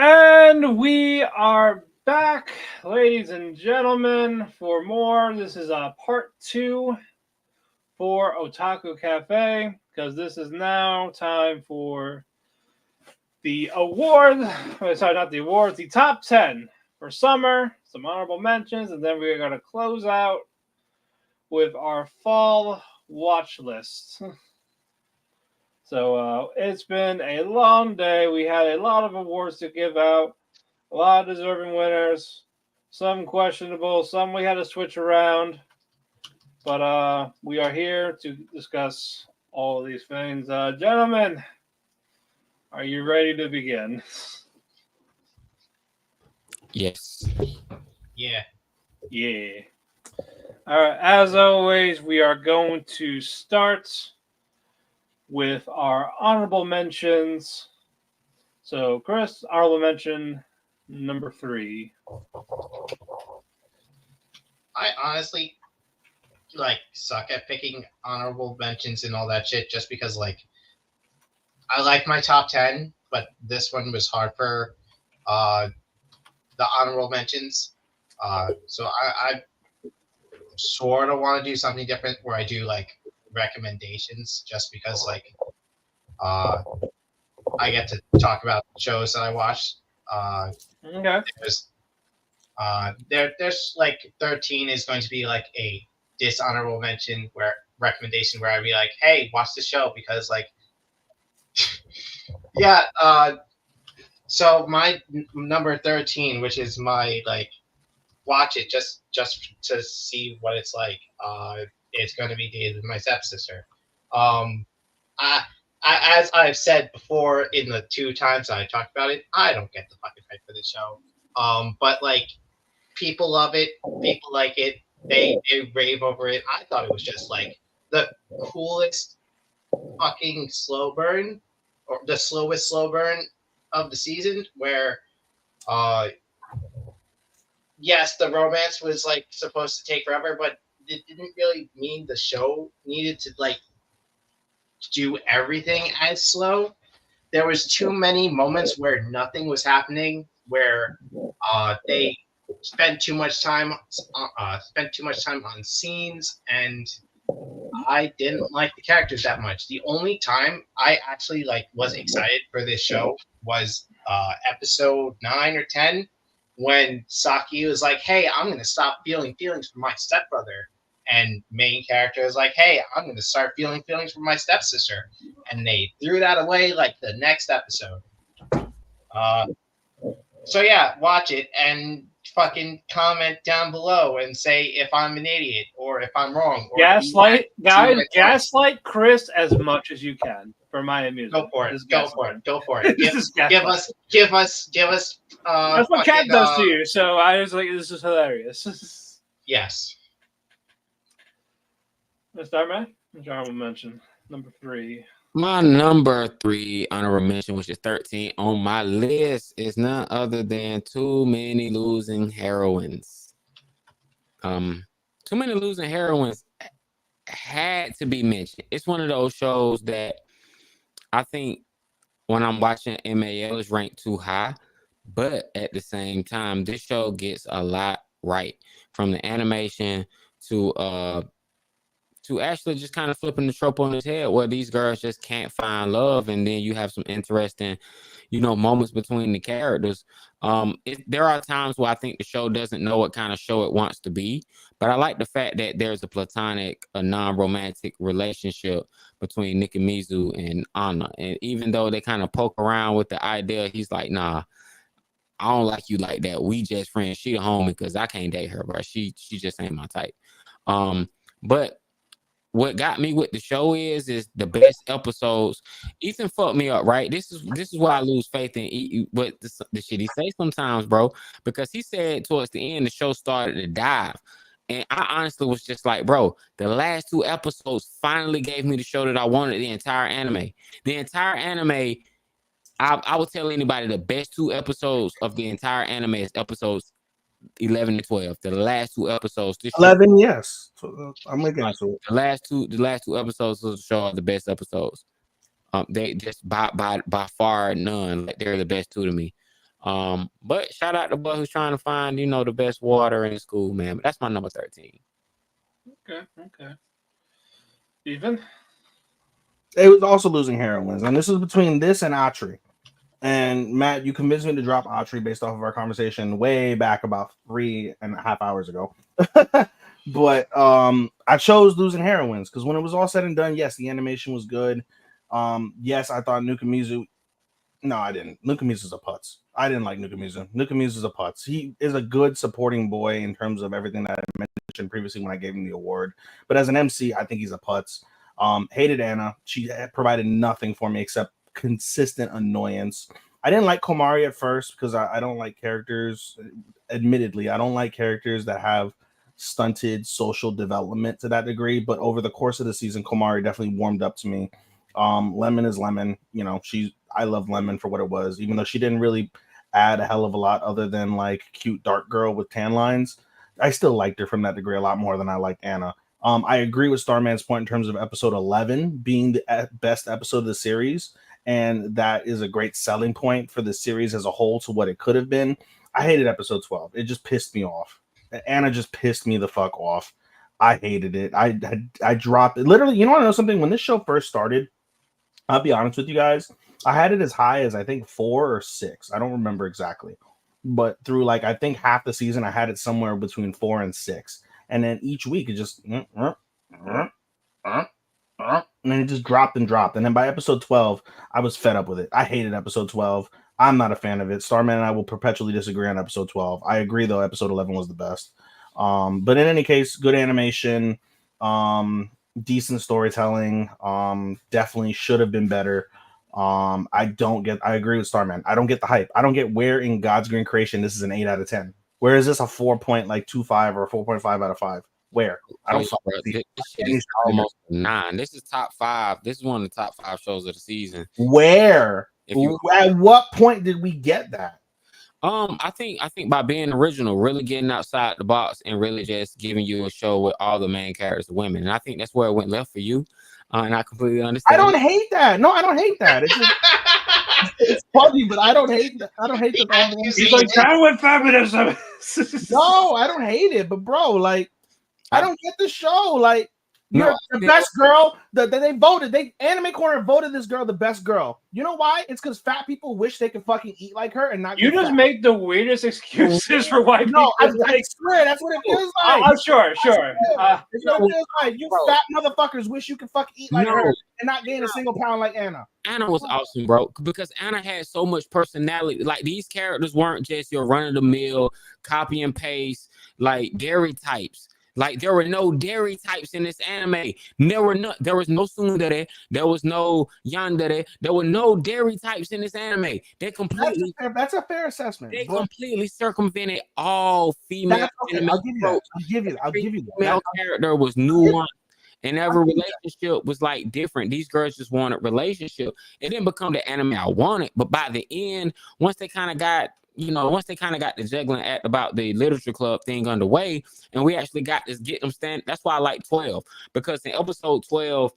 And we are back, ladies and gentlemen, for more. This is part two for Otaku Cafe, because this is now time for the award. Sorry, not the awards, the top 10 for summer, some honorable mentions, and then we're going to close out with our fall watch list. So it's been a long day. We had a lot of awards to give out. A lot of deserving winners, some questionable, some we had to switch around. But we are here to discuss all of these things. Gentlemen, are you ready to begin? Yes. Yeah. Yeah. All right, as always, we are going to start with our honorable mentions. So, Chris, honorable mention number 3. I honestly suck at picking honorable mentions and all that shit just because I like my top 10, but this one was hard for the honorable mentions. So I sort of want to do something different where I do recommendations just because uh I get to talk about shows that I watched. Okay. There's 13 is going to be like a dishonorable mention where recommendation where I'd be like, hey, watch the show because yeah. So my number 13, which is my watch it just to see what it's like. It's going to be dated with my stepsister. Um, I, as I've said before in the 2 times I talked about it, I don't get the fucking hype for the show. But people love it. People like it. They rave over it. I thought it was just the coolest fucking slow burn, or the slowest slow burn of the season. Where, uh, yes, the romance was supposed to take forever, but it didn't really mean the show needed to do everything as slow. There was too many moments where nothing was happening, where they spent too much time on scenes, and I didn't like the characters that much. The only time I actually was excited for this show was episode 9 or 10, when Saki was like, "Hey, I'm gonna stop feeling feelings for my stepbrother," and main character is like, "Hey, I'm gonna start feeling feelings for my stepsister," and they threw that away the next episode. Uh, so yeah, watch it and fucking comment down below and say if I'm an idiot or if I'm wrong. Or Gaslight, guys, gaslight Chris as much as you can for my amusement. Go for it. Go for it. Go for it. Give us. That's what Cat does to you. So I was like, this is hilarious. Yes. Starman, honorable mention number 3. My number 3 honorable mention, which is 13 on my list, is none other than Too Many Losing Heroines. Too Many Losing Heroines had to be mentioned. It's one of those shows that I think when I'm watching MAL is ranked too high, but at the same time, this show gets a lot right, from the animation to actually just kind of flipping the trope on its head, where these girls just can't find love, and then you have some interesting, moments between the characters. There are times where I think the show doesn't know what kind of show it wants to be, but I like the fact that there's a platonic, a non-romantic relationship between Nikimizu and Anna, and even though they kind of poke around with the idea, he's like, nah, I don't like you like that. We just friends. She a homie because I can't date her, bro. She just ain't my type. But what got me with the show is the best episodes. Ethan fucked me up, right? This is why I lose faith in what the shit he say sometimes, bro. Because he said towards the end the show started to dive, and I honestly was just like, bro, the last 2 episodes finally gave me the show that I wanted. The entire anime, I would tell anybody the best 2 episodes of the entire anime is episodes 11 and 12. The last 2 episodes. 11, yes. So, I'm against it. The last two episodes of the show are the best episodes. They just by far none. Like, they're the best 2 to me. But shout out to boy who's trying to find, the best water in school, man. But that's my number 13. Okay. Even? It was also losing heroines, and this is between this and Atri. And Matt, you convinced me to drop Atri based off of our conversation way back about 3.5 hours ago. But I chose losing heroines because when it was all said and done, yes, the animation was good. Yes, I thought Nukamizu. No, I didn't. Nukamizu's a putz. I didn't like Nukamizu. Nukamizu's a putz. He is a good supporting boy in terms of everything that I mentioned previously when I gave him the award. But as an MC, I think he's a putz. Hated Anna. She provided nothing for me except consistent annoyance. I didn't like Komari at first because I don't like characters. Admittedly, I don't like characters that have stunted social development to that degree. But over the course of the season, Komari definitely warmed up to me. Lemon is Lemon. I love Lemon for what it was, even though she didn't really add a hell of a lot other than like cute dark girl with tan lines. I still liked her from that degree a lot more than I liked Anna. I agree with Starman's point in terms of episode 11 being the best episode of the series, and that is a great selling point for the series as a whole to what it could have been. I hated episode 12. It just pissed me off. Anna just pissed me the fuck off. I hated it. I dropped it. Literally, you want to know something? When this show first started, I'll be honest with you guys, I had it as high as I think 4 or 6. I don't remember exactly. But through like I think half the season, I had it somewhere between 4 and 6. And then each week it just and then it just dropped and dropped. And then by episode 12, I was fed up with it. I hated episode 12. I'm not a fan of it. Starman and I will perpetually disagree on episode 12. I agree though, episode 11 was the best. But in any case, good animation, decent storytelling, definitely should have been better. I agree with Starman. I don't get the hype. I don't get where in God's green creation this is an 8 out of 10. Where is this a 4.25 or 4.5 out of 5? Where? I don't this shit is almost 9. This is top 5. This is one of the top 5 shows of the season. Where? At what point did we get that? I think by being original, really getting outside the box and really just giving you a show with all the main characters are women. And I think that's where it went left for you. And I completely understand. I don't hate that. No, I don't hate that. It's just, it's funny, but I don't hate that. I don't hate that. He's like, down with feminism. No, I don't hate it, but bro, like, I don't get the show. Like, you're the best girl. They voted. Anime Corner voted this girl the best girl. You know why? It's because fat people wish they could fucking eat like her and not. You just make the weirdest excuses for why people. No, I swear that's what it feels like. Oh, sure. It's what it feels like. You fat motherfuckers wish you could fucking eat like her and not gain a single pound like Anna. Anna was awesome, bro, because Anna had so much personality. Like, these characters weren't just your run-of-the-mill copy and paste like dairy types. Like, there were no dairy types in this anime. There was no tsundere. There was no yandere. There were no dairy types in this anime. They completely. That's a fair assessment. They completely circumvented all female. Okay, I'll give you that. Female character was nuanced, and every relationship was like different. These girls just wanted relationship. It didn't become the anime I wanted, but by the end, once they kind of got the juggling act about the literature club thing underway, and we actually got this get them stand. That's why I like 12, because in episode 12,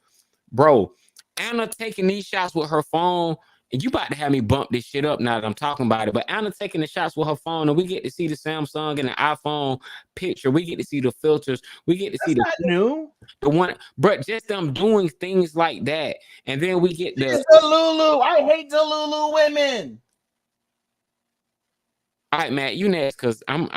bro, Anna taking these shots with her phone, and you about to have me bump this shit up now that I'm talking about it. But Anna taking the shots with her phone, and we get to see the Samsung and the iPhone picture. We get to see the filters. We get to see the one, but just them doing things like that, and then we get the Lulu. I hate the Lulu women. All right, Matt, you next, because I'm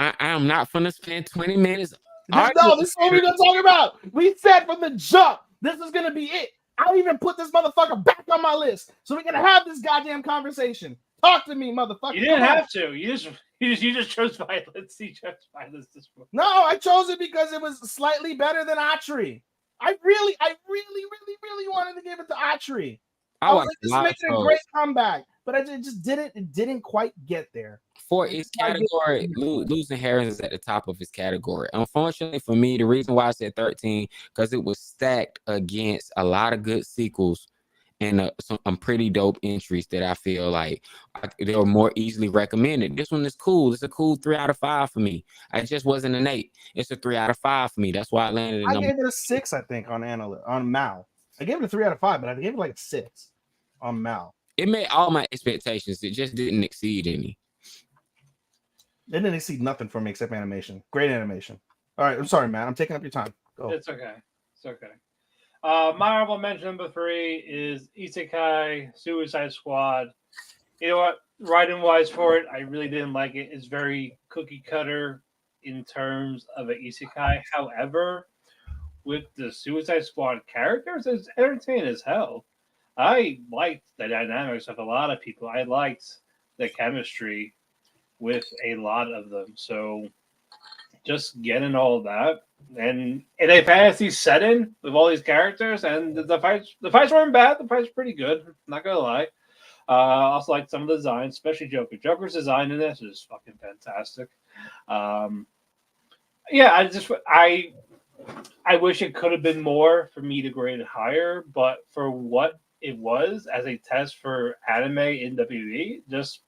not gonna spend 20 minutes. No, this is what we're gonna talk about. We said from the jump, this is gonna be it. I'll even put this motherfucker back on my list so we can have this goddamn conversation. Talk to me, motherfucker. You didn't have to. You just chose violence. You chose violence this morning. No, I chose it because it was slightly better than Atri. I really wanted to give it to Atri. I was like, this is making a great comeback, but I just didn't. It didn't quite get there. For its category, Losing Heroines is at the top of its category. Unfortunately for me, the reason why I said 13, because it was stacked against a lot of good sequels and some pretty dope entries that I feel like they were more easily recommended. This one is cool. It's a cool 3 out of 5 for me. It just wasn't an 8. It's a 3 out of 5 for me. That's why I landed in I gave it a 6, I think, on Mal. I gave it a 3 out of 5, but I gave it like a 6 on Mal. It met all my expectations. It just didn't exceed any. They didn't see nothing from me except animation. Great animation. All right, I'm sorry, Matt. I'm taking up your time. Go. It's okay. It's okay. My honorable mention number 3 is Isekai Suicide Squad. You know what? Writing wise for it, I really didn't like it. It's very cookie cutter in terms of an isekai. However, with the Suicide Squad characters, it's entertaining as hell. I liked the dynamics of a lot of people. I liked the chemistry with a lot of them. So just getting all of that and in a fantasy setting with all these characters and the fights weren't bad. The fights pretty good. Not gonna lie. Also like some of the designs, especially Joker. Joker's design in this is fucking fantastic. Um, yeah, I wish it could have been more for me to grade it higher, but for what it was as a test for anime in WWE, just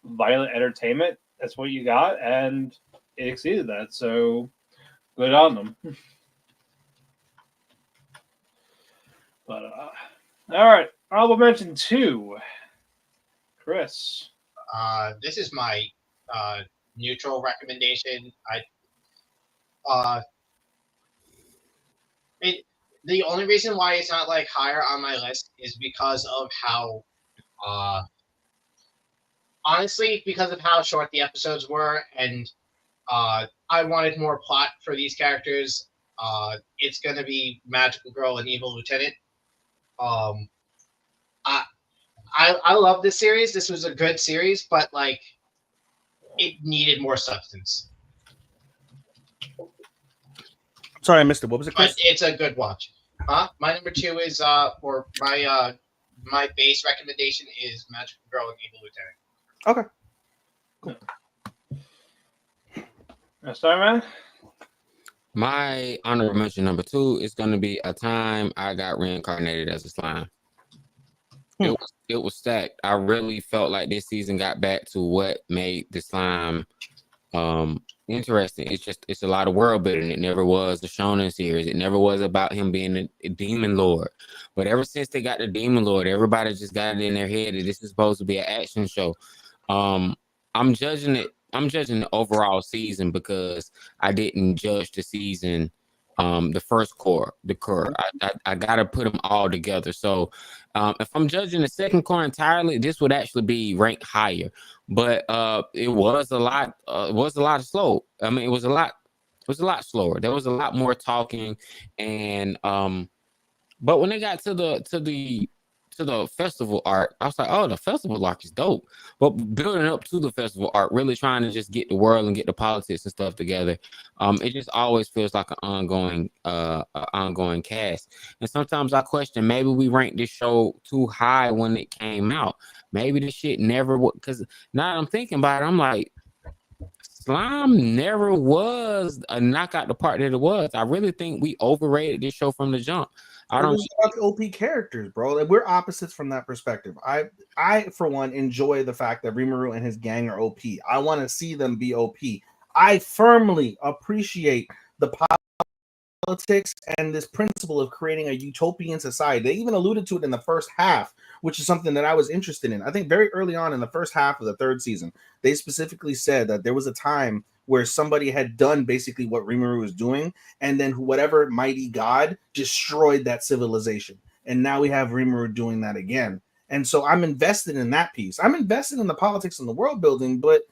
violent entertainment. That's what you got, and it exceeded that. So good on them. But all right, honorable mention 2, Chris. This is my neutral recommendation. Uh, the only reason why it's not like higher on my list is because of how honestly, because of how short the episodes were, and I wanted more plot for these characters. It's gonna be Magical Girl and Evil Lieutenant. Um, I, I love this series. This was a good series, but like it needed more substance. Sorry, I missed it. What was it, But Chris? it's a good watch. My number 2 is or my base recommendation is Magical Girl and Evil Lieutenant. Okay. Starman. My honorable mention number 2 is going to be A Time I Got Reincarnated as a Slime. It was stacked. I really felt like this season got back to what made the slime interesting. It's a lot of world building. It never was the shonen series. It never was about him being a demon lord. But ever since they got the demon lord, everybody just got it in their head that this is supposed to be an action show. I'm judging it. I'm judging the overall season because I didn't judge the season. The first core. I gotta put them all together. So if I'm judging the second core entirely, this would actually be ranked higher. But it was a lot. It was a lot slow. I mean, it was a lot slower. There was a lot more talking, and but when they got to the festival arc, I was like, oh, the festival arc is dope. But building up to the festival arc, really trying to just get the world and get the politics and stuff together, it just always feels like an ongoing cast. And sometimes I question, maybe we ranked this show too high when it came out. Maybe this shit never would, because now that I'm thinking about it, I'm like, Slime never was a knockout the part that it was. I really think we overrated this show from the jump. I don't about the OP characters, bro. Like, we're opposites from that perspective. I for one enjoy the fact that Rimuru and his gang are OP. I want to see them be OP. I firmly appreciate the politics and this principle of creating a utopian society. They even alluded to it in the first half, which is something that I was interested in. I think very early on in the first half of the third season, they specifically said that there was a time where somebody had done basically what Rimuru was doing, and then whatever mighty god destroyed that civilization. And now we have Rimuru doing that again. And so I'm invested in that piece. I'm invested in the politics and the world building, but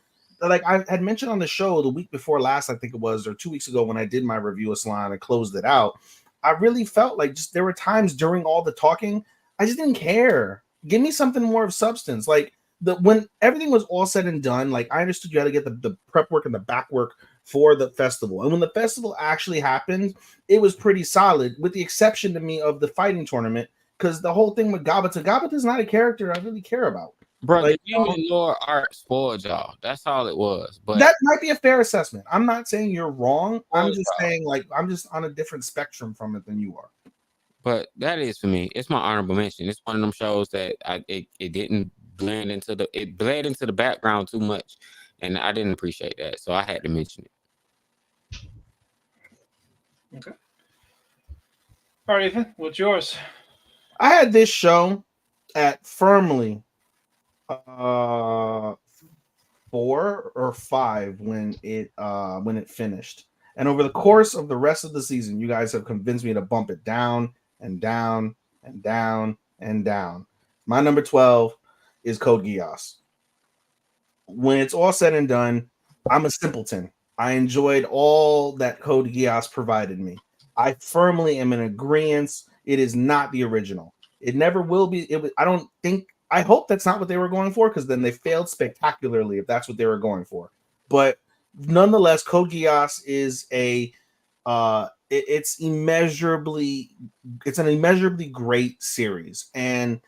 like I had mentioned on the show the week before last, I think it was, or 2 weeks ago when I did my review of Slime and closed it out, I really felt like just there were times during all the talking, I just didn't care. Give me something more of substance. Like when everything was all said and done, like I understood you had to get the prep work and the back work for the festival. And when the festival actually happened, it was pretty solid, with the exception to me of the fighting tournament, because the whole thing with Gabata is not a character I really care about. Bro, like, the Demon Lord art spoiled y'all. That's all it was. But that might be a fair assessment. I'm not saying you're wrong. I'm just saying, like, I'm just on a different spectrum from it than you are. But that is for me. It's my honorable mention. It's one of them shows that it didn't blend into it bled into the background too much, and I didn't appreciate that, so I had to mention it. Okay. All right, Ethan, what's yours? I had this show at firmly 4 or 5 when it finished. And over the course of the rest of the season, you guys have convinced me to bump it down and down and down and down. My number 12 is Code Geass. When it's all said and done, I'm a simpleton. I enjoyed all that Code Geass provided me. I firmly am in agreement. It is not the original. It never will be. I don't think. I hope that's not what they were going for, because then they failed spectacularly if that's what they were going for. But nonetheless, Code Geass is it's an immeasurably great series. And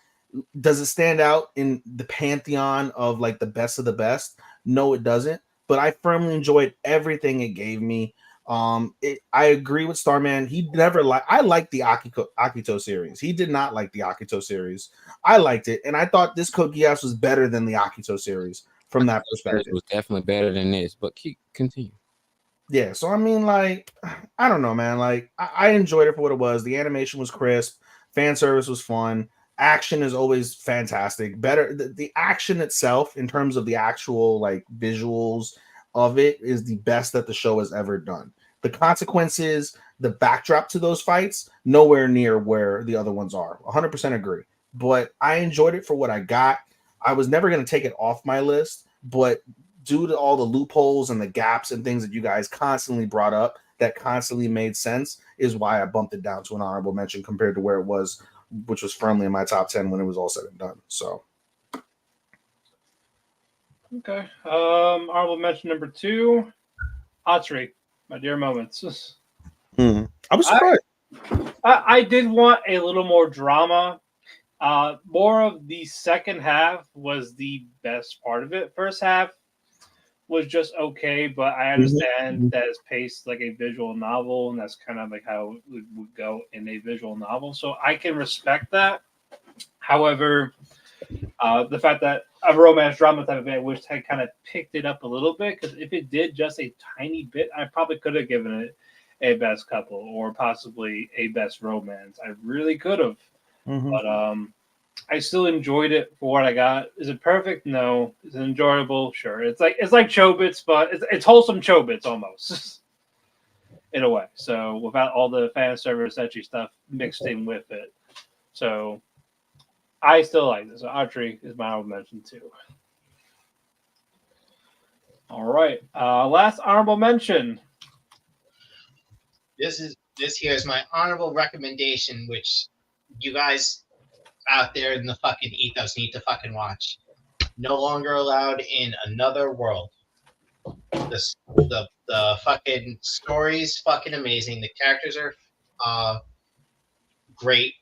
does it stand out in the pantheon of like the best of the best? No, it doesn't. But I firmly enjoyed everything it gave me. I agree with Starman. He never liked. I liked the Akito series. He did not like the Akito series. I liked it, and I thought this Code Geass was better than the Akito series from that perspective. It was definitely better than this, but continue. Yeah, so I mean, like, I don't know, man. Like, I enjoyed it for what it was. The animation was crisp, fan service was fun, action is always fantastic. Better the action itself, in terms of the actual like visuals of it, is the best that the show has ever done. The consequences, the backdrop to those fights, nowhere near where the other ones are. 100% agree. But I enjoyed it for what I got. I was never going to take it off my list, but due to all the loopholes and the gaps and things that you guys constantly brought up that constantly made sense, is why I bumped it down to an honorable mention compared to where it was, which was firmly in my top 10 when it was all said and done. So, Okay. Honorable mention number 2, Atri, My Dear Moments. I was surprised. I did want a little more drama. More of the second half was the best part of it. First half was just okay, but I understand that it's paced like a visual novel, and that's kind of like how it would go in a visual novel. So I can respect that. However, the fact that a romance drama type of thing, I wish I kind of picked it up a little bit, because if it did just a tiny bit, I probably could have given it a best couple or possibly a best romance. I really could have. But I still enjoyed it for what I got. Is it perfect? No. Is it enjoyable? Sure. It's like Chobits, but it's wholesome Chobits almost in a way. So without all the fan service etchy stuff mixed in with it. So I still like this. So Autry is my honorable mention too. All right. Last honorable mention. This here is my honorable recommendation, which you guys out there in the fucking ethos need to fucking watch. No Longer Allowed in Another World. The fucking story's fucking amazing. The characters are great.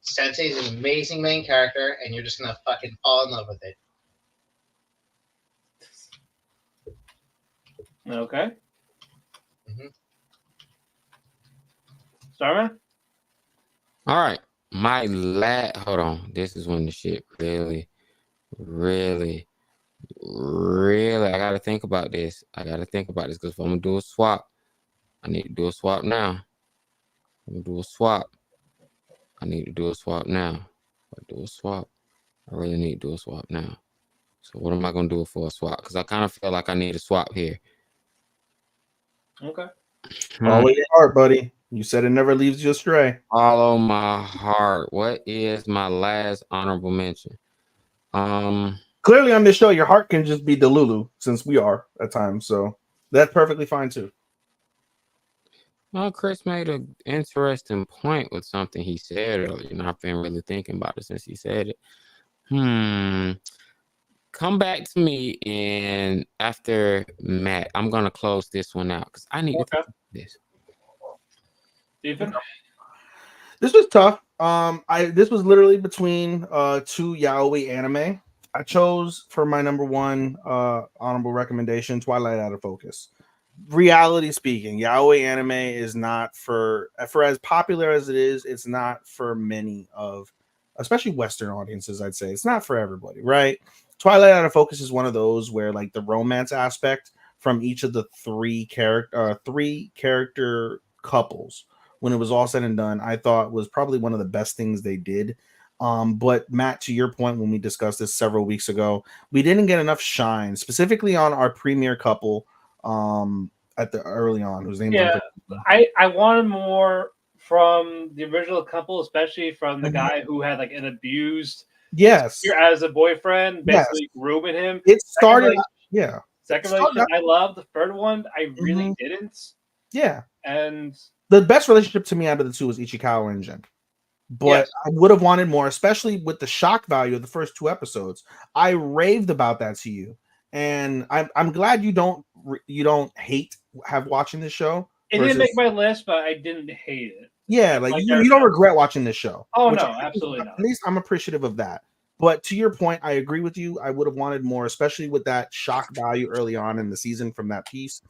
Sensei is an amazing main character, and you're just gonna fucking fall in love with it. Okay. Starman? All right. Hold on. This is when the shit really, I gotta think about this. Because if I'm gonna do a swap, I need to do a swap now. I need to do a swap now. I really need to do a swap now. So what am I gonna do for a swap? Because I kind of feel like I need a swap here. Okay. Follow your heart, buddy. You said it never leaves you astray. Follow my heart. What is my last honorable mention? Clearly on this show, your heart can just be Delulu, since we are at times. So that's perfectly fine too. Well, Chris made an interesting point with something he said earlier, and I've been really thinking about it since he said it. Come back to me, and after Matt, I'm gonna close this one out because I need to think about this. Stephen? This was tough. This was literally between two yaoi anime. I chose for my number 1 honorable recommendation Twilight Out of Focus. Reality speaking, yaoi anime is not for as popular as it is. It's not for many of, especially Western audiences. I'd say it's not for everybody, right? Twilight Out of Focus is one of those where like the romance aspect from each of the three character couples, when it was all said and done, I thought was probably one of the best things they did. But Matt, to your point, when we discussed this several weeks ago, we didn't get enough shine, specifically on our premier couple at the early on, whose names I'm forgetting. I wanted more from the original couple, especially from the guy who had like an abused as a boyfriend, basically grooming him. It started, Second relationship, I love. The third one, I really didn't. Yeah. And the best relationship to me out of the two was Ichikawa and Jin. But I would have wanted more, especially with the shock value of the first 2 episodes. I raved about that to you, and I'm glad you don't hate watching this show. It didn't make my list, but I didn't hate it. Yeah, like you don't regret watching this show. Oh no, absolutely not. At least I'm appreciative of that. But to your point, I agree with you. I would have wanted more, especially with that shock value early on in the season from that piece.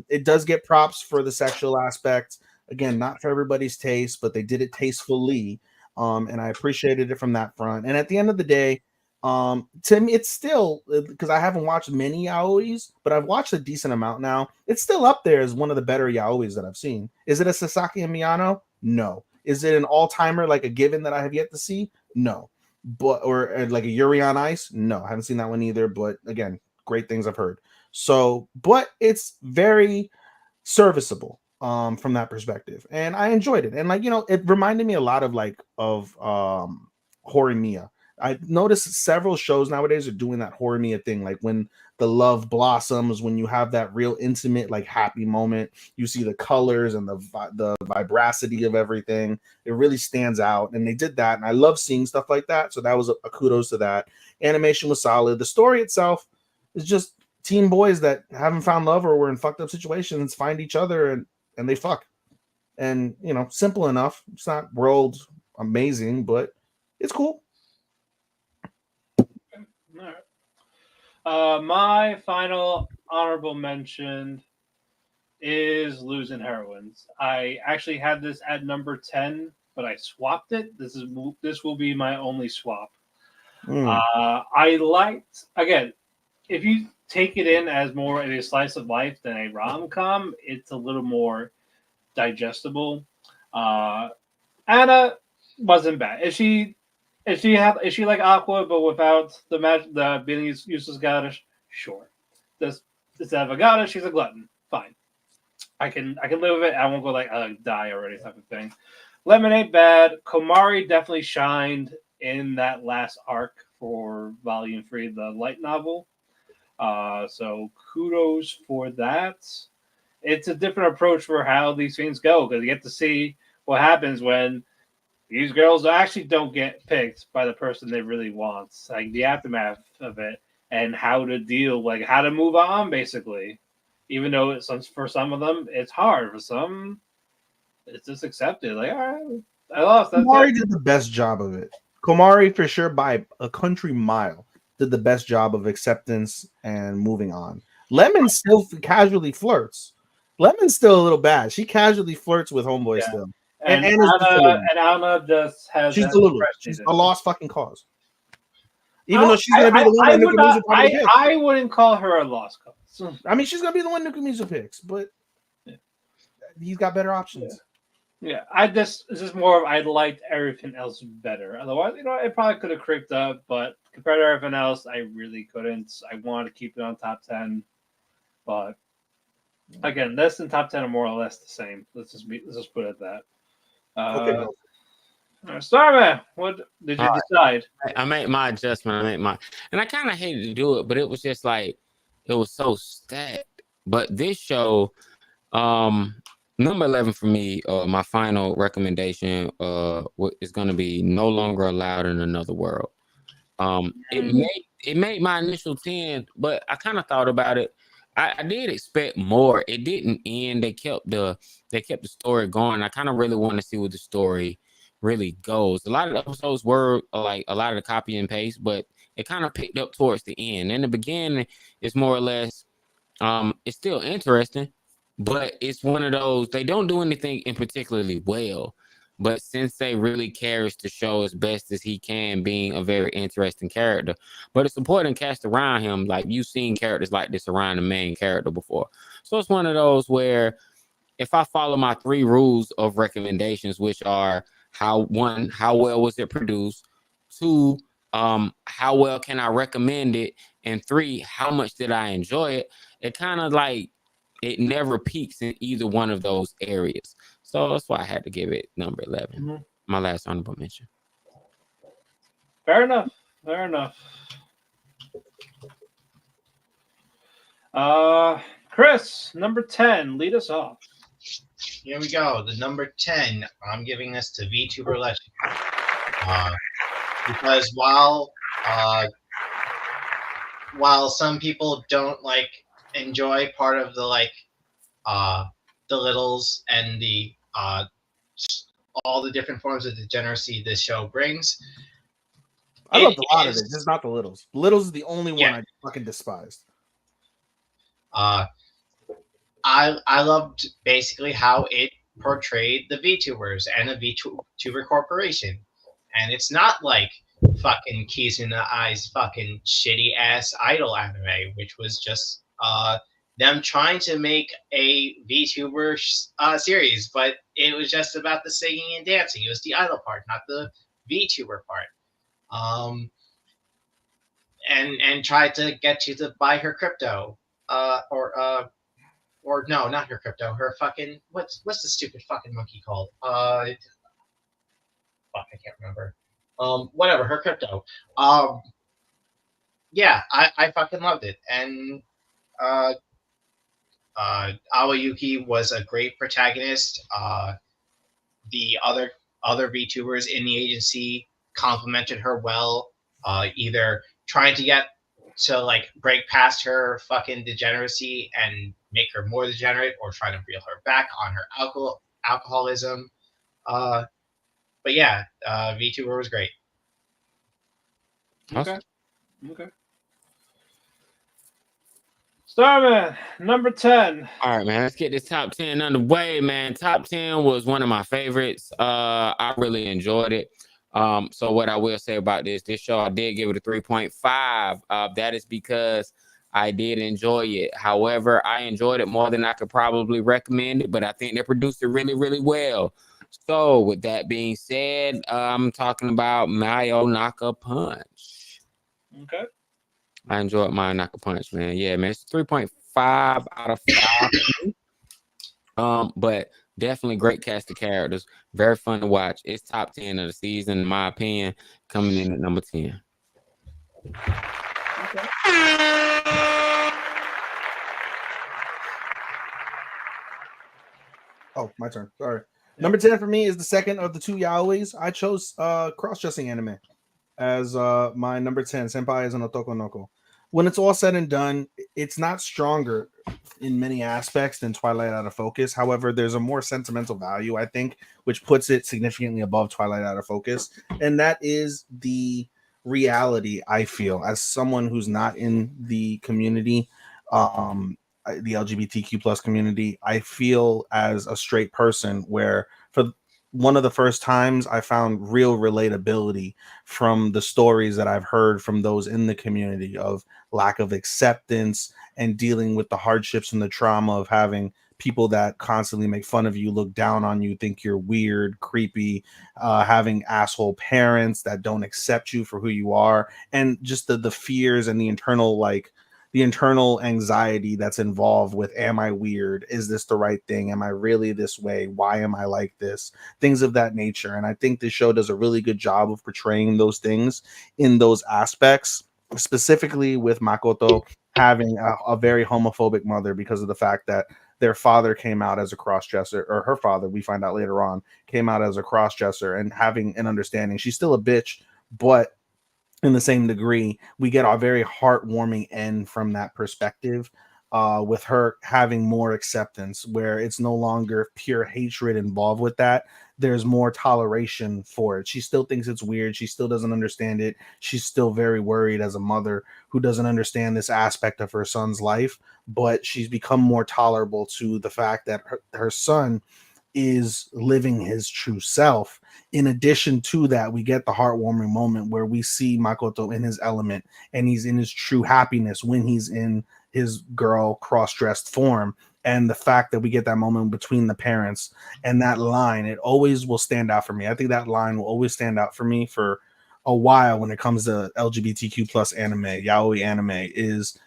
It does get props for the sexual aspect. Again, not for everybody's taste, but they did it tastefully. And I appreciated it from that front. And at the end of the day, to me, it's still, because I haven't watched many yaois, but I've watched a decent amount now. It's still up there as one of the better yaois that I've seen. Is it a Sasaki and Miyano? No. Is it an all-timer, like a given that I have yet to see? No. Or like a Yuri on Ice? No, I haven't seen that one either. But again, great things I've heard. So, but it's very serviceable from that perspective, and I enjoyed it. And like, it reminded me a lot of Horimiya. I noticed several shows nowadays are doing that Horimiya thing, like when the love blossoms, when you have that real intimate, like happy moment, you see the colors and the vibracity of everything. It really stands out, and they did that, and I love seeing stuff like that. So that was a kudos to that. Animation was solid. The story itself is just teen boys that haven't found love or were in fucked up situations find each other and they fuck. And simple enough. It's not world amazing, but it's cool. My final honorable mention is Losing Heroines. I actually had this at number 10, but I swapped it. This will be my only swap. I liked, again, if you take it in as more of a slice of life than a rom-com, it's a little more digestible. Anna wasn't bad. Is she like Aqua but without the being useless goddess? Sure. Instead of a goddess, she's a glutton. Fine. I can live with it. I won't go like die already type of thing. Lemonade bad. Komari definitely shined in that last arc for Volume 3, the light novel. So kudos for that. It's a different approach for how these things go, because you get to see what happens when these girls actually don't get picked by the person they really want. Like the aftermath of it and how to deal, like how to move on, basically. Even though for some of them it's hard, for some it's just accepted. Like, all right, I lost. Komari did the best job of it. Komari, for sure, by a country mile, did the best job of acceptance and moving on. Lemon still casually flirts. Lemon's still a little bad. She casually flirts with Homeboy still. And Anna just has. She's delulu. She's a lost fucking cause. Even though she's gonna be the one that Nuka picks. I wouldn't call her a lost cause. I mean, she's gonna be the one Nuka picks, but he's got better options. Yeah, this is more of I liked everything else better. Otherwise, it probably could have creeped up, but compared to everything else, I really couldn't. I wanted to keep it on top 10, but again, this and top 10 are more or less the same. Let's just put it at that. Okay. Starman, what did you decide? I made my adjustment. And I kind of hated to do it, but it was just like it was so stacked. But this show, number 11 for me, my final recommendation is going to be No Longer Allowed in Another World. It made my initial 10, but I kind of thought about it. I did expect more. It didn't end. They kept the story going. I kind of really want to see what the story really goes. A lot of the episodes were like a lot of the copy and paste, but it kind of picked up towards the end. In the beginning, it's more or less it's still interesting, but it's one of those, they don't do anything in particularly well. But Sensei really carries the show as best as he can, being a very interesting character. But it's supporting cast around him. Like, you've seen characters like this around the main character before. So it's one of those where if I follow my 3 rules of recommendations, which are how well was it produced? 2, how well can I recommend it? And 3, how much did I enjoy it? It kind of like it never peaks in either one of those areas. So that's why I had to give it number 11. Mm-hmm. My last honorable mention. Fair enough. Fair enough. Chris, number 10, lead us off. Here we go. The number 10, I'm giving this to VTuber Legend. Because while some people don't like enjoy part of the the littles and the all the different forms of degeneracy this show brings, I loved a lot of it, just not the littles. Littles is the only one I fucking despised. I loved basically how it portrayed the VTubers and the VTuber corporation, and it's not like fucking Kizuna Ai's fucking shitty ass idol anime, which was just them trying to make a VTuber series, but it was just about the singing and dancing. It was the idol part, not the VTuber part. And tried to get you to buy her crypto, or no, not her crypto. Her fucking what's the stupid fucking monkey called? Fuck, I can't remember. Whatever, her crypto. Yeah, I fucking loved it, and Aoyuki was a great protagonist. The other VTubers in the agency complimented her well, either trying to get to like break past her fucking degeneracy and make her more degenerate, or trying to reel her back on her alcoholism. But yeah, VTuber was great. Okay. Starman, number 10. All right, man. Let's get this top 10 underway, man. Top 10 was one of my favorites. I really enjoyed it. So what I will say about this show, I did give it a 3.5. That is because I did enjoy it. However, I enjoyed it more than I could probably recommend it, but I think they produced it really, really well. So with that being said, I'm talking about Mayo Naka Punch. Okay. I enjoyed my Naka Punch, man. Yeah, man. It's 3.5 out of 5. But definitely great cast of characters. Very fun to watch. It's top 10 of the season, in my opinion, coming in at number 10. Okay. Oh, my turn. Sorry. Number 10 for me is the second of the two yaois. I chose cross-dressing anime as my number 10. Senpai is an Otoko Noko. When it's all said and done, it's not stronger in many aspects than Twilight Out of Focus. However, there's a more sentimental value, I think, which puts it significantly above Twilight Out of Focus. And that is the reality I feel as someone who's not in the community, the LGBTQ plus community. I feel as a straight person where for one of the first times I found real relatability from the stories that I've heard from those in the community of lack of acceptance and dealing with the hardships and the trauma of having people that constantly make fun of you, look down on you, think you're weird, creepy, having asshole parents that don't accept you for who you are, and just the fears and the internal anxiety that's involved with, am I weird? Is this the right thing? Am I really this way? Why am I like this? Things of that nature. And I think this show does a really good job of portraying those things in those aspects, specifically with Makoto having a very homophobic mother because of the fact that their father came out as a crossdresser, or her father, we find out later on, came out as a crossdresser, and having an understanding. She's still a bitch, but in the same degree, we get a very heartwarming end from that perspective, with her having more acceptance, where it's no longer pure hatred involved with that. There's more toleration for it. She still thinks it's weird. She still doesn't understand it. She's still very worried as a mother who doesn't understand this aspect of her son's life, but she's become more tolerable to the fact that her son is living his true self. In addition to that, we get the heartwarming moment where we see Makoto in his element and he's in his true happiness when he's in his girl cross-dressed form, and the fact that we get that moment between the parents and that line, it always will stand out for me. I think that line will always stand out for me for a while when it comes to LGBTQ plus anime, yaoi anime, is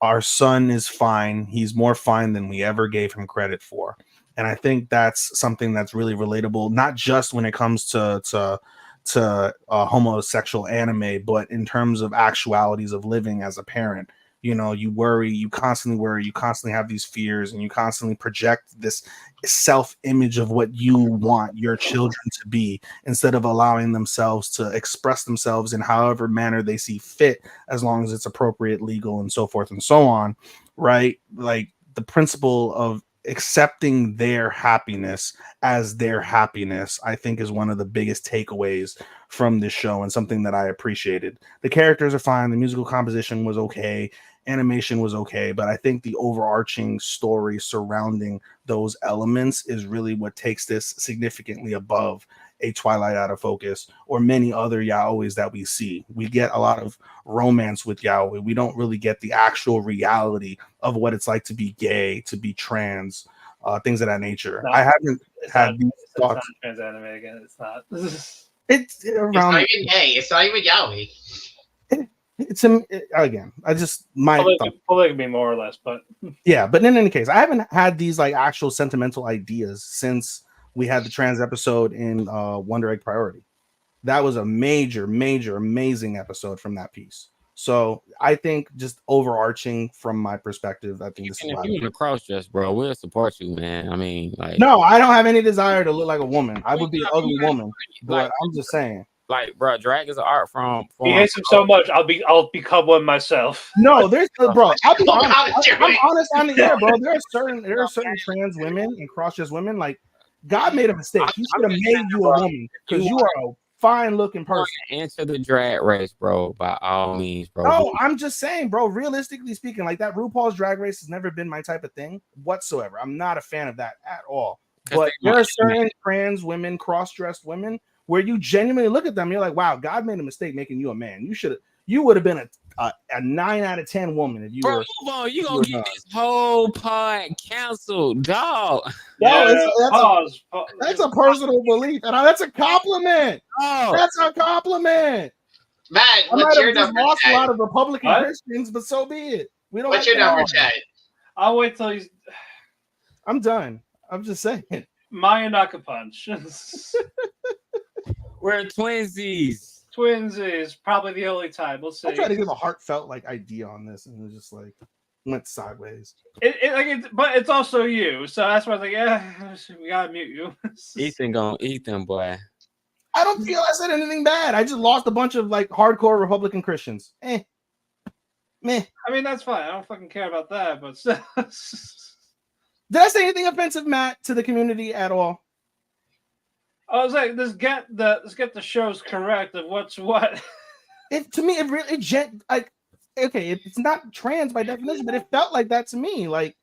our son is fine. He's more fine than we ever gave him credit for. And I think that's something that's really relatable, not just when it comes to homosexual anime, but in terms of actualities of living as a parent. You know, you worry, you constantly have these fears, and you constantly project this self-image of what you want your children to be, instead of allowing themselves to express themselves in however manner they see fit, as long as it's appropriate, legal, and so forth and so on, right? Like the principle of accepting their happiness as their happiness, I think, is one of the biggest takeaways from this show, and something that I appreciated. The characters are fine, the musical composition was okay, animation was okay, but I think the overarching story surrounding those elements is really what takes this significantly above a Twilight Out of Focus or many other yaois that we see. We get a lot of romance with yaoi. We don't really get the actual reality of what it's like to be gay, to be trans, things of that nature. No, I haven't had these it's not thoughts. trans anime again. It's not. It's It's around. not even gay. It's not even yaoi. Again, I just my thought. Polygamy more or less, but Yeah, but in any case, I haven't had these like actual sentimental ideas since we had the trans episode in Wonder Egg Priority. That was a major, amazing episode from that piece. So I think, just overarching from my perspective, I think this is And if why. you want to cross dress, bro, we'll support you, man. I mean, like, No, I don't have any desire to look like a woman. I would be an ugly woman, but like, I'm just saying. like, bro, drag is an art form. he hates him so much. I'll become one myself. No, there's bro. I'll be honest. I'm Jeremy. honest on the air, bro. There are certain trans women and cross-dress women. Like, God made a mistake. He should have made you a woman, because you are a fine-looking person. Enter the drag race, bro. By all means, bro. No, I'm just saying, bro. Realistically speaking, like, that RuPaul's Drag Race has never been my type of thing whatsoever. I'm not a fan of that at all. But there are certain trans women, cross-dressed women, where you genuinely look at them, and you're like, wow, God made a mistake making you a man. You would have been a 9 out of 10 woman if you Bro, were. move on. You gonna get this whole pod canceled, dog. That's a personal belief, and that's a compliment. Oh, That's a compliment. Matt, I what's might your have just number? lost a Chad? lot of Republican What? Christians, but so be it. We don't. What's have your to number, argue. Chad? I'll wait till he's I'm done. I'm just saying. Mayonaka Punch. we're twinsies. Twinsies, probably the only time. We'll see. I tried to give a heartfully like idea on this, and it was just like went sideways. But it's also you, so that's why I was like, yeah, we gotta mute you. Ethan, boy. I don't feel I said anything bad. I just lost a bunch of like hardcore Republican Christians. Meh. I mean, that's fine. I don't fucking care about that, but still. Did I say anything offensive, Matt, to the community at all? I was like, let's get the shows correct of what's what. To me, it really okay, it's not trans by definition, but it felt like that to me. Like,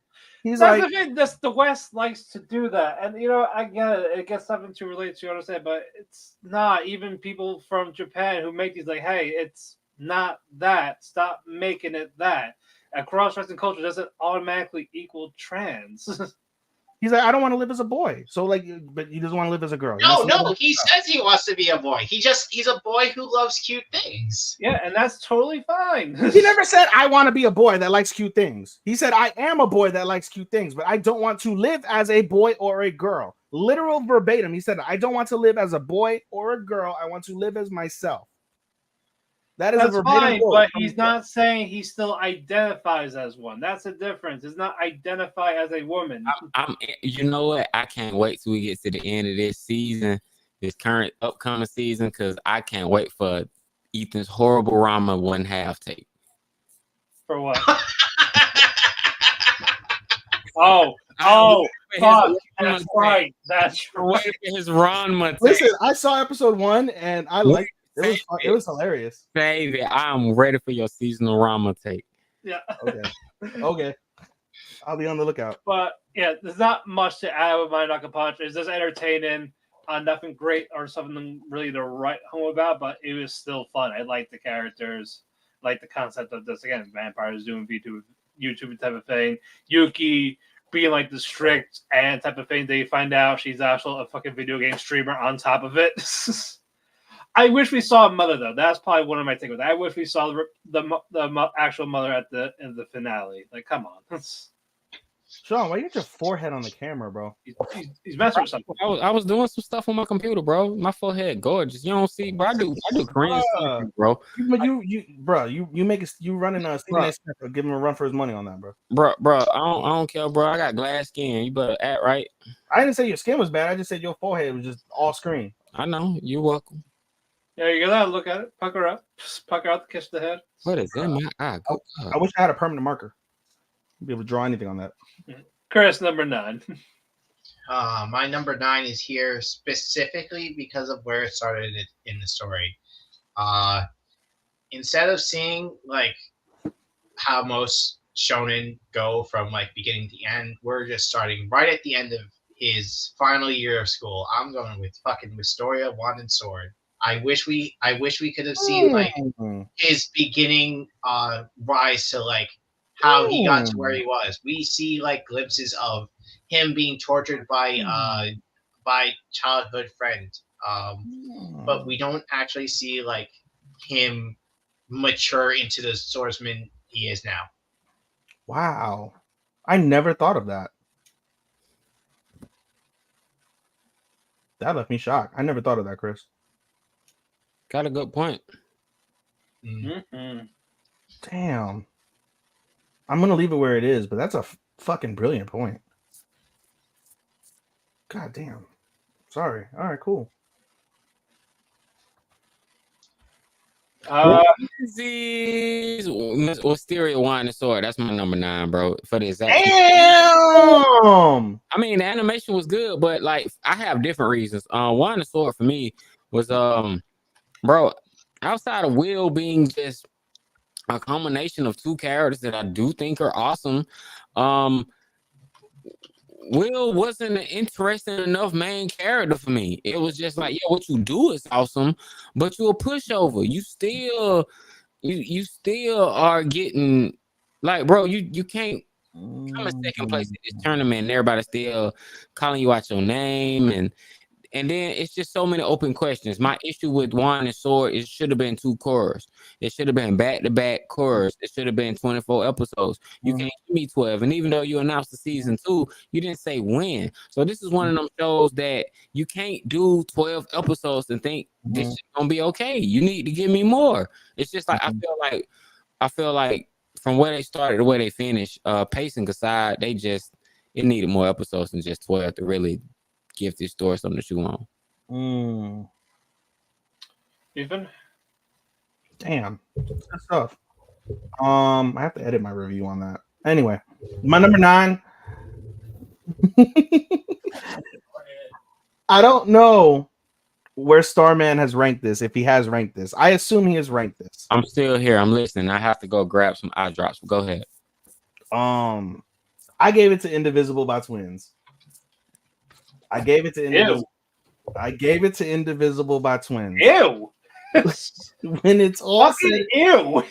he's That's like, the thing. The West likes to do that, and I get it. It gets something to relate to, you understand, but it's not. Even people from Japan who make these, like, hey, it's not that. Stop making it that. A cross-dressing culture doesn't automatically equal trans. he's like, I don't want to live as a boy. So like, but he doesn't want to live as a girl. No, he says he wants to be a boy. He's a boy who loves cute things. Yeah, and that's totally fine. He never said, I want to be a boy that likes cute things. He said, I am a boy that likes cute things, but I don't want to live as a boy or a girl. Literal verbatim. He said, I don't want to live as a boy or a girl. I want to live as myself. That is That's a verbatim fine, quote but from he's the- not saying he still identifies as one. That's the difference. It's not identify as a woman. You know what? I can't wait till we get to the end of this season, this current upcoming season, because I can't wait for Ethan's horrible Rama 1/2 tape. For what? Fuck. That's right. That's right. Wait for his Ranma tape. Listen, I saw episode 1 and I liked it. It was hilarious. Baby, I'm ready for your seasonal Rama tape. Yeah. Okay. I'll be on the lookout. But yeah, there's not much to add with Mayonaka Punch. It's just entertaining. Nothing great or something really to write home about, but it was still fun. I like the characters, like the concept of this, again, vampires doing YouTube type of thing. Yuki being like the strict and type of thing. They find out she's also a fucking video game streamer on top of it. I wish we saw a mother though. That's probably one of my takeaways. I wish we saw the actual mother at the end of the finale. Like, come on. Sean, why you got your forehead on the camera, bro? He's messing with something. I was doing some stuff on my computer, bro. My forehead gorgeous. You don't see, bro. I do Korean stuff, bro. You make it. You running Stephen A. Smith. Give him a run for his money on that, bro. Bro. I don't care, bro. I got glass skin. You better act right. I didn't say your skin was bad. I just said your forehead was just all screen. I know. You're welcome. Yeah, you gotta look at it. Pucker up. Just pucker out the kiss of the head. What is in my eye? I wish I had a permanent marker. I'd be able to draw anything on that. Chris, number 9. My number 9 is here specifically because of where it started in the story. Instead of seeing like how most shonen go from like beginning to end, we're just starting right at the end of his final year of school. I'm going with fucking Wistoria, Wand and Sword. I wish we could have seen like his beginning rise to like how he got to where he was. We see like glimpses of him being tortured by childhood friend, but we don't actually see like him mature into the swordsman he is now. Wow, I never thought of that. That left me shocked. I never thought of that, Chris. Got a good point. Mm-hmm. Damn. I'm gonna leave it where it is, but that's a fucking brilliant point. God damn. Sorry. All right, cool. Wisteria, Wand and Sword. That's my number 9, bro. For the exact. Damn. I mean, the animation was good, but like I have different reasons. Wand and Sword for me was bro, outside of Will being just a combination of two characters that I do think are awesome. Will wasn't an interesting enough main character for me. It was just like, yeah, what you do is awesome, but you're a pushover. You still are getting like, bro, you can't come in second place in this tournament and everybody's still calling you out your name and then it's just so many open questions. My issue with Wand and Sword, it should have been 2 cores. It should have been back-to-back cores. It should have been 24 episodes. You can't give me 12. And even though you announced the season 2, you didn't say when. So this is one of them shows that you can't do 12 episodes and think this is going to be okay. You need to give me more. It's just like, I feel like from where they started to where they finished, pacing aside, it needed more episodes than just 12 to really give this story something to chew on. Ethan? Damn. Good stuff. I have to edit my review on that. Anyway, my number 9. I don't know where Starman has ranked this, if he has ranked this. I assume he has ranked this. I'm still here. I'm listening. I have to go grab some eye drops. Go ahead. I gave it to Indivisible by Twins. I gave it to Indivisible by Twins. Ew. When it's all said, ew.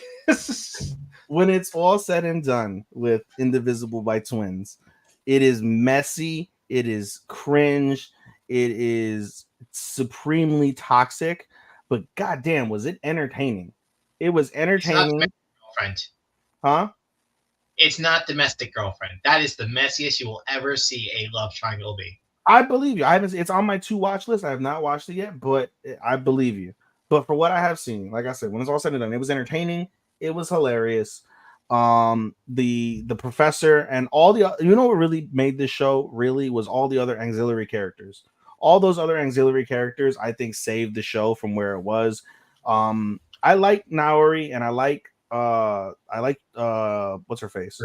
When it's all said and done with Indivisible by Twins, it is messy, it is cringe, it is supremely toxic, but goddamn, was it entertaining? It was entertaining. Girlfriend. Huh? It's not Domestic Girlfriend. That is the messiest you will ever see a love triangle be. I believe you. It's on my to watch list. I have not watched it yet, but I believe you. But for what I have seen, like I said, when it's all said and done, it was entertaining. It was hilarious. The professor and all the, you know what really made this show really was all the other auxiliary characters. All those other auxiliary characters, I think, saved the show from where it was. I like Naori and I like what's her face?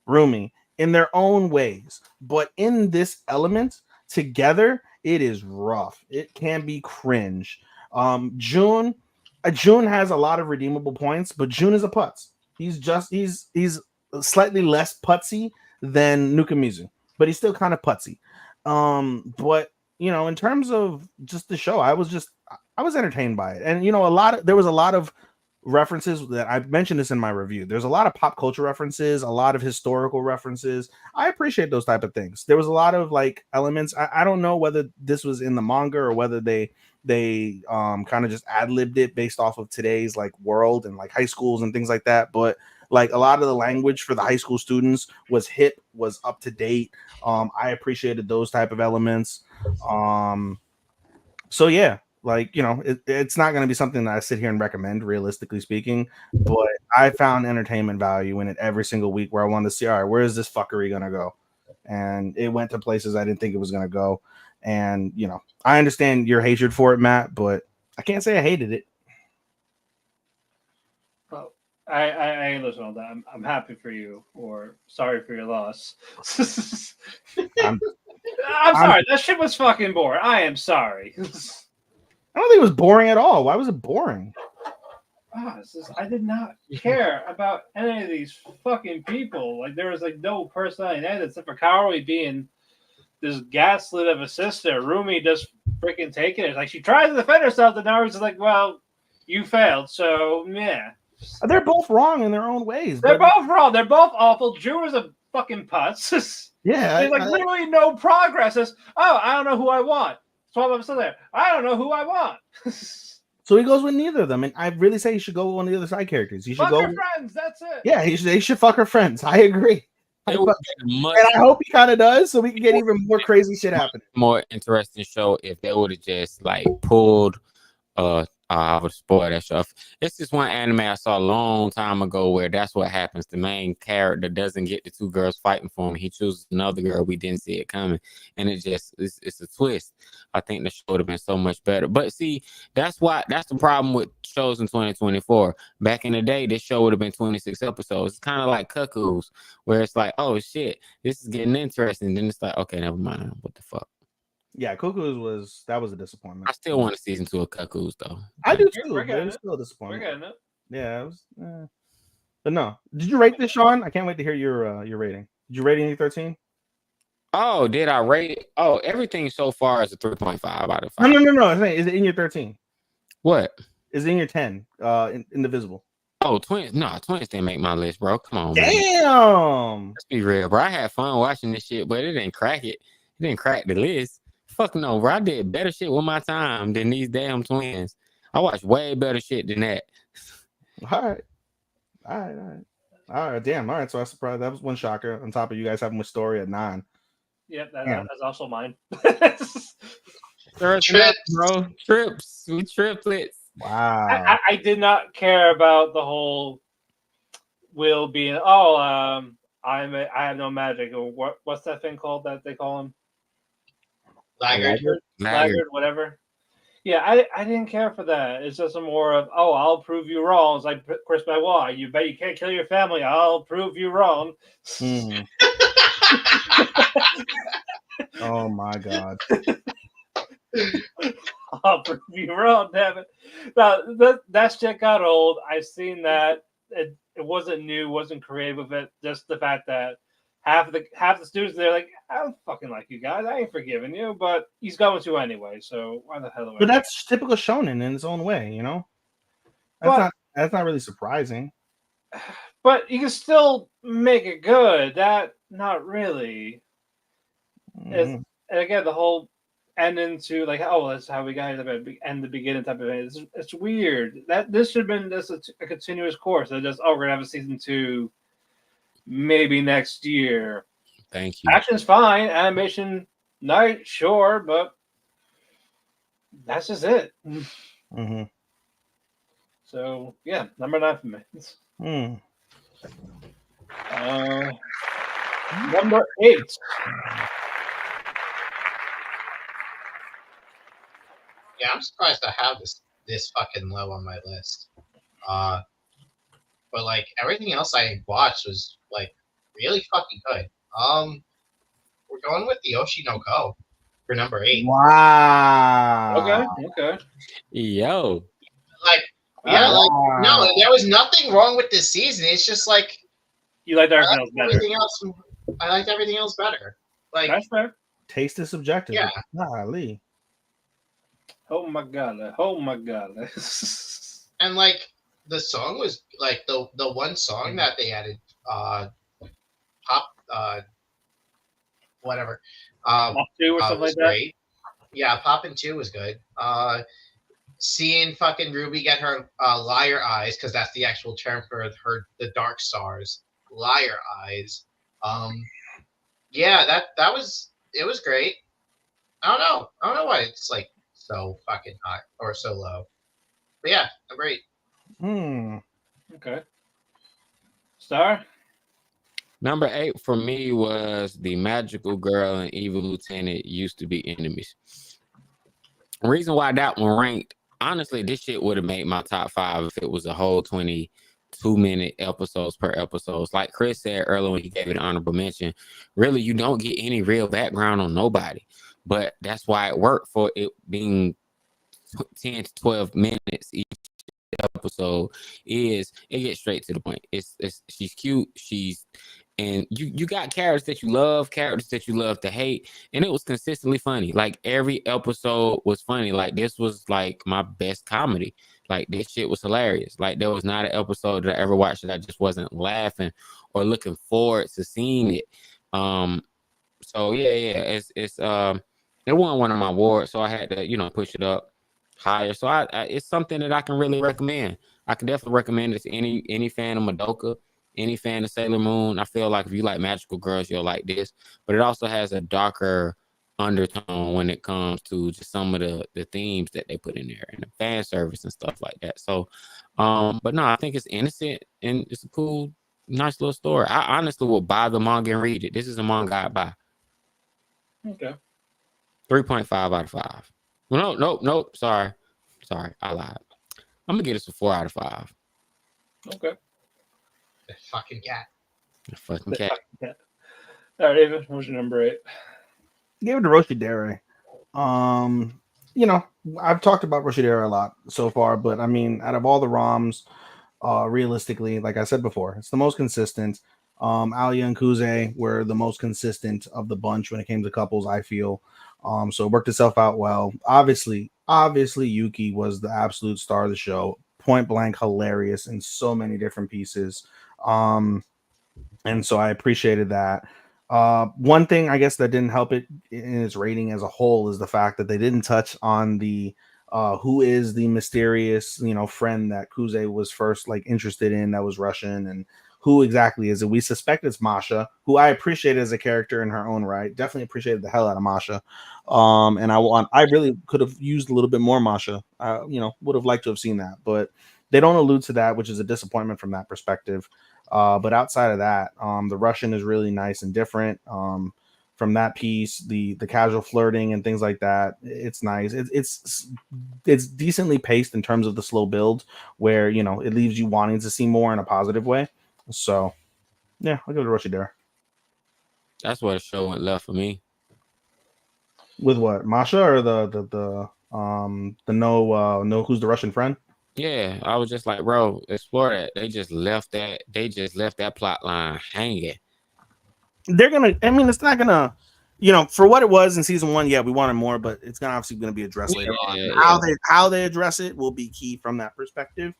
Rumi in their own ways, but in this element together, it is rough. It can be cringe. June has a lot of redeemable points, but June is a putz. He's slightly less putsy than Nukamizu, but he's still kind of putsy. But you know, in terms of just the show, I was entertained by it, and you know, there was a lot of references that I mentioned this in my review. There's a lot of pop culture references, a lot of historical references. I appreciate those type of things. There was a lot of like elements. I don't know whether this was in the manga or whether they kind of just ad-libbed it based off of today's like world and like high schools and things like that. But like a lot of the language for the high school students was hip, was up to date. I appreciated those type of elements. So yeah, like it's not going to be something that I sit here and recommend, realistically speaking, but I found entertainment value in it every single week where I wanted to see, all right, where is this fuckery going to go? And it went to places I didn't think it was going to go. And I understand your hatred for it, Matt, but I can't say I hated it. Well, I listen to all that. I'm happy for you, or sorry for your loss. I'm sorry. That shit was fucking boring. I am sorry. I don't think it was boring at all. Why was it boring? I did not care about any of these fucking people. Like there was like no personality in it except for Kaori being this gaslit of a sister. Rumi just freaking taking it. Like she tries to defend herself, and now she's like, "Well, you failed, so yeah." They're both wrong in their own ways. They're both wrong. They're both awful. Drew is a fucking putz. Yeah, there's like literally no progress. It's, I don't know who I want. So I'm still there. I don't know who I want. So he goes with neither of them, and I really say he should go with one of the other side characters. He should fuck go her friends. That's it. Yeah, they should fuck her friends. I agree. And I hope he kind of does, so we can get even more crazy shit happening. More interesting show if they would have just like pulled I would spoil that stuff. It's just one anime I saw a long time ago where that's what happens. The main character doesn't get the two girls fighting for him. He chooses another girl. We didn't see it coming. And it's a twist. I think the show would have been so much better. But see, that's the problem with shows in 2024. Back in the day, this show would have been 26 episodes. It's kind of like Cuckoos, where it's like, oh shit, this is getting interesting. Then it's like, okay, never mind. What the fuck? Yeah, Cuckoos was a disappointment. I still want a season 2 of Cuckoos though. I do too. But it was still a disappointment. We're getting it. Yeah, it was. But no, did you rate this, Sean? I can't wait to hear your rating. Did you rate any 13? Oh, did I rate it? Oh, everything so far is a 3.5 out of 5. No. Is it in your 13? What? Is it in your 10? Indivisible. Oh, Twins. No, Twins didn't make my list, bro. Come on, damn. Man. Let's be real, bro. I had fun watching this shit, but it didn't crack it. It didn't crack the list. Fuck no, bro. I did better shit with my time than these damn Twins. I watched way better shit than that. All right. Damn. All right. So I was surprised. That was one shocker. On top of you guys having a story at 9. Yep, that's also mine. Trips, bro. Trips. We triplets. Wow. I did not care about the whole Will being I have no magic, or what's that thing called that they call him? Laggard, whatever. Yeah, I didn't care for that. It's just a more of, I'll prove you wrong. It's like Chris Benoit. You bet you can't kill your family. I'll prove you wrong. Oh my god. I'll prove you wrong, damn it. Now, that shit got old. I've seen that. It wasn't new, wasn't creative with it. Just the fact that half the students, they're like, I don't fucking like you guys. I ain't forgiving you, but he's going to anyway. So why the hell? But that's typical shonen in its own way, you know. That's not really surprising. But you can still make it good. That not really. And again, the whole ending to like, that's how we got to end the beginning type of thing. It's weird. That this should have been a continuous course. They're just we're gonna have a season 2. Maybe next year. Thank you. Action's fine. Animation, night, sure, but that's just it. Mm-hmm. So yeah, number 9 for me. Number 8. Yeah, I'm surprised I have this fucking low on my list. But like everything else I watched was like really fucking good. We're going with the Yoshi no Go for number 8. Wow. Okay. Yo. No, there was nothing wrong with this season. It's just like you liked everything else better. I liked everything else better. Like that's fair. Taste is subjective. Yeah. Golly. Oh my god. And like the song was like the one song that they added, pop, whatever, Mach 2 or something was like that. great. Yeah, Poppin' 2 was good. Seeing fucking Ruby get her liar eyes, because that's the actual term for her, the dark stars, liar eyes. Yeah, that was, it was great. I don't know why it's like so fucking high or so low. But yeah, great. Okay. Star? Number 8 for me was the magical girl and evil lieutenant used to be enemies. The reason why that one ranked, honestly, this shit would have made my top 5 if it was a whole 22-minute episodes per episode. Like Chris said earlier when he gave it an honorable mention, really, you don't get any real background on nobody. But that's why it worked for it being 10 to 12 minutes each episode. Is it gets straight to the point. It's she's cute, and you got characters that you love to hate, and it was consistently funny. Like every episode was funny. Like this was like my best comedy. Like this shit was hilarious. Like there was not an episode that I ever watched that I just wasn't laughing or looking forward to seeing it. So yeah, it won one of my awards, so I had to push it up higher. So I it's something that I can really recommend. I can definitely recommend it to any fan of Madoka, any fan of Sailor Moon. I feel like if you like magical girls, you'll like this. But it also has a darker undertone when it comes to just some of the themes that they put in there and the fan service and stuff like that. So, but no, I think it's innocent and it's a cool, nice little story. I honestly will buy the manga and read it. This is a manga I buy. Okay. 3.5 out of 5. Well, nope. Sorry, I lied. I'm gonna get this a 4 out of 5. Okay. The fucking cat. The fucking cat. Yeah. All right, David, what's your number 8? Gave it to Roshidere. I've talked about Roshidere a lot so far, but I mean, out of all the ROMs, realistically, like I said before, it's the most consistent. Alia and Kuze were the most consistent of the bunch when it came to couples, I feel. So it worked itself out well. Obviously, Yuki was the absolute star of the show. Point blank hilarious in so many different pieces. And so I appreciated that. One thing I guess that didn't help it in its rating as a whole is the fact that they didn't touch on the who is the mysterious friend that Kuze was first like interested in, that was Russian, and who exactly is it. We suspect it's Masha, who I appreciate as a character in her own right. Definitely appreciated the hell out of Masha. And I really could have used a little bit more Masha. Would have liked to have seen that, but they don't allude to that, which is a disappointment from that perspective. But outside of that, the Russian is really nice and different. From that piece, the casual flirting and things like that, it's nice. It's decently paced in terms of the slow build, where it leaves you wanting to see more in a positive way. So, yeah, I'll give it to Roshidere. That's where the show went left for me. With what, Masha or the no who's the Russian friend? Yeah, I was just like, bro, explore that. They just left that plot line hanging. It's not gonna, for what it was in season 1, yeah, we wanted more, but it's obviously gonna be addressed later on. Yeah. How they address it will be key from that perspective.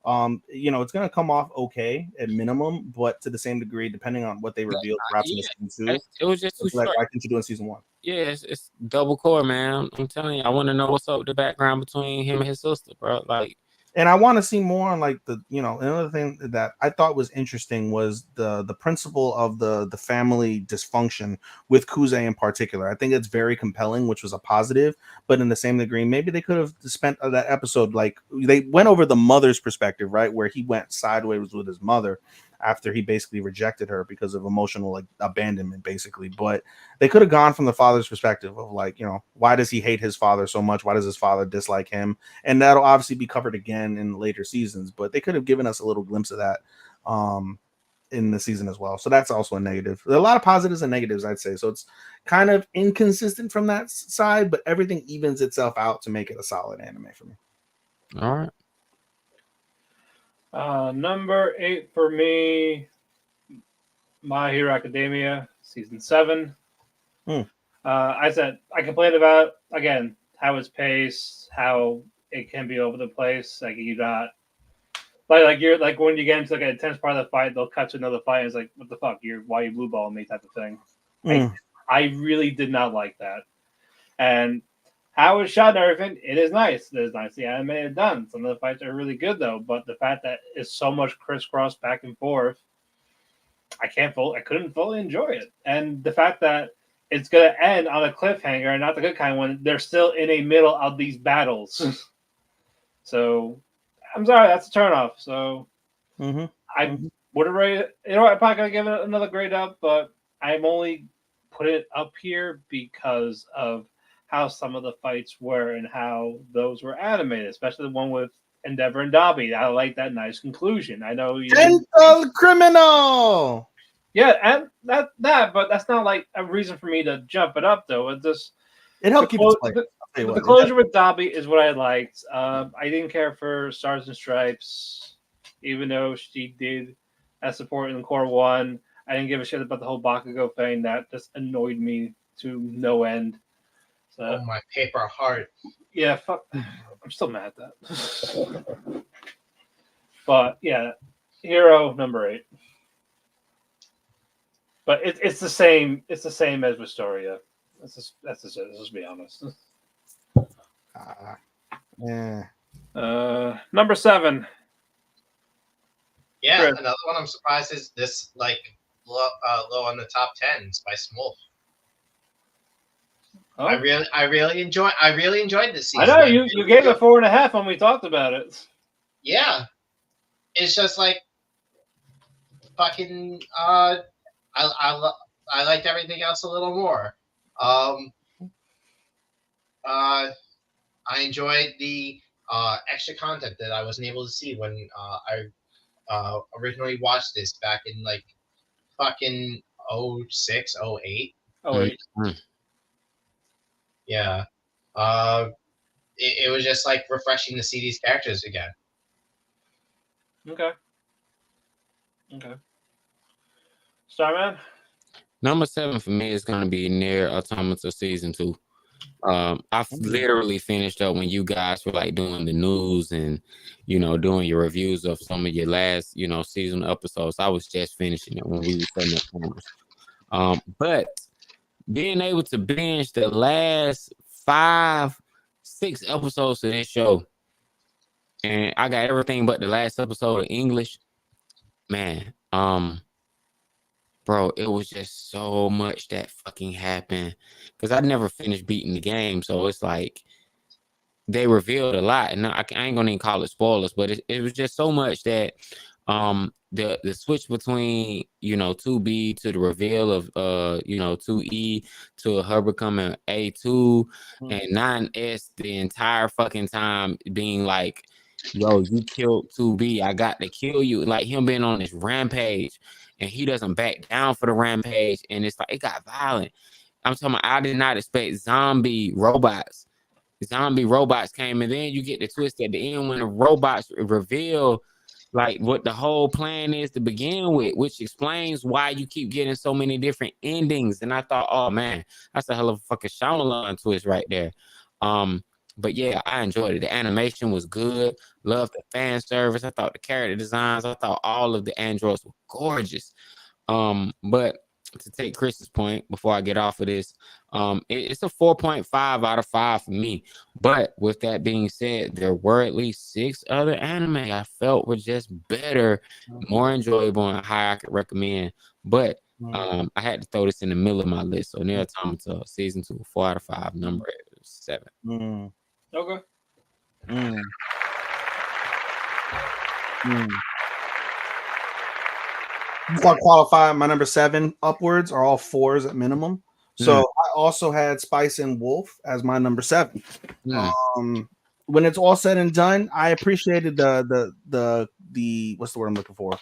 It's gonna come off okay at minimum, but to the same degree, depending on what they reveal, perhaps in season 2, it was just too short. Like, why couldn't you do in season 1? Yeah, it's double core, man. I'm telling you, I want to know what's up with the background between him and his sister, bro. Like, and I want to see more on like another thing that I thought was interesting was the principle of the family dysfunction with Kuze in particular. I think it's very compelling, which was a positive, but in the same degree, maybe they could have spent that episode, like they went over the mother's perspective, right, where he went sideways with his mother after he basically rejected her because of emotional like abandonment, basically. But they could have gone from the father's perspective of like, why does he hate his father so much? Why does his father dislike him? And that'll obviously be covered again in later seasons, but they could have given us a little glimpse of that in the season as well. So that's also a negative. There are a lot of positives and negatives, I'd say. So it's kind of inconsistent from that side, but everything evens itself out to make it a solid anime for me. All right. Number 8 for me, My Hero Academia, season 7. I complained about, again, how it's paced, how it can be over the place. Like, you got Like you're like when you get into like an intense part of the fight, they'll cut to another fight. And it's like, what the fuck? Why you blue balling me type of thing. I really did not like that. And how it's shot and everything, it is nice. It is nicely animated done. Some of the fights are really good though, but the fact that it's so much crisscross back and forth, I couldn't fully enjoy it. And the fact that it's gonna end on a cliffhanger and not the good kind when they're still in a middle of these battles. So I'm sorry, that's a turnoff. So I would have rated, I'm probably gonna give it another grade up, but I'm only put it up here because of how some of the fights were and how those were animated, especially the one with Endeavor and Dobby. I like that nice conclusion. I know you Gentle criminal. Yeah, and that, but that's not like a reason for me to jump it up though. It helped keep the closure with Dobby is what I liked. I didn't care for Stars and Stripes, even though she did as support in Core 1. I didn't give a shit about the whole Bakugo thing. That just annoyed me to no end. So, oh, my paper heart. Yeah, fuck. I'm still mad at that. But yeah, Hero number 8. But it's the same. It's the same as Wisteria. That's just it. Let's be honest. Number 7. Yeah, Chris. Another one I'm surprised is this like low on the top 10, Spice and Wolf. Oh. I really enjoyed this season. I know you gave it 4.5 when we talked about it. Yeah, it's just like fucking. I liked everything else a little more. I enjoyed the extra content that I wasn't able to see when I originally watched this back in like fucking 06, 08. 08. Yeah. It was just like refreshing to see these characters again. Okay. Starman? Number 7 for me is going to be Nier Automata Season 2. I've literally finished up when you guys were like doing the news and, doing your reviews of some of your last, season episodes. I was just finishing it when we were setting up cameras. But being able to binge the last 5-6 episodes of this show, and I got everything but the last episode of English, man, bro, it was just so much that fucking happened because I never finished beating the game. So it's like they revealed a lot, and I ain't gonna even call it spoilers, but it was just so much that the switch between 2B to the reveal of 2E to her becoming A2 and 9S the entire fucking time being like, yo, you killed 2B, I got to kill you, like him being on this rampage. And he doesn't back down for the rampage. And it's like, it got violent. I'm talking about, I did not expect zombie robots. Zombie robots came, and then you get the twist at the end when the robots reveal like what the whole plan is to begin with, which explains why you keep getting so many different endings. And I thought, oh man, that's a hell of a fucking Shyamalan twist right there. But yeah, I enjoyed it. The animation was good. Loved the fan service. I thought the character designs, I thought all of the androids were gorgeous. But to take Chris's point before I get off of this, it's a 4.5 out of 5 for me. But with that being said, there were at least 6 other anime I felt were just better, more enjoyable, and higher I could recommend. But I had to throw this in the middle of my list. So Nier Automata Season 2, 4 out of 5, number 7. Okay. Before I qualify, my number 7 upwards are all 4s at minimum. So I also had Spice and Wolf as my number 7. When it's all said and done, I appreciated the what's the word I'm looking for?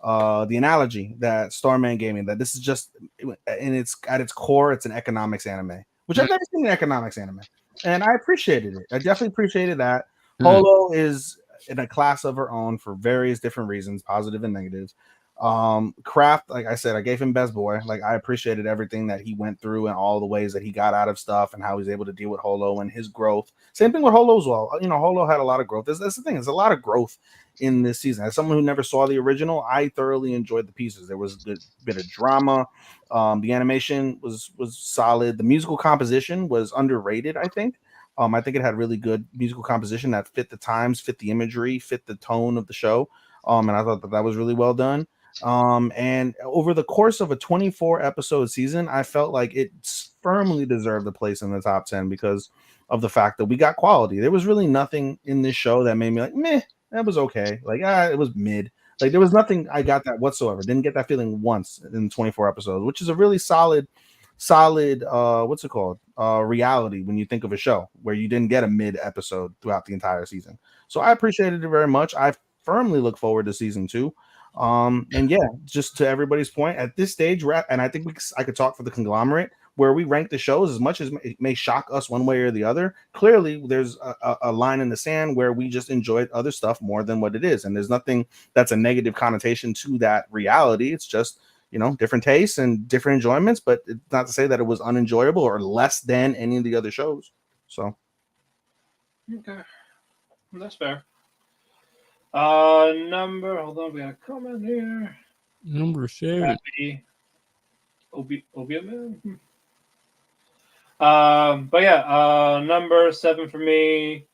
The analogy that Starman gave me, that this is just at its core, it's an economics anime, which I've never seen an economics anime. And I appreciated it. I definitely appreciated that. Holo is in a class of her own for various different reasons, positive and negatives. Kraft, like I said, I gave him best boy. Like I appreciated everything that he went through and all the ways that he got out of stuff and how he's able to deal with Holo and his growth. Same thing with Holo as well. You know, Holo had a lot of growth. That's the thing. There's a lot of growth in this season. As someone who never saw the original, I thoroughly enjoyed the pieces. There was a good bit of drama. The animation was solid. The musical composition was underrated, I think. I think it had really good musical composition that fit the times, fit the imagery, fit the tone of the show. And I thought that was really well done. And over the course of a 24 episode season, I felt like it firmly deserved a place in the top 10 because of the fact that we got quality. There was really nothing in this show that made me like, meh, that was okay. Like, it was mid. Like, there was nothing I got that whatsoever. Didn't get that feeling once in 24 episodes, which is a really solid, what's it called? Reality when you think of a show where you didn't get a mid episode throughout the entire season. So I appreciated it very much. I firmly look forward to season 2. And yeah, just to everybody's point, at this stage, and I think I could talk for the conglomerate where we rank the shows, as much as it may shock us one way or the other. Clearly, there's a line in the sand where we just enjoyed other stuff more than what it is, and there's nothing that's a negative connotation to that reality. It's just, you know, different tastes and different enjoyments, but it's not to say that it was unenjoyable or less than any of the other shows. So, okay, that's fair. Hold on, we got a comment here. Number 7. Obium Man. But yeah, number 7 for me,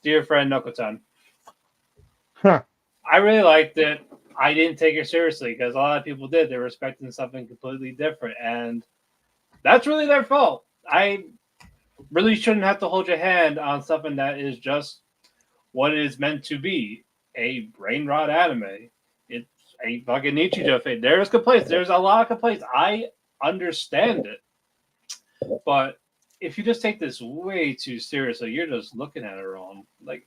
dear friend Nokotan. Huh. I really liked it. I didn't take it seriously because a lot of people did. They were expecting something completely different, and that's really their fault. I really shouldn't have to hold your hand on something that is just what it is meant to be. A brain rot anime. It's a fucking Nichijou thing. There's complaints. There's a lot of complaints. I understand it. But if you just take this way too seriously, you're just looking at it wrong. Like,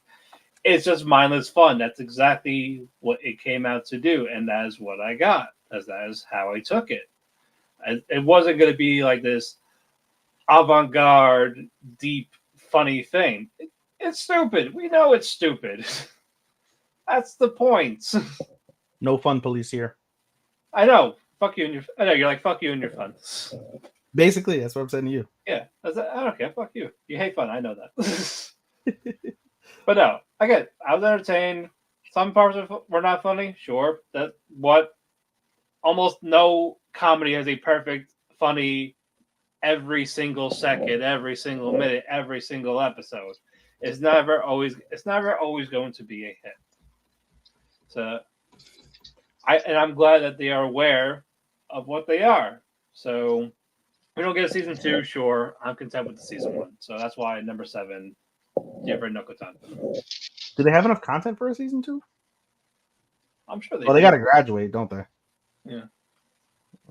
it's just mindless fun. That's exactly what it came out to do. And that is what I got. As that is how I took it. It wasn't going to be like this avant-garde, deep, funny thing. It's stupid. We know it's stupid. That's the point. No fun police here. I know. Fuck you and your. I know you're like fuck you and your fun. Basically, that's what I'm saying to you. Yeah, I don't care. Fuck you. You hate fun. I know that. But no, again, I was entertained. Some parts were not funny. Sure, that what almost no comedy has a perfect funny every single second, every single minute, every single episode. It's never always going to be a hit. So, I'm glad that they are aware of what they are. So, we don't get a season 2. Sure, I'm content with the season 1. So that's why number 7, different Nokotan. Do they have enough content for a season 2? I'm sure they. Well, they got to graduate, don't they? Yeah.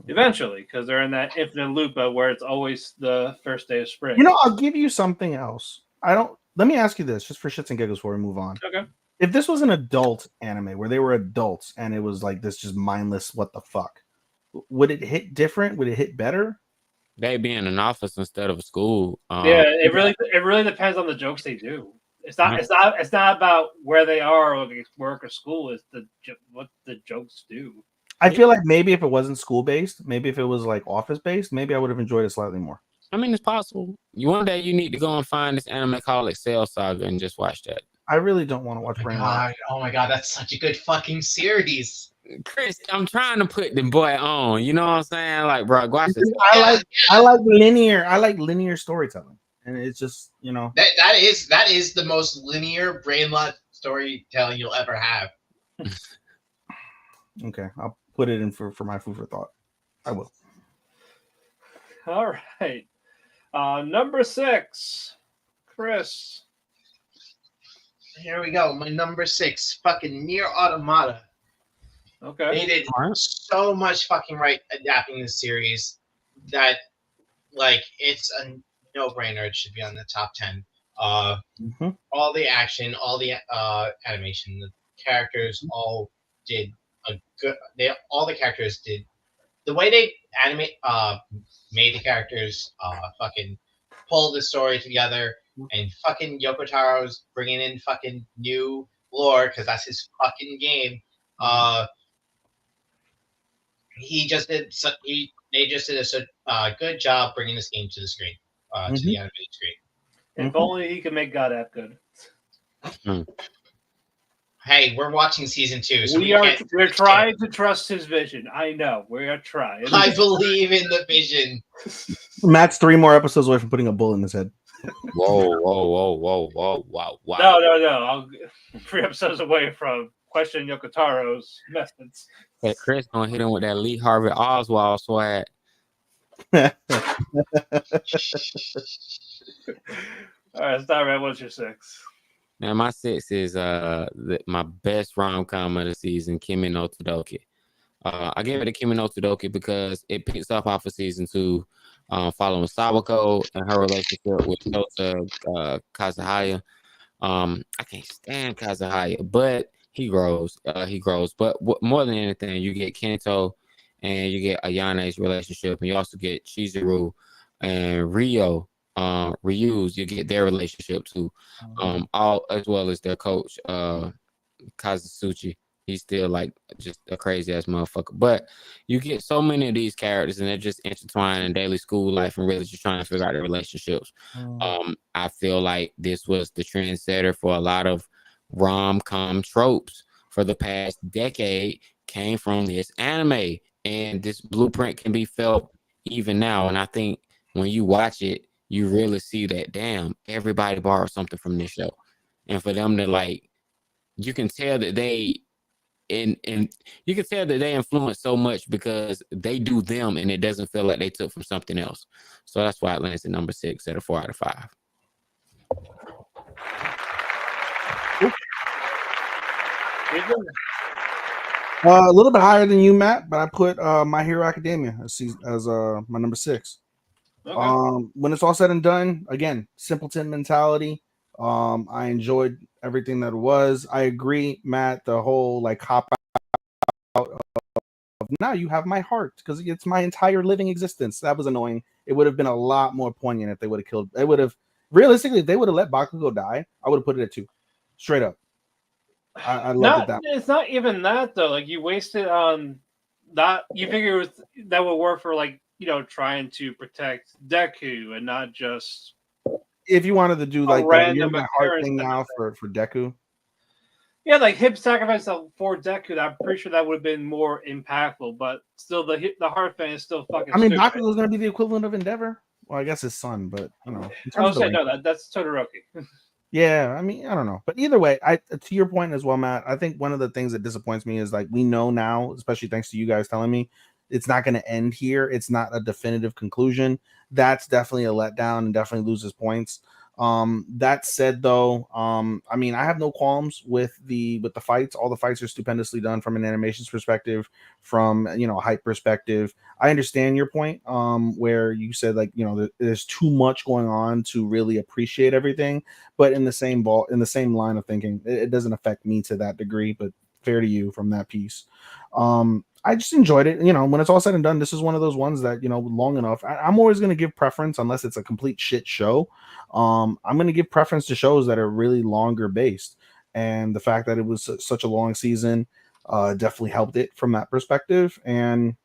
Eventually, because they're in that infinite loop where it's always the first day of spring. You know, I'll give you something else. Let me ask you this, just for shits and giggles before we move on. Okay. If this was an adult anime where they were adults and it was like this just mindless what the fuck, would it hit different? Would it hit better? They be in an office instead of a school. Yeah, it really depends on the jokes they do. It's not about where they are or work or school. It's what the jokes do. I feel like maybe if it wasn't school based, maybe if it was like office based, maybe I would have enjoyed it slightly more. I mean, it's possible. One day you need to go and find this anime called Excel Saga and just watch that. I really don't want to watch Brain Rot. Oh my god, that's such a good fucking series. Chris, I'm trying to put the boy on. You know what I'm saying? Like, bro, watch this. I like linear storytelling, and it's just, you know, that is the most linear brain rot storytelling you'll ever have. Okay, I'll put it in for my food for thought. I will. All right. Number 6, Chris. Here we go. My number 6, fucking Nier Automata. Okay. They did so much fucking right adapting this series that, like, it's a no-brainer. It should be on the top 10. All the action, all the animation, the characters all did a good. All the characters did the way they made the characters fucking pull the story together, and fucking Yoko Taro's bringing in fucking new lore because that's his fucking game. They just did a good job bringing this game to the screen, to the animated screen. If only he could make God app good. Hey, we're watching season 2, so we're trying to trust his vision. I know we are trying. I believe in the vision. Matt's 3 more episodes away from putting a bullet in his head. Whoa. No. I'm 3 episodes away from questioning Yokotaro's methods. Hey, Chris gonna hit him with that Lee Harvey Oswald swag. All right, Starman, what's your 6? Now my 6 is my best rom-com of the season, Kimi no Todoke. I gave it to Kimi no Todoke because it picks up off of season 2, following Sawako and her relationship with Tota Kazuhaya. I can't stand Kazuhaya, but he grows. But more than anything, you get Kento and you get Ayane's relationship, and you also get Chizuru and Ryu's. You get their relationship too, all as well as their coach Kazusuchi. He's still like just a crazy ass motherfucker. But you get so many of these characters, and they're just intertwined in daily school life and really just trying to figure out their relationships. I feel like this was the trendsetter for a lot of rom-com tropes for the past decade. Came from this anime, and this blueprint can be felt even now. And I think when you watch it, you really see that, damn, everybody borrowed something from this show. And for them to like, you can tell that they you can tell that they influence so much because they do them, and it doesn't feel like they took from something else. So that's why it lands at number 6 at a 4 out of 5. A little bit higher than you, Matt, but I put My Hero Academia as my number 6. Okay. When it's all said and done, again, simpleton mentality. I enjoyed everything that it was. I agree, Matt. The whole like cop out of now you have my heart because it's my entire living existence. That was annoying. It would have been a lot more poignant if they would have killed. They would have realistically, if they would have let Bakugo die, I would have put it at 2, straight up. I loved it. It's not even that though. Like you wasted on that. You figure that would work for like trying to protect Deku and not just. If you wanted to do like random my heart thing now for Deku. Yeah, like him sacrifice for Deku, I'm pretty sure that would have been more impactful, but still the heart thing is still fucking. I mean, Bakugo is going to be the equivalent of Endeavor. Well, I guess his son, but that's Todoroki. Yeah, I mean, I don't know, but either way, to your point as well, Matt. I think one of the things that disappoints me is like we know now, especially thanks to you guys telling me, it's not going to end here. It's not a definitive conclusion. That's definitely a letdown and definitely loses points. That said, though, I mean, I have no qualms with the fights. All the fights are stupendously done from an animations perspective, from a hype perspective. I understand your point, where you said like there's too much going on to really appreciate everything. But in the same line of thinking, it doesn't affect me to that degree. But fair to you from that piece. I just enjoyed it. When it's all said and done, this is one of those ones that, long enough. I'm always going to give preference unless it's a complete shit show. I'm going to give preference to shows that are really longer based. And the fact that it was such a long season definitely helped it from that perspective. And,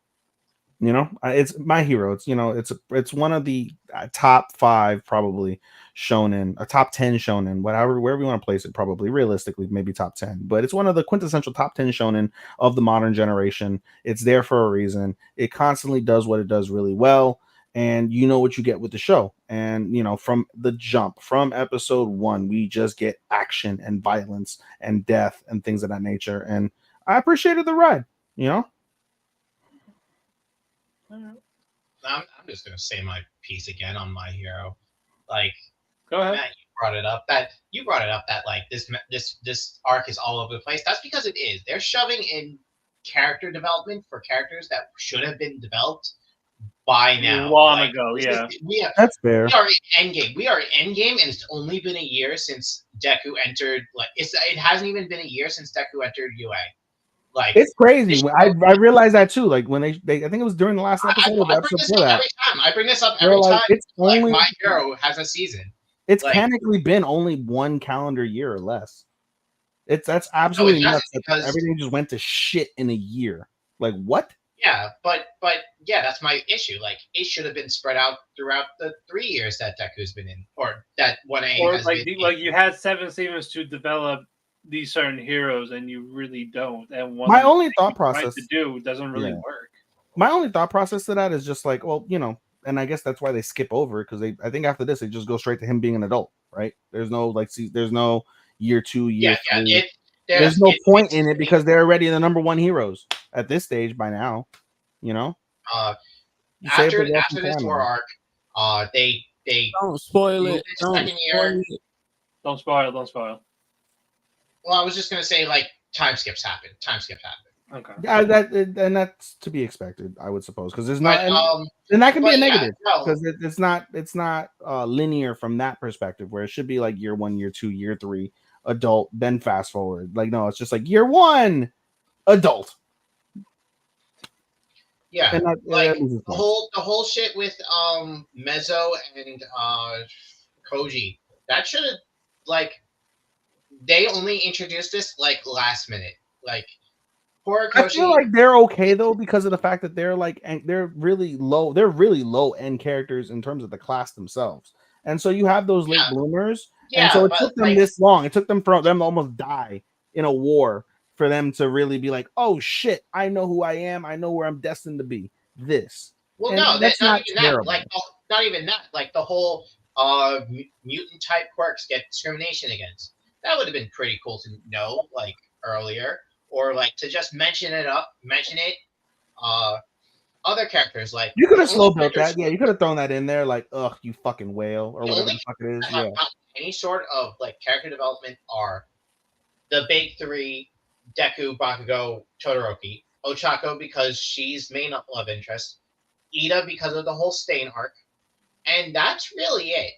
it's My Hero. It's one of the top 5 probably shonen, a top 10 shonen, wherever you want to place it, probably realistically, maybe top 10. But it's one of the quintessential top 10 shonen of the modern generation. It's there for a reason. It constantly does what it does really well. And you know what you get with the show. And, from the jump, from episode 1, we just get action and violence and death and things of that nature. And I appreciated the ride, I'm just gonna say my piece again on My Hero. Like, go ahead. Matt, you brought it up that like this arc is all over the place. That's because it is. They're shoving in character development for characters that should have been developed by now. Long ago, yeah. That's fair. We are in Endgame. And it's only been a year since Deku entered. Like, it hasn't even been a year since Deku entered UA. Like, it's crazy. I realized that too. Like when they I think it was during the last episode of the episode before that. I bring this up every time. It's like only, My Hero has a season. It's technically been only 1 calendar year or less. That's absolutely nuts. Because everything just went to shit in a year. Like what? Yeah, but yeah, that's my issue. Like, it should have been spread out throughout the 3 years that Deku's been in, or that 1A Or has been in. like you had 7 seasons to develop these certain heroes, and you really don't. And one My only thought you tried process, to do doesn't really Yeah. work. my only thought process to that is just like, well, and I guess that's why they skip over, because I think after this they just go straight to him being an adult, right? There's no there's no year 2, year Yeah, 3. There's no it point in it basically, because they're already the number 1 heroes at this stage by now. You save after the rest after in this time, war arc, they Don't spoil moved it. into Don't second spoil year. it. Don't spoil. Don't spoil. Well, I was just gonna say, like, time skips happen. Okay. Yeah, and that's to be expected, I would suppose, because there's But not, and that can be a but yeah, negative no, because it's not linear from that perspective, where it should be like year 1, year 2, year 3 adult, then fast forward. Like, no, it's just like year 1 adult, yeah, and like that loses the points. whole shit with Mezzo and Koji. That should have, like, they only introduced this like last minute. Like, poor I feel Koji. like they're okay though because of the fact that they're like, and they're really low. They're really low end characters in terms of the class themselves, and so you have those late Yeah, bloomers, and so yeah, it but took them like, this long. It took them for them to almost die in a war for them to really be like, oh shit, I know who I am. I know where I'm destined to be. This, well, and no, that's not not even that. terrible. Like, not even that. Like, the whole mutant type quirks get discrimination against. That would have been pretty cool to know, like, earlier, or like to just mention it. Uh, Other characters, like, You could the have only slow built characters, that. Yeah, you could have thrown that in there, like, ugh, you fucking whale, or the whatever only the fuck it is. that Yeah. have gotten any sort of like character development are the big three: Deku, Bakugo, Todoroki. Ochako because she's main love interest. Ida because of the whole Stain arc, and that's really it.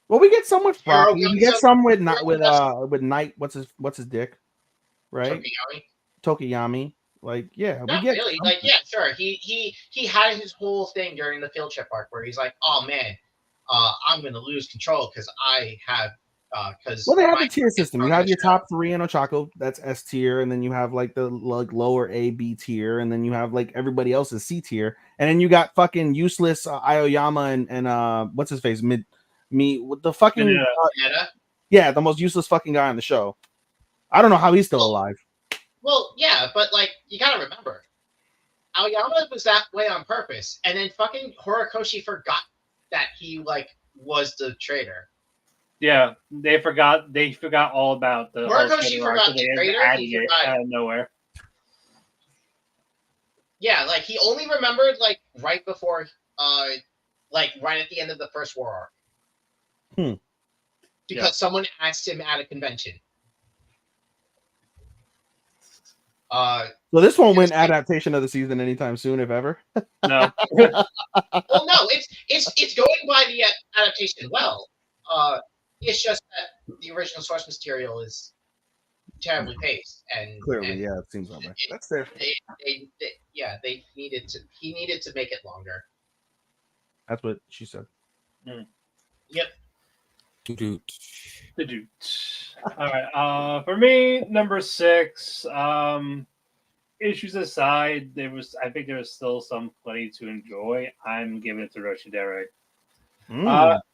Well, we get some with Hero Froppy. We get some with not Hero Guns with Knight. What's his dick, right? Tokiyami. Tokiyami. Like, yeah, we Not get really. Like, something. yeah, sure. He had his whole thing during the field trip arc where he's like, "Oh man, I'm gonna lose control because I have Well, because they have my the tier system. You running have the your show." top 3 in Ochako, that's S tier, and then you have like the lower A, B tier, and then you have like everybody else's C tier, and then you got fucking useless Aoyama and what's his face me with the fucking Meta. yeah, the most useless fucking guy on the show. I don't know how he's still alive. Well, yeah, but like, you gotta remember, Aoyama was that way on purpose, and then fucking Horikoshi forgot that he like was the traitor. Yeah, they forgot all about the whole Horikoshi trailer arc, forgot so they the ended traitor. adding He it forgot. out of nowhere. Yeah, like, he only remembered like right before, like right at the end of the first war arc. Because Yeah. someone asked him at a convention. So this won't win adaptation of the season anytime soon, if ever. No. Well, no, it's going by the adaptation well. It's just that the original source material is terribly paced, and Clearly, yeah, it seems that way. That's fair. They needed to. He needed to make it longer. That's what she said. Yep. The dude. All right. For me, number 6. Issues aside, I think there was still plenty to enjoy. I'm giving it to Roshidere.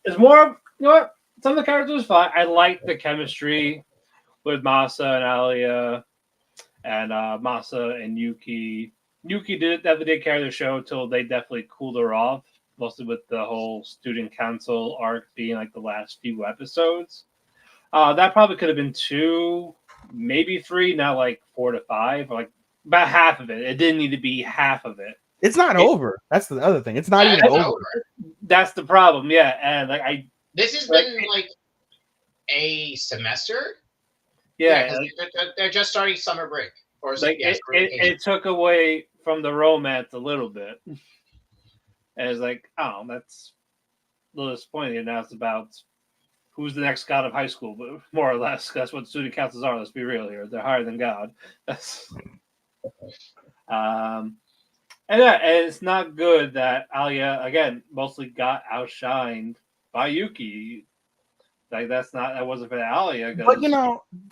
It's more, you know what? Some of the characters was fine. I liked the chemistry with Masa and Alia, and Masa and Yuki. Yuki definitely did carry the show until they definitely cooled her off, mostly with the whole student council arc being like the last few episodes. That probably could have been 2, maybe 3, not like 4 to 5, like about half of it. It didn't need to be half of it. It's not over. That's the other thing. It's not even over. That's the problem. Yeah, and like this has been like a semester. Yeah, they're just starting summer break. Or like it took away from the romance a little bit. And it's like, oh, that's a little disappointing. Now it's about who's the next god of high school, but more or less, that's what student councils are. Let's be real here; they're higher than God. That's and it's not good that Alia again mostly got outshined by Yuki. Like that wasn't for Alia. But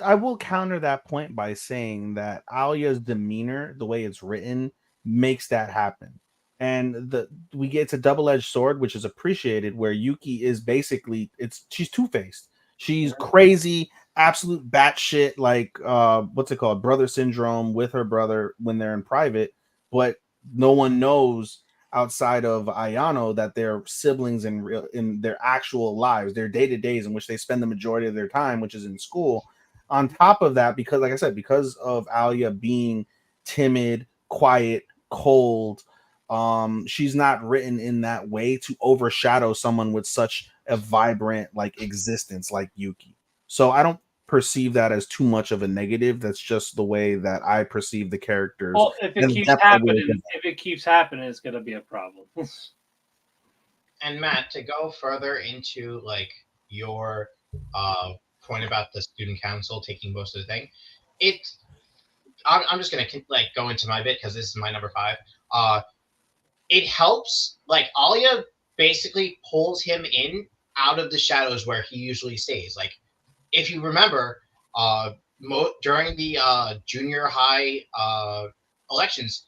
I will counter that point by saying that Alia's demeanor, the way it's written, makes that happen. And we get a double-edged sword, which is appreciated, where Yuki is basically she's two-faced. She's crazy, absolute batshit, like what's it called, brother syndrome with her brother when they're in private, but no one knows outside of Ayano that they're siblings in their actual lives, their day-to-days in which they spend the majority of their time, which is in school. On top of that, because like I said, because of Alia being timid, quiet, cold, she's not written in that way to overshadow someone with such a vibrant like existence like Yuki. So I don't perceive that as too much of a negative. That's just the way that I perceive the characters. Well, if it keeps happening, it's gonna be a problem. And Matt, to go further into like your point about the student council taking most of the thing, I'm just gonna like go into my bit because this is my number 5. It helps, like Alia basically pulls him in out of the shadows where he usually stays. Like if you remember, during the junior high elections,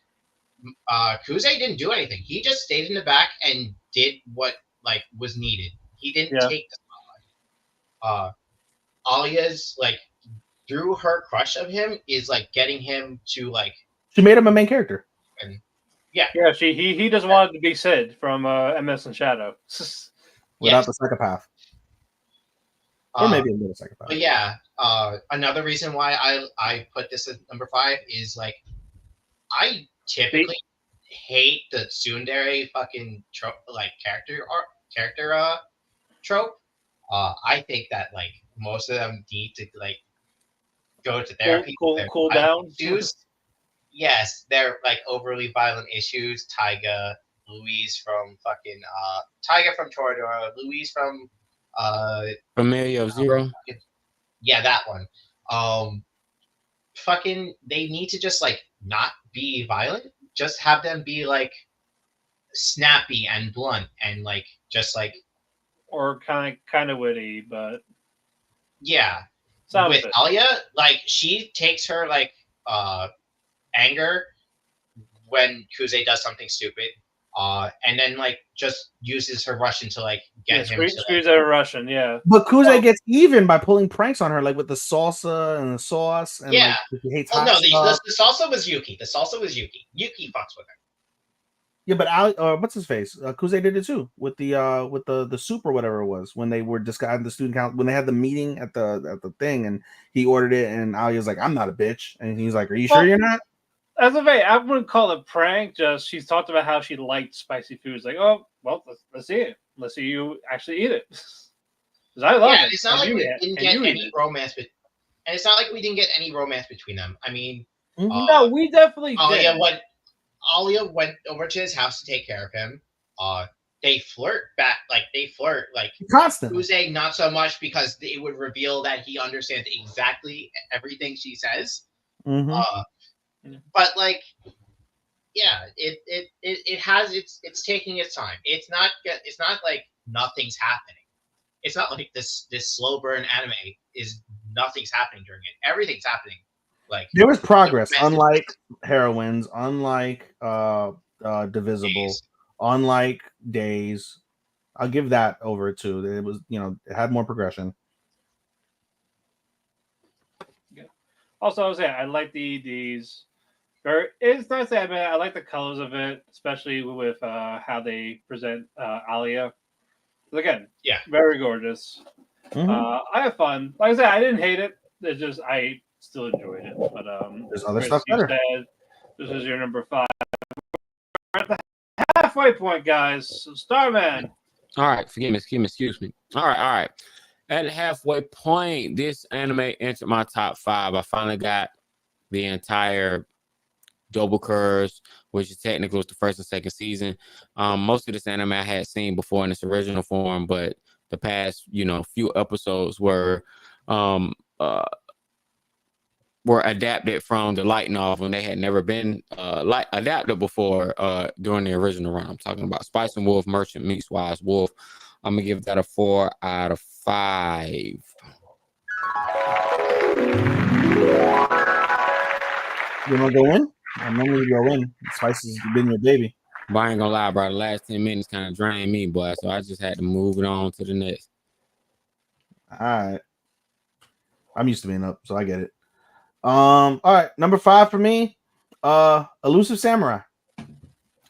Kuze didn't do anything. He just stayed in the back and did what like was needed. He didn't take the spotlight. Alia's like through her crush of him is like getting him to like. She made him a main character. And yeah. He just wanted to be Sid from MS and Shadow. Without the psychopath. Or maybe a little psychopath. But yeah, another reason why I put this at number 5 is like I typically hate the tsundere fucking trope, like character trope. I think that like most of them need to like go to therapy. Cool down. Issues. Yes, they're like overly violent issues. Taiga, Louise from fucking Taiga from Toradora, Louise from Familia Zero. Yeah, that one. Fucking they need to just like not be violent. Just have them be like snappy and blunt and like just like or kind of witty, but yeah. With Alia, like she takes her like anger when Kuze does something stupid, and then like just uses her Russian to like get him to screws out Russian, yeah. But Kuze gets even by pulling pranks on her, like with the salsa and the sauce, and yeah. like he hates the salsa was Yuki. The salsa was Yuki. Yuki fucks with her. Yeah, but what's his face? Kuze did it too with the soup or whatever it was when they were discussing the student council when they had the meeting at the thing and he ordered it and Alia's like, I'm not a bitch, and he's like, are you sure you're not? As a way, I wouldn't call it prank. Just she's talked about how she liked spicy foods. Like, oh well, let's see it. Let's see you actually eat it. Because I love it. It's not like we didn't get any romance, and it's not like we didn't get any romance between them. I mean, no, we definitely did. Alia went over to his house to take care of him. They flirt constantly. Kuze not so much because it would reveal that he understands exactly everything she says. But like, yeah, it's taking its time. It's not like nothing's happening. It's not like this slow burn anime is nothing's happening during it. Everything's happening. Like there was progress, unlike Heroines, unlike Divisible, unlike Days. I'll give that over to it. Was it had more progression. Yeah. Also, I was saying I like these. It's nice that I like the colors of it, especially with how they present Alia. Again, yeah, very gorgeous. I had fun. Like I said, I didn't hate it. It's just I still enjoyed it. But there's other stuff better. This is your number 5. We're at the halfway point, guys. So Starman. All right, excuse me. All right. At the halfway point, this anime entered my top 5. I finally got the entire Double Curse, which is technically was the first and second season. Most of this anime I had seen before in its original form, but the past, few episodes were adapted from the light novel, and they had never been adapted before during the original run. I'm talking about Spice and Wolf Merchant meets Wise Wolf. I'm gonna give that a 4 out of 5. You wanna go in? I normally go in. Spice has been your baby. But I ain't gonna lie, bro. The last 10 minutes kind of drained me, boy. So I just had to move it on to the next. All right. I'm used to being up, so I get it. All right, number 5 for me. Elusive Samurai.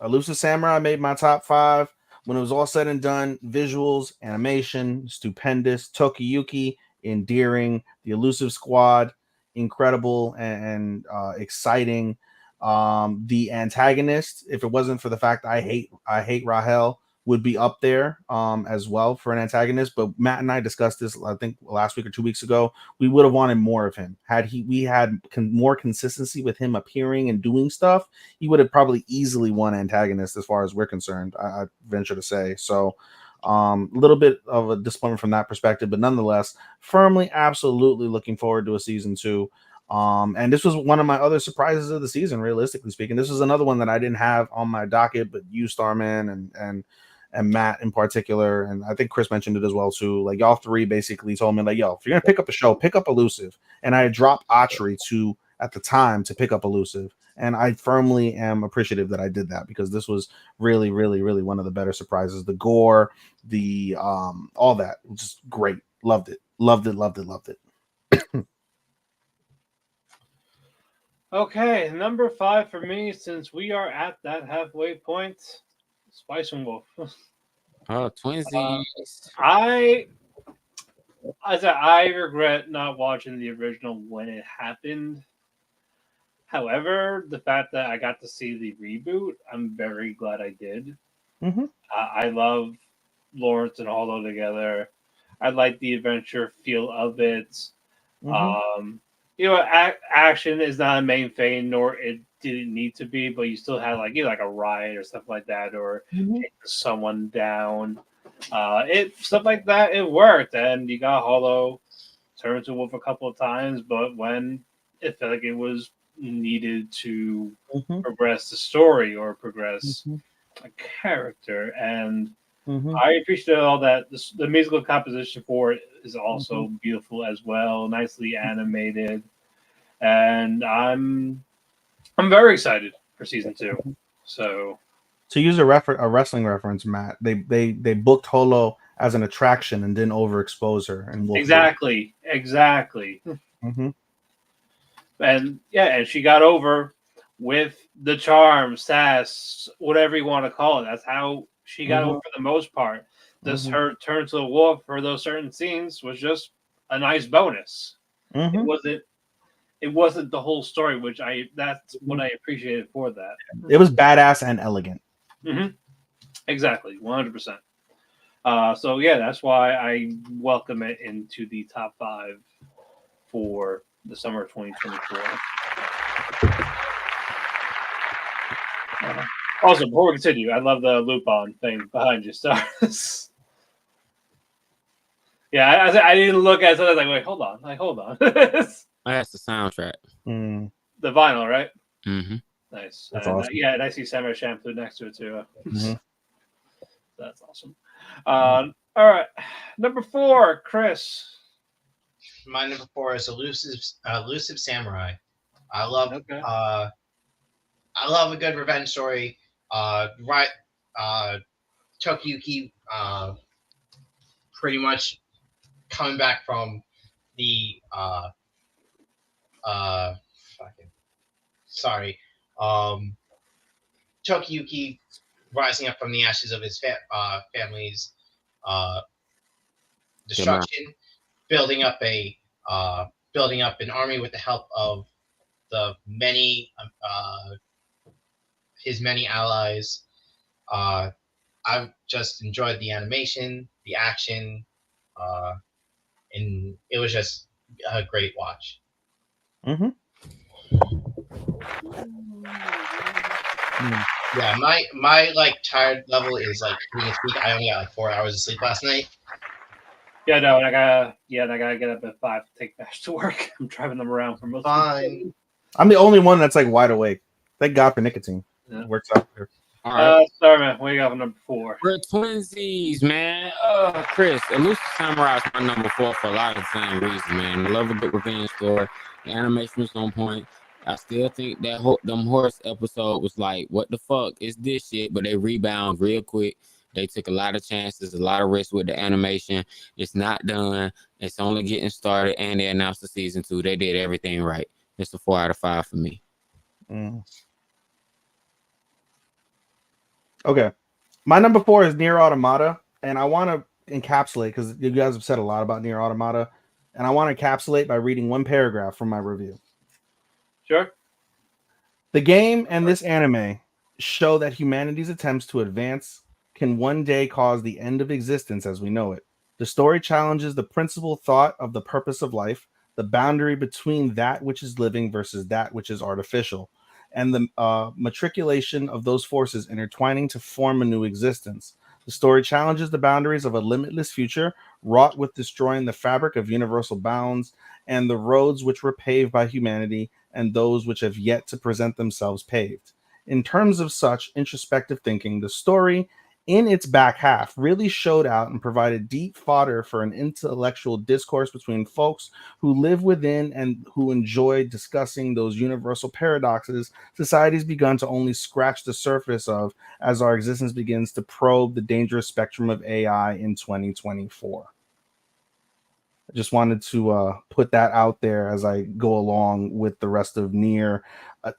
Elusive Samurai made my top 5. When it was all said and done, visuals, animation, stupendous. Tokiyuki, endearing. The Elusive Squad, incredible and exciting. The antagonist, if it wasn't for the fact I hate Rahel, would be up there as well for an antagonist. But Matt and I discussed this, I think, last week or 2 weeks ago. We would have wanted more of him. Had we had more consistency with him appearing and doing stuff, he would have probably easily won antagonist as far as we're concerned, I venture to say. So a little bit of a disappointment from that perspective, but nonetheless, firmly, absolutely looking forward to a season 2. And this was one of my other surprises of the season, realistically speaking. This is another one that I didn't have on my docket, but you, Starman, and Matt in particular, and I think Chris mentioned it as well too. Like, y'all three basically told me, like, yo, if you're gonna pick up a show, pick up Elusive. And I dropped Autry at the time to pick up Elusive. And I firmly am appreciative that I did that, because this was really, really, really one of the better surprises. The gore, the all that, just great. Loved it. Okay, number 5 for me, since we are at that halfway point, Spice and Wolf. Oh, twinsies. I regret not watching the original when it happened. However, the fact that I got to see the reboot, I'm very glad I did. Mm-hmm. I love Lawrence and Hollow together. I like the adventure feel of it. Mm-hmm. Action is not a main thing, nor it didn't need to be, but you still had like a riot or stuff like that, or take someone down. Stuff like that, it worked, and you got Hollow turn to Wolf a couple of times, but when it felt like it was needed to progress the story or progress a character, and I appreciate all that. The musical composition for it is also beautiful as well, nicely animated, and I'm very excited for season 2. So, to use a wrestling reference, Matt, they booked Holo as an attraction and didn't overexpose her. And exactly. And and she got over with the charm, sass, whatever you want to call it. That's how she got over for the most part. Just her turn to the wolf for those certain scenes was just a nice bonus. It wasn't the whole story, which that's what I appreciated for that. It was badass and elegant. Exactly, 100%. So yeah, that's why I welcome it into the top 5 for the summer of 2024. Also, before we continue, I love the loop on thing behind you, stars. Yeah, I didn't look at it. So I was like, wait, hold on. That's the soundtrack. The vinyl, right? Nice. That's awesome. Yeah, and I see Samurai Shampoo next to it too. That's awesome. All right, number 4, Chris. My number 4 is Elusive Samurai. I love a good revenge story. Tokiyuki pretty much coming back from the Tokiyuki rising up from the ashes of his family's destruction, building up an army with the help of the his many allies. I've just enjoyed the animation, the action, and it was just a great watch. Yeah, my tired level is being asleep. I only got 4 hours of sleep last night. Yeah, no, and I gotta get up at 5 to take Bash to work. I'm driving them around for most of the day. I'm the only one that's wide awake. Thank God for nicotine. Yeah. It works out here. All right. Starman, what you got for number 4? We're twinsies, man. Chris, Elusive Samurai is my number 4 for a lot of the same reasons, man. I love a good revenge story. The animation was on point. I still think that them horse episode was like, what the fuck is this shit? But they rebound real quick. They took a lot of chances, a lot of risks with the animation. It's not done. It's only getting started, and they announced the season 2. They did everything right. It's a 4 out of 5 for me. Mm. Okay, my number 4 is Near Automata, and I want to encapsulate because you guys have said a lot about Near Automata, and I want to encapsulate by reading one paragraph from my review. Sure. The game and this anime show that humanity's attempts to advance can one day cause the end of existence as we know it. The story challenges the principal thought of the purpose of life, the boundary between that which is living versus that which is artificial, and the matriculation of those forces intertwining to form a new existence. The story challenges the boundaries of a limitless future, wrought with destroying the fabric of universal bounds and the roads which were paved by humanity and those which have yet to present themselves paved. In terms of such introspective thinking, the story in its back half really showed out and provided deep fodder for an intellectual discourse between folks who live within and who enjoy discussing those universal paradoxes society's begun to only scratch the surface of as our existence begins to probe the dangerous spectrum of AI in 2024. I just wanted to put that out there as I go along with the rest of Nier.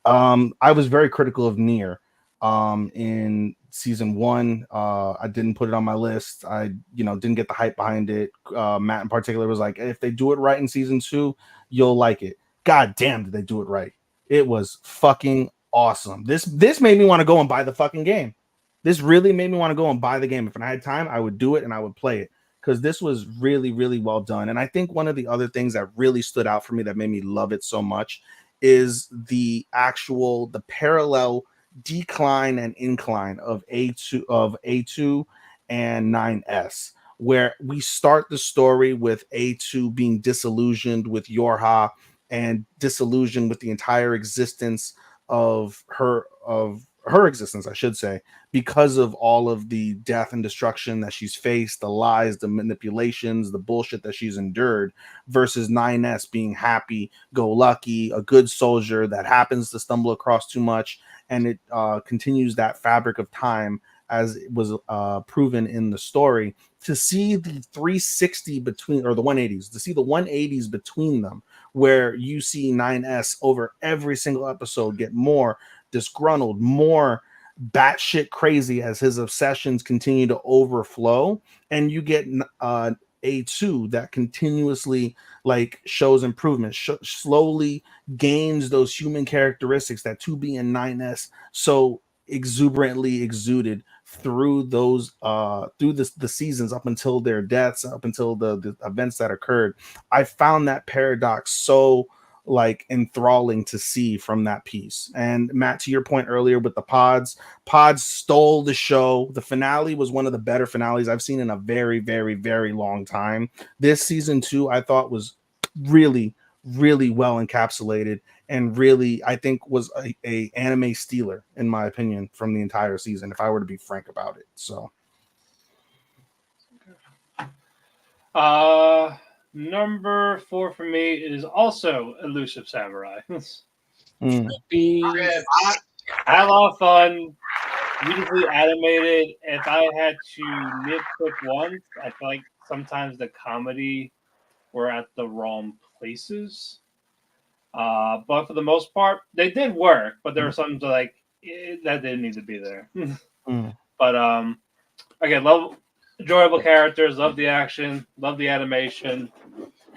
I was very critical of Nier in season 1. I didn't put it on my list. I, didn't get the hype behind it. Matt in particular was like, if they do it right in season 2, you'll like it. God damn, did they do it right? It was fucking awesome. This made me want to go and buy the fucking game. This really made me want to go and buy the game. If I had time, I would do it and I would play it because this was really, really well done. And I think one of the other things that really stood out for me that made me love it so much is the parallel decline and incline of A2 and 9S, where we start the story with A2 being disillusioned with Yorha and disillusioned with the entire existence of her existence, I should say, because of all of the death and destruction that she's faced, the lies, the manipulations, the bullshit that she's endured, versus 9S being happy, go lucky, a good soldier that happens to stumble across too much, and it continues that fabric of time as it was proven in the story. To see the 360 between, or the 180s, to see the 180s between them, where you see 9S over every single episode get more disgruntled, more batshit crazy as his obsessions continue to overflow, and you get A2 that continuously shows improvement, slowly gains those human characteristics that 2B and 9S so exuberantly exuded through those the seasons up until their deaths, up until the events that occurred. I found that paradox so enthralling to see from that piece. And Matt, to your point earlier with the pods stole the show. The finale was one of the better finales I've seen in a very, very, very long time. This season 2 I thought was really, really well encapsulated, and really I think was a anime stealer in my opinion from the entire season, if I were to be frank about it. So number 4 for me is also Elusive Samurai. Peace. I had a lot of fun, beautifully animated. If I had to nitpick once, I feel like sometimes the comedy were at the wrong places. But for the most part, they did work. But there were some that didn't need to be there. But again, love enjoyable characters, love the action, love the animation.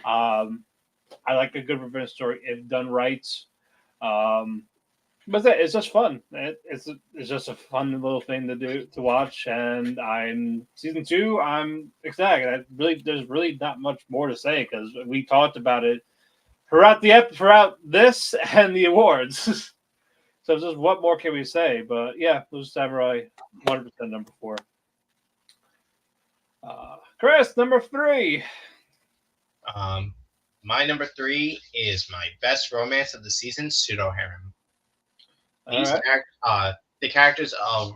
I like a good revenge story if done right. But it's just fun. It's just a fun little thing to watch. And I'm season 2. I'm ecstatic. There's really not much more to say because we talked about it throughout this and the awards. So just what more can we say? But yeah, Blue Samurai, 100% number 4. Chris, number 3. My number 3 is my best romance of the season, Pseudo Harem. The characters of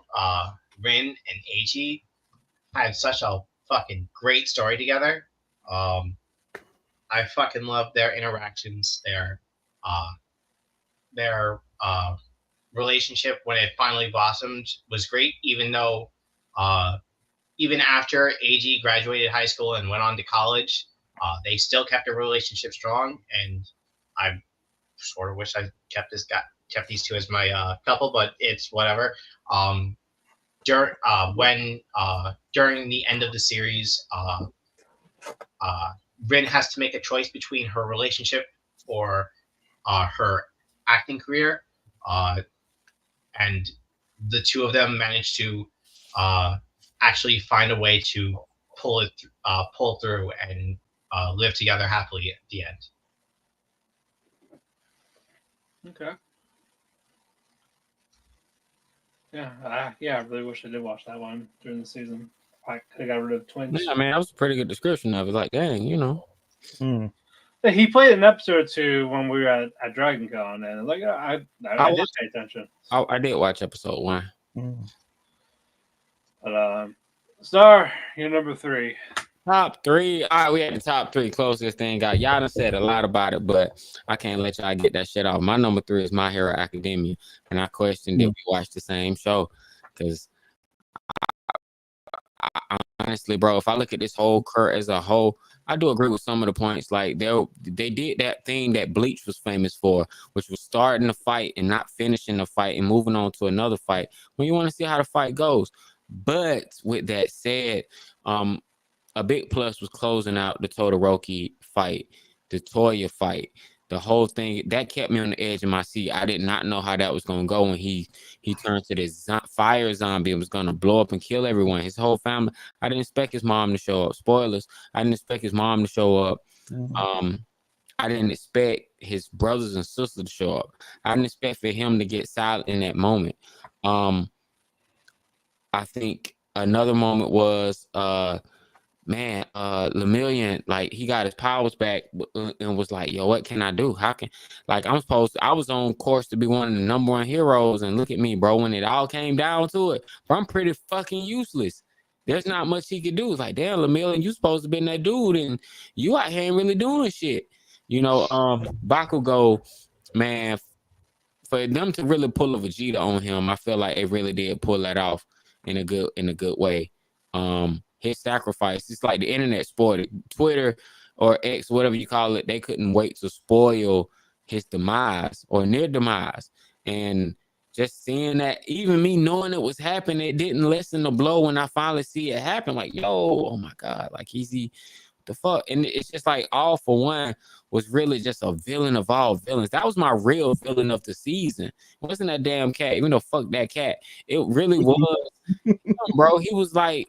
Rin and Eiji have such a fucking great story together. I fucking love their interactions, their their relationship when it finally blossomed was great, even though even after AG graduated high school and went on to college, they still kept their relationship strong. And I sort of wish I kept these two as my couple, but it's whatever. During the end of the series, Rin has to make a choice between her relationship or her acting career, and the two of them managed to actually find a way to pull through and live together happily at the end. Okay. Yeah, I really wish I did watch that one during the season. I could have got rid of Twinge. Yeah, man, that was a pretty good description of it. Like, dang, you know. He played an episode or two when we were at Dragon Con, and like I did pay attention. I did watch episode 1. But Star, you're number 3. Top 3. All right, we had the top 3 closest thing. Y'all done said a lot about it, but I can't let y'all get that shit off. My number 3 is My Hero Academia, and I questioned if we watched the same show, because honestly, bro, if I look at this whole Kurt as a whole, I do agree with some of the points. Like they did that thing that Bleach was famous for, which was starting a fight and not finishing the fight and moving on to another fight when you want to see how the fight goes. But with that said, a big plus was closing out the Todoroki fight, the Toya fight, the whole thing. That kept me on the edge of my seat. I did not know how that was going to go when he turned to this fire zombie and was going to blow up and kill everyone, his whole family. I didn't expect his mom to show up. Spoilers. I didn't expect his mom to show up. I didn't expect his brothers and sisters to show up. I didn't expect for him to get silent in that moment. I think another moment was Lemillion, like, he got his powers back and was like, yo, what can I do? How can, like, I was on course to be one of the number 1 heroes, and look at me, bro, when it all came down to it, bro, I'm pretty fucking useless. There's not much he could do. It's like, damn, Lemillion, you supposed to be that dude, and you out here ain't really doing shit. You know, Bakugo, man, for them to really pull a Vegeta on him, I feel like they really did pull that off in a good way. His sacrifice, it's like the internet spoiled Twitter or X, whatever you call it. They couldn't wait to spoil his demise or near demise. And just seeing that, even me knowing it was happening, it didn't lessen the blow when I finally see it happen. Like, yo, oh my God, like the fuck. And it's just like All For One was really just a villain of all villains. That was my real villain of the season. It wasn't that damn cat, even though fuck that cat. It really was, bro. He was like,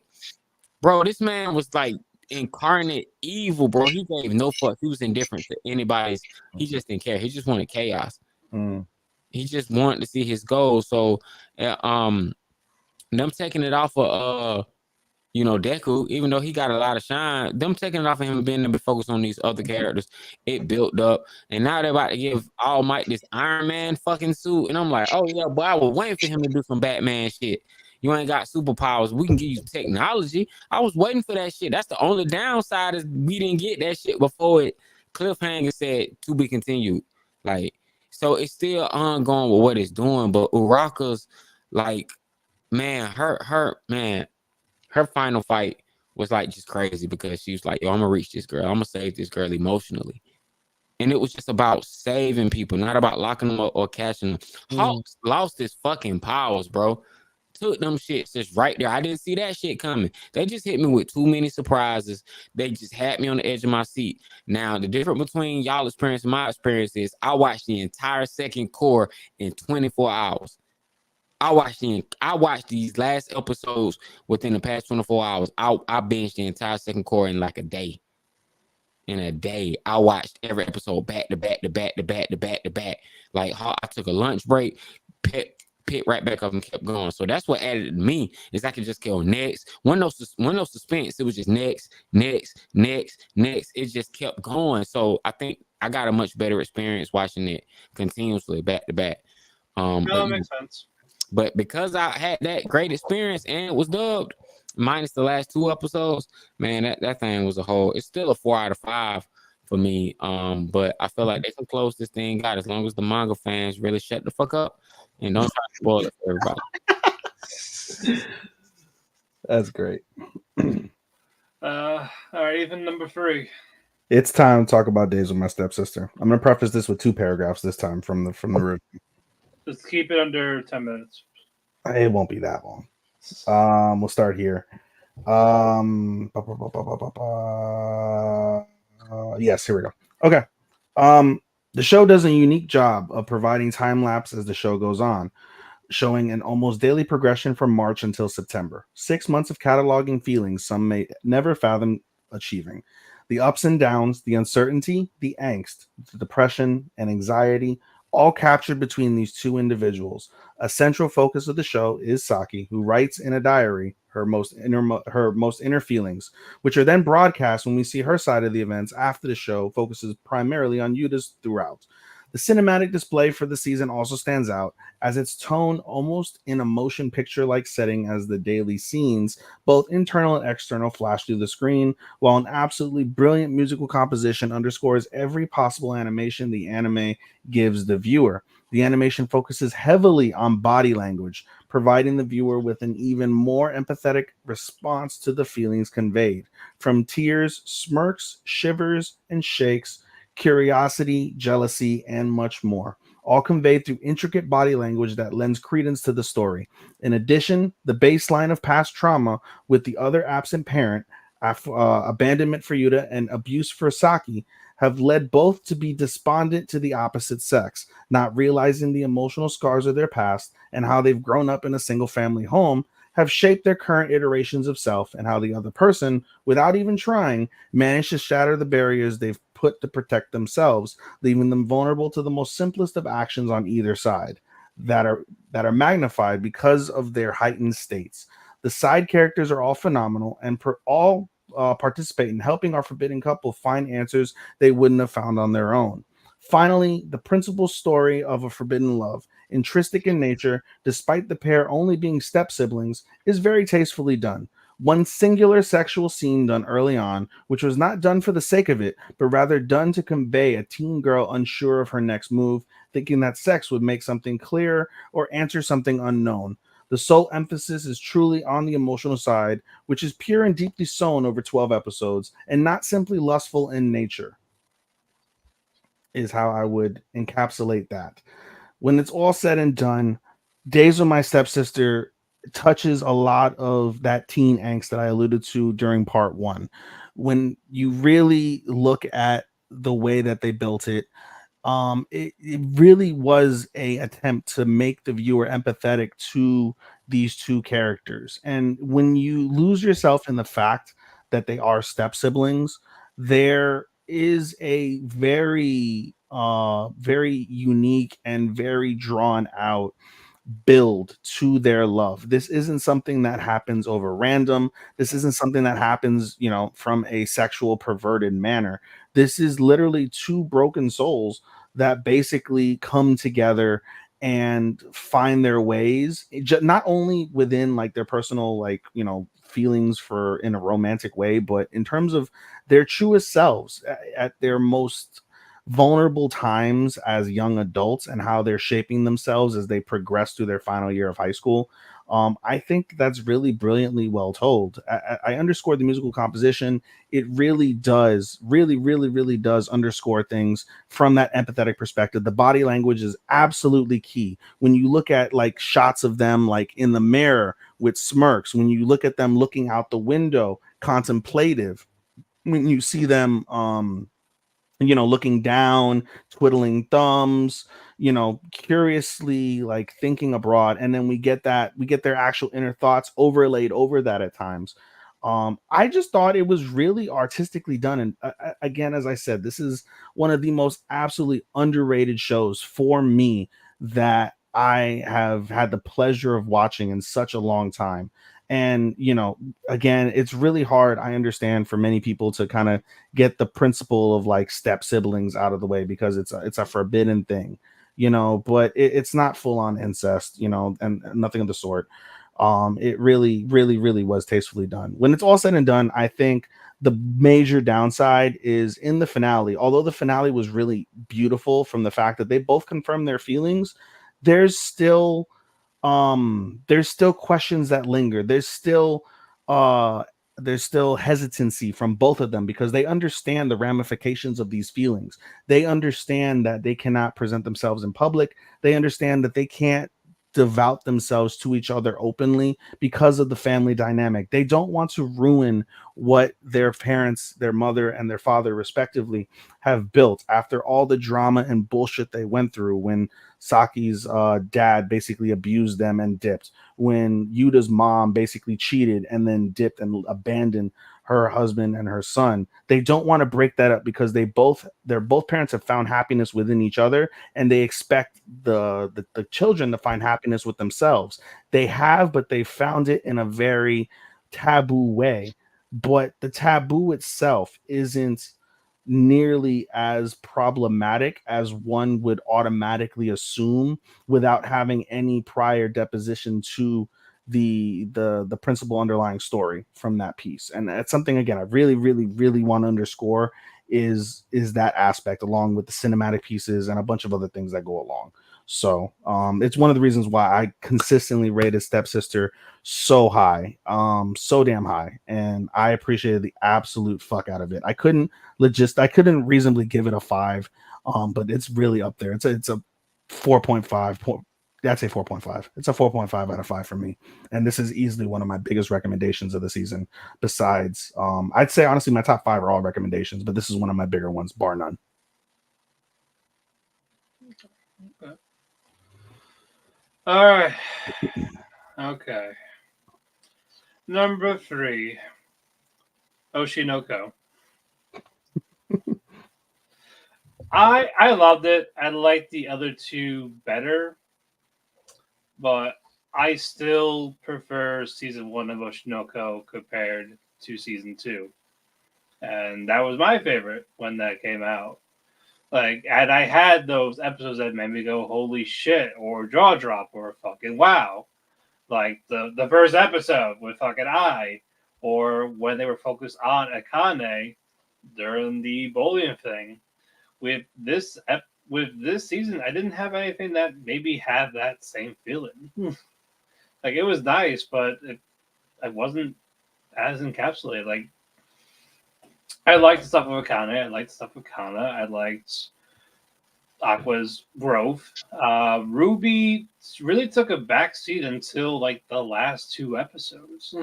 bro, this man was like incarnate evil, bro. He gave no fuck. He was indifferent to anybody's. He just didn't care. He just wanted chaos. He just wanted to see his goals. So, them taking it off of Deku, even though he got a lot of shine, them taking it off of him and being able to focus on these other characters, it built up. And now they're about to give All Might this Iron Man fucking suit. And I'm like, oh yeah, but I was waiting for him to do some Batman shit. You ain't got superpowers. We can give you technology. I was waiting for that shit. That's the only downside, is we didn't get that shit before it cliffhanger said to be continued. Like, so it's still ongoing with what it's doing. But Uraka's, like, man, her final fight was like just crazy, because she was like, yo, I'm gonna reach this girl. I'm gonna save this girl emotionally. And it was just about saving people, not about locking them up or catching them. Hawks lost his fucking powers, bro. Took them shits just right there. I didn't see that shit coming. They just hit me with too many surprises. They just had me on the edge of my seat. Now, the difference between y'all experience and my experience is I watched the entire second core in 24 hours. I watched these last episodes within the past 24 hours. I binged the entire second core in like a day. In a day, I watched every episode back to back to back to back to back to back. Like, I took a lunch break, picked right back up and kept going. So that's what added to me, is I could just go next. One no suspense. It was just next. It just kept going. So I think I got a much better experience watching it continuously back to back. That makes sense. But because I had that great experience and it was dubbed, minus the last 2 episodes, man, that thing was a whole. It's still a 4 out of 5 for me. But I feel like they can close this thing out as long as the manga fans really shut the fuck up and don't try to spoil it for everybody. That's great. All right, Ethan, number 3. It's time to talk about Days with My Stepsister. I'm gonna preface this with 2 paragraphs this time from the review. Just keep it under 10 minutes. It won't be that long. We'll start here. Yes, here we go. Okay. The show does a unique job of providing time lapse as the show goes on, showing an almost daily progression from March until September. 6 months of cataloging feelings some may never fathom achieving. The ups and downs, the uncertainty, the angst, the depression, and anxiety, all captured between these 2 individuals. A central focus of the show is Saki, who writes in a diary her most inner feelings, which are then broadcast when we see her side of the events after the show focuses primarily on Yuta's throughout. The cinematic display for the season also stands out, as its tone almost in a motion picture-like setting as the daily scenes, both internal and external, flash through the screen, while an absolutely brilliant musical composition underscores every possible animation the anime gives the viewer. The animation focuses heavily on body language, providing the viewer with an even more empathetic response to the feelings conveyed. From tears, smirks, shivers, and shakes, curiosity, jealousy, and much more, all conveyed through intricate body language that lends credence to the story. In addition, the baseline of past trauma with the other absent parent, abandonment for Yuta, and abuse for Saki have led both to be despondent to the opposite sex, not realizing the emotional scars of their past and how they've grown up in a single family home have shaped their current iterations of self, and how the other person, without even trying, managed to shatter the barriers they've put to protect themselves, leaving them vulnerable to the most simplest of actions on either side that are magnified because of their heightened states. The side characters are all phenomenal and all participate in helping our forbidden couple find answers they wouldn't have found on their own. Finally, the principal story of a forbidden love, intrinsic in nature, despite the pair only being step siblings, is very tastefully done. One singular sexual scene done early on, which was not done for the sake of it, but rather done to convey a teen girl unsure of her next move, thinking that sex would make something clear or answer something unknown. The sole emphasis is truly on the emotional side, which is pure and deeply sewn over 12 episodes, and not simply lustful in nature, is how I would encapsulate that. When it's all said and done, Days with My Stepsister touches a lot of that teen angst that I alluded to during part 1. When you really look at the way that they built it, it really was a attempt to make the viewer empathetic to these 2 characters. And when you lose yourself in the fact that they are step siblings, there is a very unique and very drawn out build to their love. This isn't something that happens over random. This isn't something that happens, from a sexual perverted manner. This is literally 2 broken souls that basically come together and find their ways, not only within like their personal feelings for in a romantic way, but in terms of their truest selves at their most vulnerable times as young adults, and how they're shaping themselves as they progress through their final year of high school. I think that's really brilliantly well told. I underscore the musical composition. It really does, really does underscore things from that empathetic perspective. The body language is absolutely key. When you look at like shots of them like in the mirror with smirks, when you look at them looking out the window, contemplative, when you see them looking down, twiddling thumbs, curiously like thinking abroad. And then we get their actual inner thoughts overlaid over that at times. I just thought it was really artistically done. And again, as I said, this is one of the most absolutely underrated shows for me that I have had the pleasure of watching in such a long time. And, again, it's really hard, I understand, for many people to kind of get the principle of like step siblings out of the way, because it's a forbidden thing, but it's not full on incest, and nothing of the sort. It really, really, really was tastefully done. When it's all said and done, I think the major downside is in the finale. Although the finale was really beautiful from the fact that they both confirmed their feelings, there's still questions that linger. Uh there's still hesitancy from both of them because they understand the ramifications of these feelings. They understand that they cannot present themselves in public. They understand that they can't devout themselves to each other openly because of the family dynamic. They don't want to ruin what their parents, their mother and their father respectively, have built after all the drama and bullshit they went through when Saki's dad basically abused them and dipped, when Yuta's mom basically cheated and then dipped and abandoned her husband and her son. They don't want to break that up because their both parents have found happiness within each other, and they expect the children to find happiness with themselves. They have, but they found it in a very taboo way. But the taboo itself isn't nearly as problematic as one would automatically assume without having any prior deposition to the principal underlying story from that piece. And that's something, again, I really, really, really want to underscore is that aspect, along with the cinematic pieces and a bunch of other things that go along. So it's one of the reasons why I consistently rated Stepsister so high, so damn high, and I appreciated the absolute fuck out of it. I couldn't reasonably give it a 5, but it's really up there. It's a 4.5. I'd say 4.5. It's a 4.5 out of 5 for me, and this is easily one of my biggest recommendations of the season. Besides, I'd say honestly my top 5 are all recommendations, but this is one of my bigger ones, bar none. Okay. All right. Okay. Number 3, Oshinoko. I loved it. I liked the other two better, but I still prefer season 1 of Oshinoko compared to season 2. And that was my favorite when that came out. Like, and I had those episodes that made me go, holy shit, or jaw drop, or fucking wow. Like the first episode with fucking Ai, or when they were focused on Akane during the bullying thing. With this season, I didn't have anything that maybe had that same feeling. Like, it was nice, but it wasn't as encapsulated. Like, I liked the stuff of Akane. I liked the stuff of Kana. I liked Aqua's growth. Ruby really took a backseat until like the last 2 episodes,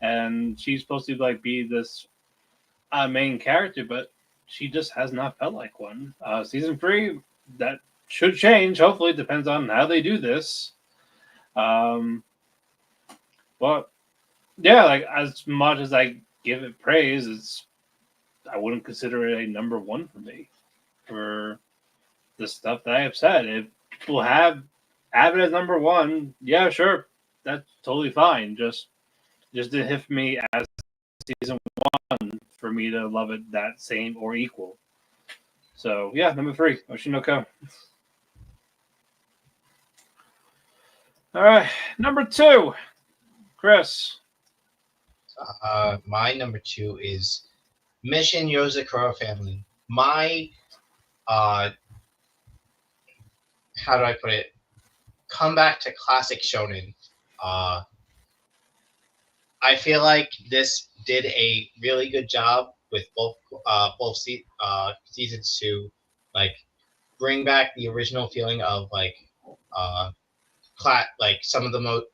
and she's supposed to like be this main character, but she just has not felt like one. Season 3, that should change. Hopefully, it depends on how they do this. But yeah, like, as much as I give it praise, I wouldn't consider it a number 1 for me for the stuff that I have said. If people have it as number 1, yeah, sure, that's totally fine. Just didn't hit me as season 1 for me to love it that same or equal. So yeah, number 3, Oshinoko. All right, number 2, Chris. My number 2 is Mission Yozakura Family. My how do I put it? Comeback to classic shonen. I feel like this did a really good job with both seasons to like bring back the original feeling of like some of the most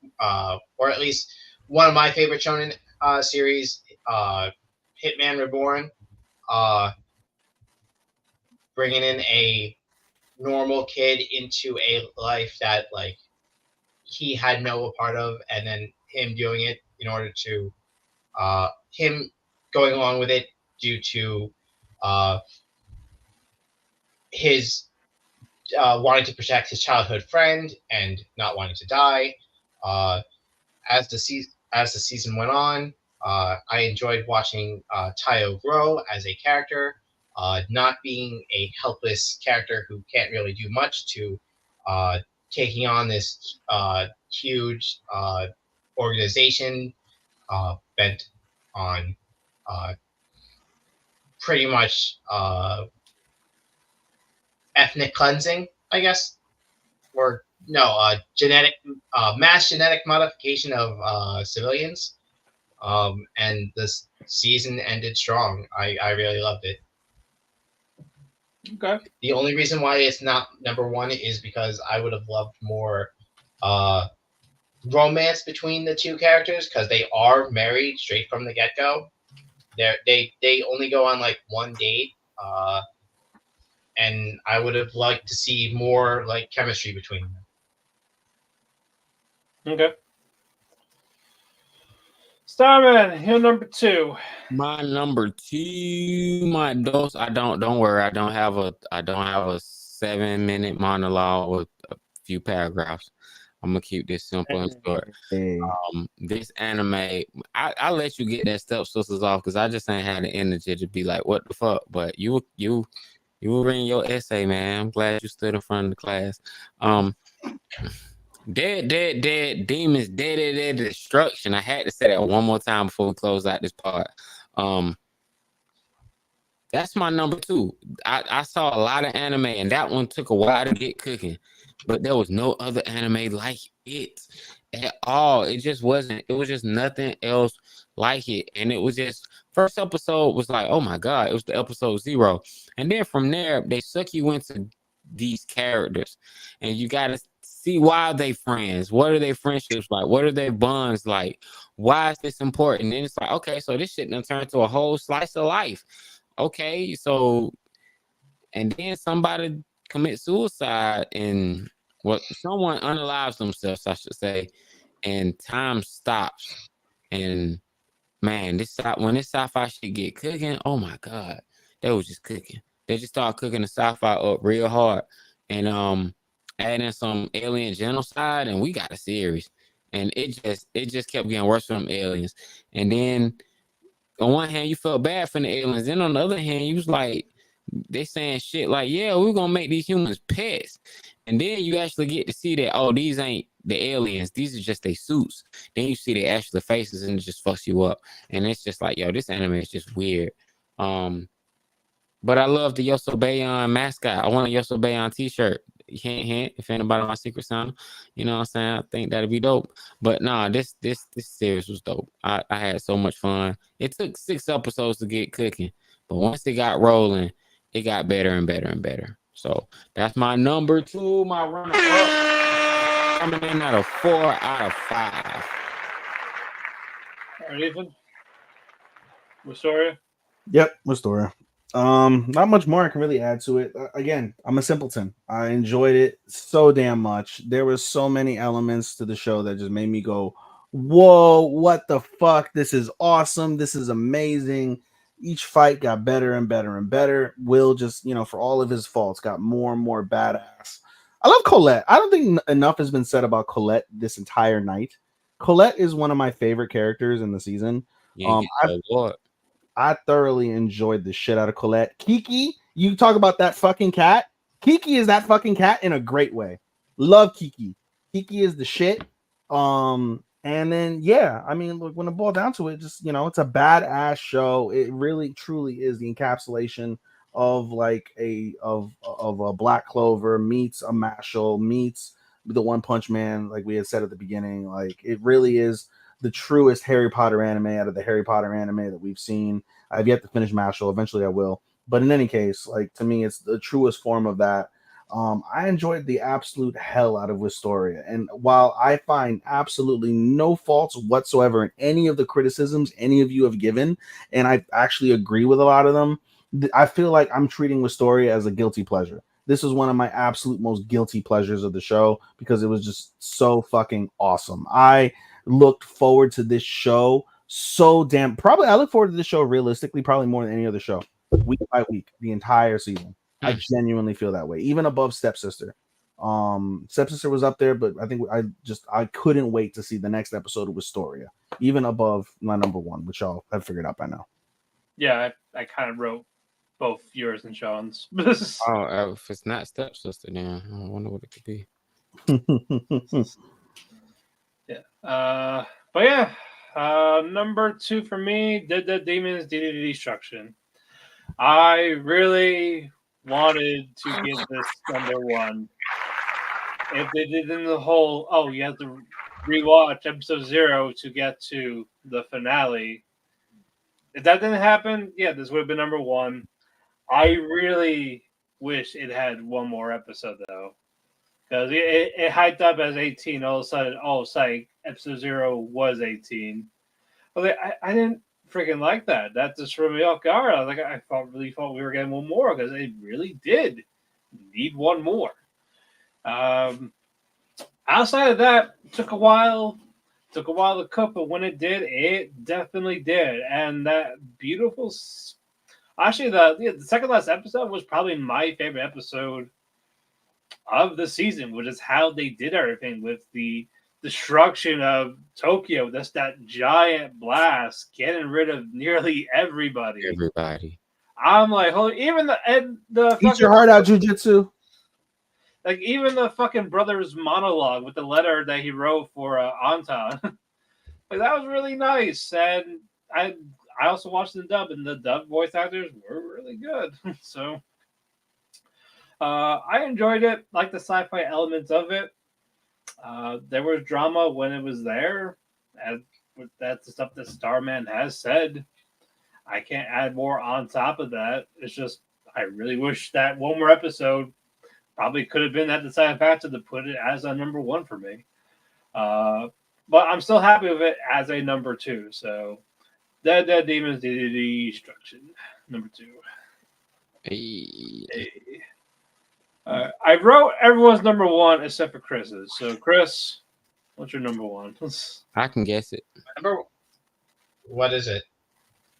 or at least one of my favorite shonen series, Hitman Reborn, bringing in a normal kid into a life that like he had no part of, and then him doing it in order to him going along with it due to his wanting to protect his childhood friend and not wanting to die. As the season went on, I enjoyed watching Tayo grow as a character, not being a helpless character who can't really do much to taking on this huge organization bent on pretty much ethnic cleansing, I guess, or no, genetic mass genetic modification of civilians. And this season ended strong. I really loved it. Okay. The only reason why it's not number one is because I would have loved more romance between the two characters because they are married straight from the get go. They only go on like one date, and I would have liked to see more like chemistry between them. Okay. Starman, you're number 2. My number 2, my dose. Don't worry. I don't have a 7-minute monologue with a few paragraphs. I'm gonna keep this simple and short. This anime, I let you get that Stepsisters off because I just ain't had the energy to be like, what the fuck? But you were reading your essay, man. I'm glad you stood in front of the class. Dead demons, dead destruction. I had to say that one more time before we close out this part. That's my number 2. I saw a lot of anime, and that one took a while to get cooking, but there was no other anime like it at all. It just wasn't. It was just nothing else like it, and it was just first episode was like, oh my god, it was the episode 0, and then from there they suck you into these characters, and you gotta see why they friends. What are their friendships like? What are their bonds like? Why is this important? And it's like, okay, so this shit done turned to a whole slice of life. Okay, so and then somebody commits suicide and someone unalives themselves, I should say, and time stops. And man, when this sci-fi shit get cooking, oh my god, they was just cooking. They just started cooking the sci-fi up real hard, and adding some alien genocide, and we got a series, and it just kept getting worse from aliens. And then on one hand, you felt bad for the aliens, then on the other hand, you was like, they saying shit like, yeah, we're gonna make these humans pets. And then you actually get to see that, oh, these ain't the aliens, these are just their suits. Then you see their actual faces and it just fucks you up. And it's just like, yo, this anime is just weird. But I love the Yosobayon mascot. I want a Yosobayon t-shirt. Hint, hint, if anybody want Secret Santa, you know what I'm saying? I think that'd be dope. But nah, this series was dope. I had so much fun. It took 6 episodes to get cooking, but once it got rolling, it got better and better and better. So that's my number 2, my runner up. Coming in at a 4 out of 5. All right, Ethan. Wistoria? Yep, Wistoria. Not much more I can really add to it. Again, I'm a simpleton. I enjoyed it so damn much. There were so many elements to the show that just made me go, whoa, what the fuck? This is awesome. This is amazing. Each fight got better and better and better. Will just, for all of his faults, got more and more badass. I love Colette. I don't think enough has been said about Colette this entire night. Colette is one of my favorite characters in the season. I thoroughly enjoyed the shit out of Colette. Kiki, you talk about that fucking cat. Kiki is that fucking cat in a great way. Love Kiki. Kiki is the shit. And then I mean, look, when it boiled down to it, just it's a badass show. It really, truly is the encapsulation of like a Black Clover meets a Mashal meets the One Punch Man, like we had said at the beginning. Like it really is the truest Harry Potter anime out of the Harry Potter anime that we've seen. I've yet to finish Mashal. Eventually I will. But in any case, like to me, it's the truest form of that. I enjoyed the absolute hell out of Wistoria. And while I find absolutely no faults whatsoever in any of the criticisms any of you have given, and I actually agree with a lot of them, I feel like I'm treating Wistoria as a guilty pleasure. This is one of my absolute most guilty pleasures of the show because it was just so fucking awesome. I looked forward to this show so damn I look forward to this show realistically probably more than any other show, week by week, the entire season. I genuinely feel that way, even above Stepsister. Stepsister was up there, but I think I couldn't wait to see the next episode of Wistoria, even above my number 1, which y'all have figured out by now. Yeah, I kind of wrote both yours and Sean's. If it's not Stepsister, then I wonder what it could be. But yeah, number 2 for me, Dead Demons DD Destruction. I really wanted to give this number 1. If they did in the whole, you have to rewatch episode 0 to get to the finale. If that didn't happen, yeah, this would have been number 1. I really wish it had one more episode though, because it hyped up as 18. All of a sudden, psych, episode 0 was 18. But I didn't freaking like that. That just threw me off guard. I was like, really thought we were getting one more because it really did need one more. Outside of that, it took a while to cook, but when it did, it definitely did. And that beautiful. Actually, the second last episode was probably my favorite episode of the season, which is how they did everything with the destruction of Tokyo. That's that giant blast, getting rid of nearly everybody. I'm like, holy! Even the eat your heart out, jujitsu. Like even the fucking brother's monologue with the letter that he wrote for Anton, like that was really nice. And I also watched the dub, and the dub voice actors were really good. So I enjoyed it, like the sci-fi elements of it. There was drama when it was there, and that's the stuff that Starman has said. I can't add more on top of that. It's just I really wish that one more episode probably could have been that deciding factor to put it as a number 1 for me. But I'm still happy with it as a number 2. So Dead Demons Destruction, number 2. Hey. I wrote everyone's number 1 except for Chris's. So Chris, what's your number 1? I can guess it. What is it?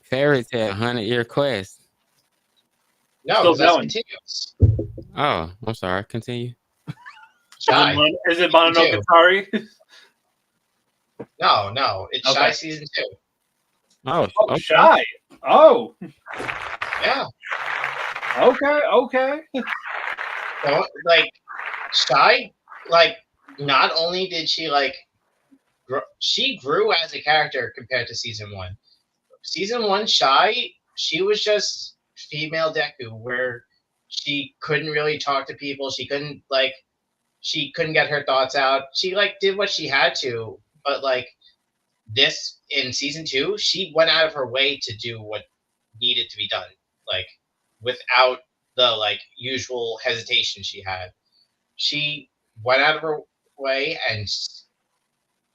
Fairy Tale 100-Year Quest. No, that's continuous. Oh, I'm sorry. Continue. Shy. Is it Monogatari? No. It's okay. Shy season 2. Oh, okay. Shy. Oh. Yeah. Okay. So, like, Shy, like, not only did she, like, she grew as a character compared to season 1. Season 1, Shy, she was just female Deku, where she couldn't really talk to people. She couldn't get her thoughts out. She did what she had to, but this in season 2, she went out of her way to do what needed to be done, without the usual hesitation she had. She went out of her way and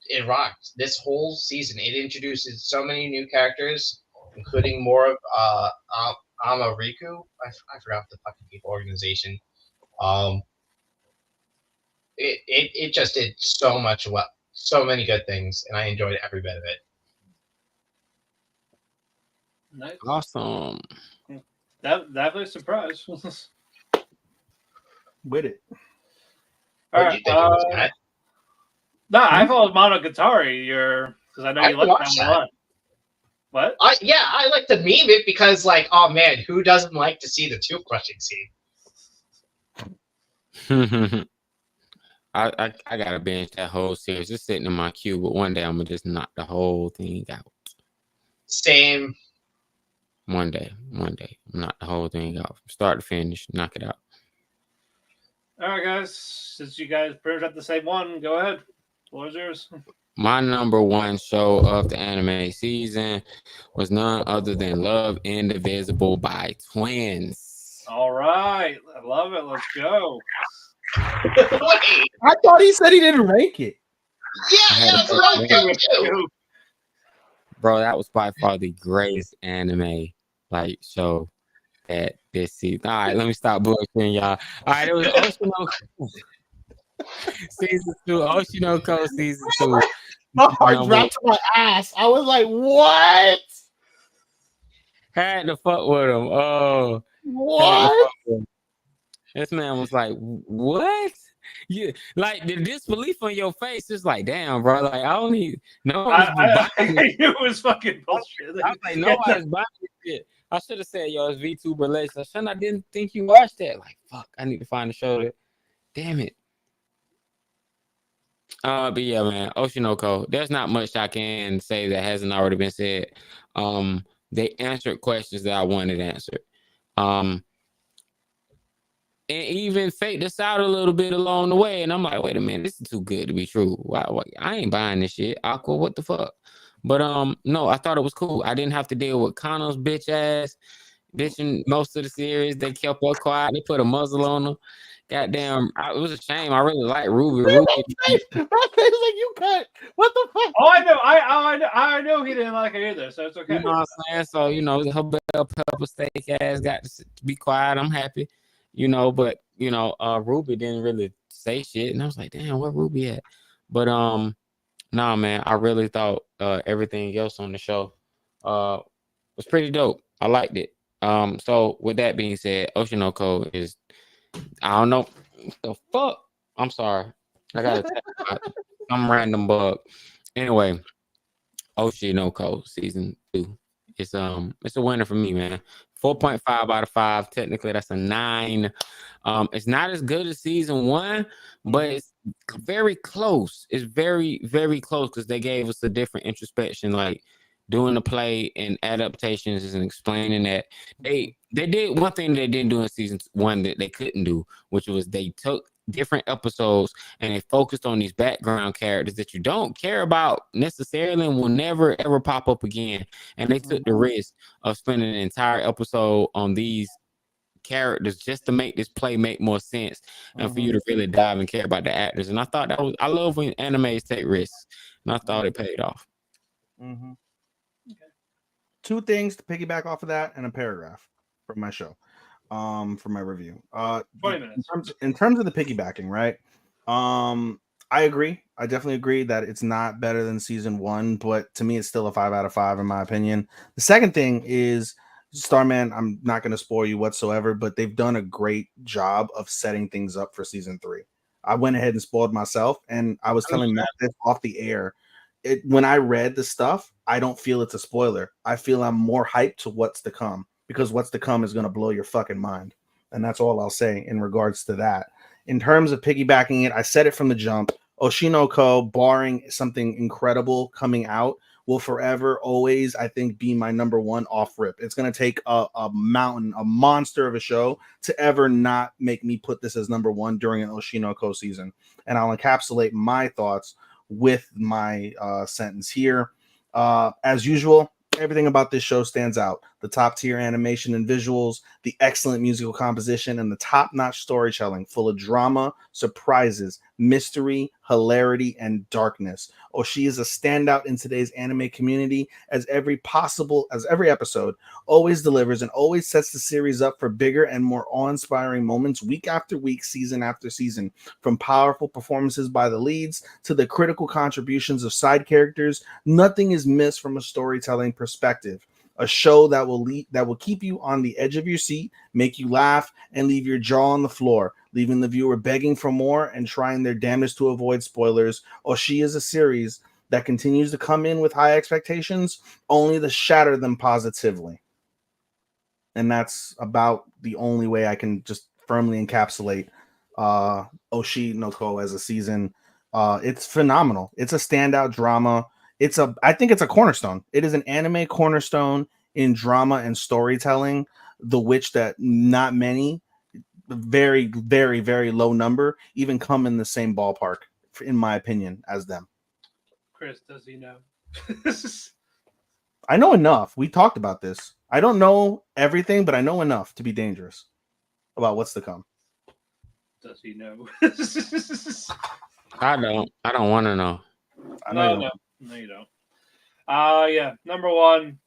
it rocked. This whole season, it introduces so many new characters, including more of Amariku. I forgot the fucking people organization. It just did so much well, so many good things, and I enjoyed every bit of it. Nice. Awesome. Definitely surprised. With it. All right. No, I thought it was Monogatari. Because I know you like that a lot. What? I like to meme it because, oh man, who doesn't like to see the tooth crushing scene? I gotta binge that whole series. Just sitting in my queue, but one day I'm gonna just knock the whole thing out. Same. One day, knock the whole thing out from start to finish. Knock it out. All right, guys. Since you guys pretty much have the same one, go ahead. What was yours? My number 1 show of the anime season was none other than Love Indivisible by 10's. All right. I love it. Let's go. Wait. I thought he said he didn't rank it. Yeah, that's what I thought too. Bro, that was by far the greatest anime show at this season. All right, let me stop bullshitting y'all. All right, it was Oshinoko season 2. Oshinoko season 2. My heart dropped to my ass. I was like, what? Had to fuck with him. Oh, what? This man was like, what? You the disbelief on your face is like, damn, bro. I don't need no. I knew it was fucking bullshit. I was like, nobody's buying this shit. I should have said, yo, it's VTuber Relations. I didn't think you watched that. Fuck, I need to find a show that. Damn it. But yeah, man, Oshinoko. There's not much I can say that hasn't already been said. They answered questions that I wanted answered. And even faked us out a little bit along the way. And I'm like, wait a minute, this is too good to be true. Why I ain't buying this shit. Aqua, what the fuck? But no, I thought it was cool. I didn't have to deal with Kano's bitch ass bitching most of the series. They kept her quiet. They put a muzzle on her. Goddamn, it was a shame. I really like Ruby. Ruby. That face like you cut. What the fuck? Oh, I know. I know he didn't like it either, so it's okay. You know what I'm saying? So, her bell pepper steak ass got to be quiet. I'm happy, but Ruby didn't really say shit. And I was like, damn, where Ruby at? But nah, man, I really thought everything else on the show was pretty dope. I liked it. So with that being said, Oshinoko is, I don't know what the fuck. I'm sorry. I gotta tell some random bug. Anyway, Oshinoko season 2. It's a winner for me, man. 4.5 out of 5. Technically, that's a 9. It's not as good as season 1, but it's very close. It's very, very close because they gave us a different introspection, like doing the play and adaptations and explaining that they did one thing they didn't do in season 1 that they couldn't do, which was they took different episodes and they focused on these background characters that you don't care about necessarily and will never ever pop up again. And they took the risk of spending an entire episode on these characters just to make this play make more sense and for you to really dive and care about the actors. And I thought I love when animes take risks, and I thought it paid off. Okay. 2 things to piggyback off of that and a paragraph from my show. For my review. 20 minutes. In terms of the piggybacking, right? I agree. I definitely agree that it's not better than season 1, but to me, it's still a 5 out of 5 in my opinion. The second thing is Starman. I'm not going to spoil you whatsoever, but they've done a great job of setting things up for season 3. I went ahead and spoiled myself, and I was telling Matt this off the air. When I read the stuff, I don't feel it's a spoiler. I feel I'm more hyped to what's to come, because what's to come is going to blow your fucking mind. And that's all I'll say in regards to that. In terms of piggybacking it, I said it from the jump. Oshinoko, barring something incredible coming out, will forever, always, I think, be my number 1 off rip. It's going to take a mountain, a monster of a show to ever not make me put this as number 1 during an Oshinoko season. And I'll encapsulate my thoughts with my sentence here. As usual, everything about this show stands out. The top tier animation and visuals, the excellent musical composition, and the top-notch storytelling full of drama, surprises, mystery, hilarity, and darkness. Oshii is a standout in today's anime community, as every episode always delivers and always sets the series up for bigger and more awe-inspiring moments week after week, season after season. From powerful performances by the leads to the critical contributions of side characters, nothing is missed from a storytelling perspective. A show that will keep you on the edge of your seat, make you laugh, and leave your jaw on the floor, leaving the viewer begging for more and trying their damnedest to avoid spoilers. Oshii is a series that continues to come in with high expectations, only to shatter them positively. And that's about the only way I can just firmly encapsulate Oshii no Ko as a season. It's phenomenal. It's a standout drama. I think it's a cornerstone. It is an anime cornerstone in drama and storytelling, the which that not many, very, very, very low number, even come in the same ballpark, in my opinion, as them. Chris, does he know? I know enough. We talked about this. I don't know everything, but I know enough to be dangerous about what's to come. Does he know? I don't want to know. No, you don't. Yeah, number 1,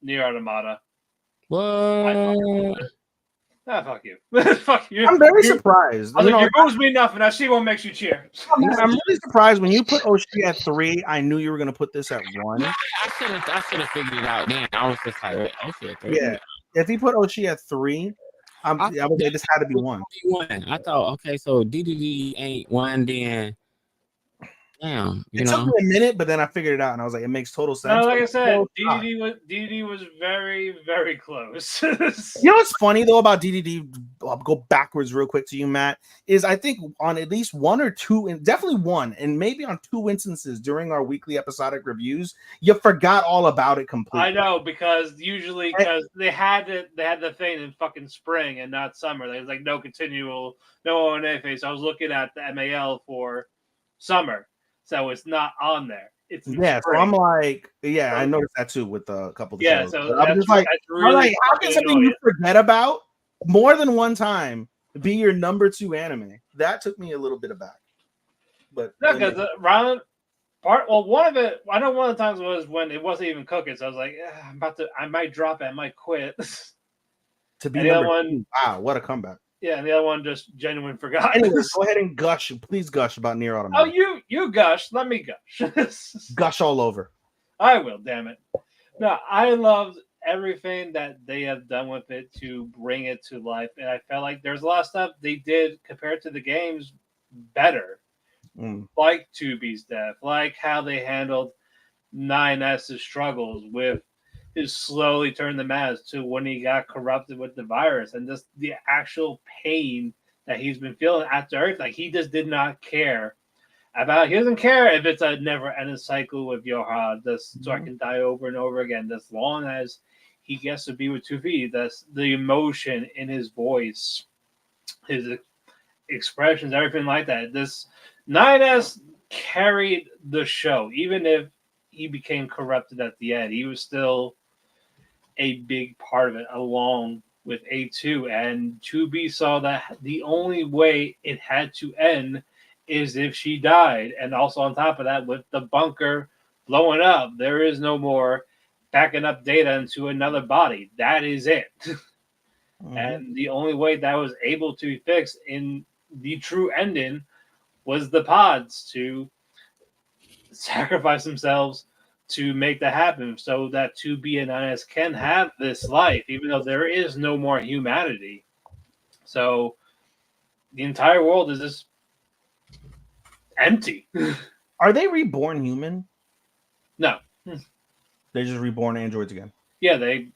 Nier Automata. What? Fuck you. Fuck you. I'm very surprised. Your moves mean nothing. I see what makes you cheer. I'm really surprised when you put Oshii at 3. I knew you were going to put this at 1. I should have figured it out then. I was just like, Oshii at 3. Yeah, if he put Oshii at 3, it just had to be 1. I thought, okay, so DDD ain't 1, then Damn, It took me a minute, but then I figured it out, and I was like, it makes total sense. No, like I said, DDD was very, very close. You know what's funny though about DDD? I'll go backwards real quick to you, Matt. Is I think on at least one or two, and definitely one, and maybe on two instances during our weekly episodic reviews, you forgot all about it completely. I know, because usually they had the thing in fucking spring and not summer. There's like no continual, no ONA phase. So I was looking at the MAL for summer, so it's not on there. It's so I'm like, I noticed that too with a couple of the shows. So I'm just like, really how can something you forget about more than one time be your number 2 anime? That took me a little bit aback. But no, because one of it, I know one of the times was when it wasn't even cooking, so I was like, I might drop it, I might quit. To be number 2, wow, what a comeback! Yeah, and the other one just genuinely forgot. Anyway, go ahead and gush. Please gush about Nier Automata. Oh, you gush. Let me gush. Gush all over. I will, damn it. No, I loved everything that they have done with it to bring it to life. And I felt like there's a lot of stuff they did compared to the games better. Like 2B's death, like how they handled 9S's struggles with his slowly turn the mask to when he got corrupted with the virus, and just the actual pain that he's been feeling after Earth. Like, he just did not care about. He doesn't care if it's a never-ending cycle with Yoha, so I can die over and over again. As long as he gets to be with 2B, that's the emotion in his voice, his expressions, everything like that. This 9S carried the show, even if he became corrupted at the end. He was still a big part of it, along with A2. And 2B saw that the only way it had to end is if she died. And also on top of that, with the bunker blowing up, there is no more backing up data into another body. That is it. And the only way that was able to be fixed in the true ending was the pods to sacrifice themselves to make that happen, so that 2B and 9S can have this life, even though there is no more humanity. So the entire world is just empty. Are they reborn human? No. They're just reborn androids again. Yeah, they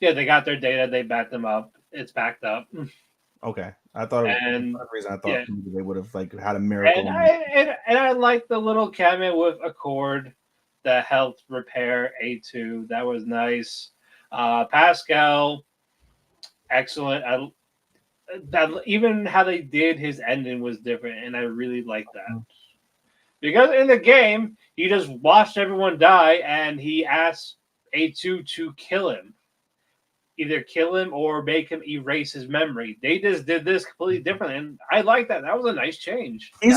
got their data, they backed them up. It's backed up. Okay. I thought they would have had a miracle. And I like the little cameo with Accord that helped repair A2. That was nice. Pascal, excellent. Even how they did his ending was different, and I really like that. Because in the game, he just watched everyone die, and he asked A2 to kill him. Either kill him or make him erase his memory. They just did this completely differently, and I like that. That was a nice change. He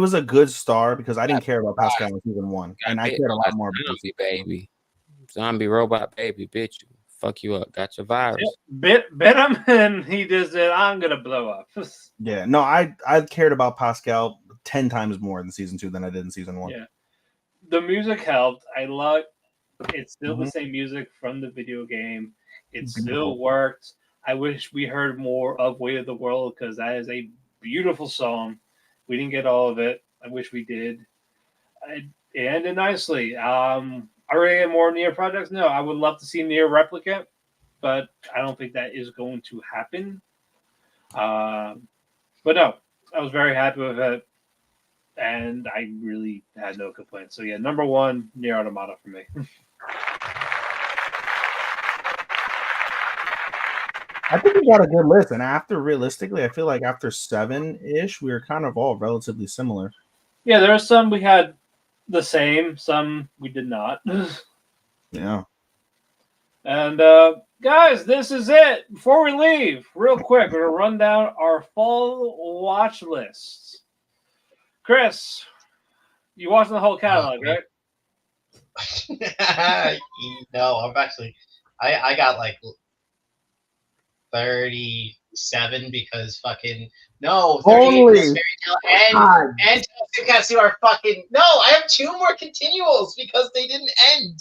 was a good star, because I didn't care about Pascal in season 1, and I cared a lot more about baby. Zombie robot baby, bitch. Fuck you up. Got your virus. Bit him, and he just said, I'm gonna blow up. Yeah, no, I cared about Pascal 10 times more in season 2 than I did in season 1. Yeah. The music helped. It's still the same music from the video game. It still worked. I wish we heard more of Weight of the World, because that is a beautiful song. We didn't get all of it. I wish we did. It ended nicely. Are we going to get more Nier projects? No, I would love to see Nier Replicant, but I don't think that is going to happen. But no, I was very happy with it, and I really had no complaints. So yeah, number 1, Nier Automata for me. I think we got a good list, and realistically, I feel like after 7-ish, we were kind of all relatively similar. Yeah, there are some we had the same, some we did not. Yeah. And guys, this is it. Before we leave, real quick, we're going to run down our fall watch lists. Chris, you watching the whole catalog, right? No, I'm actually... I got like 37 because fucking no 38 Fairy Tail and Tokusatsu are fucking no. I have 2 more continuals because they didn't end.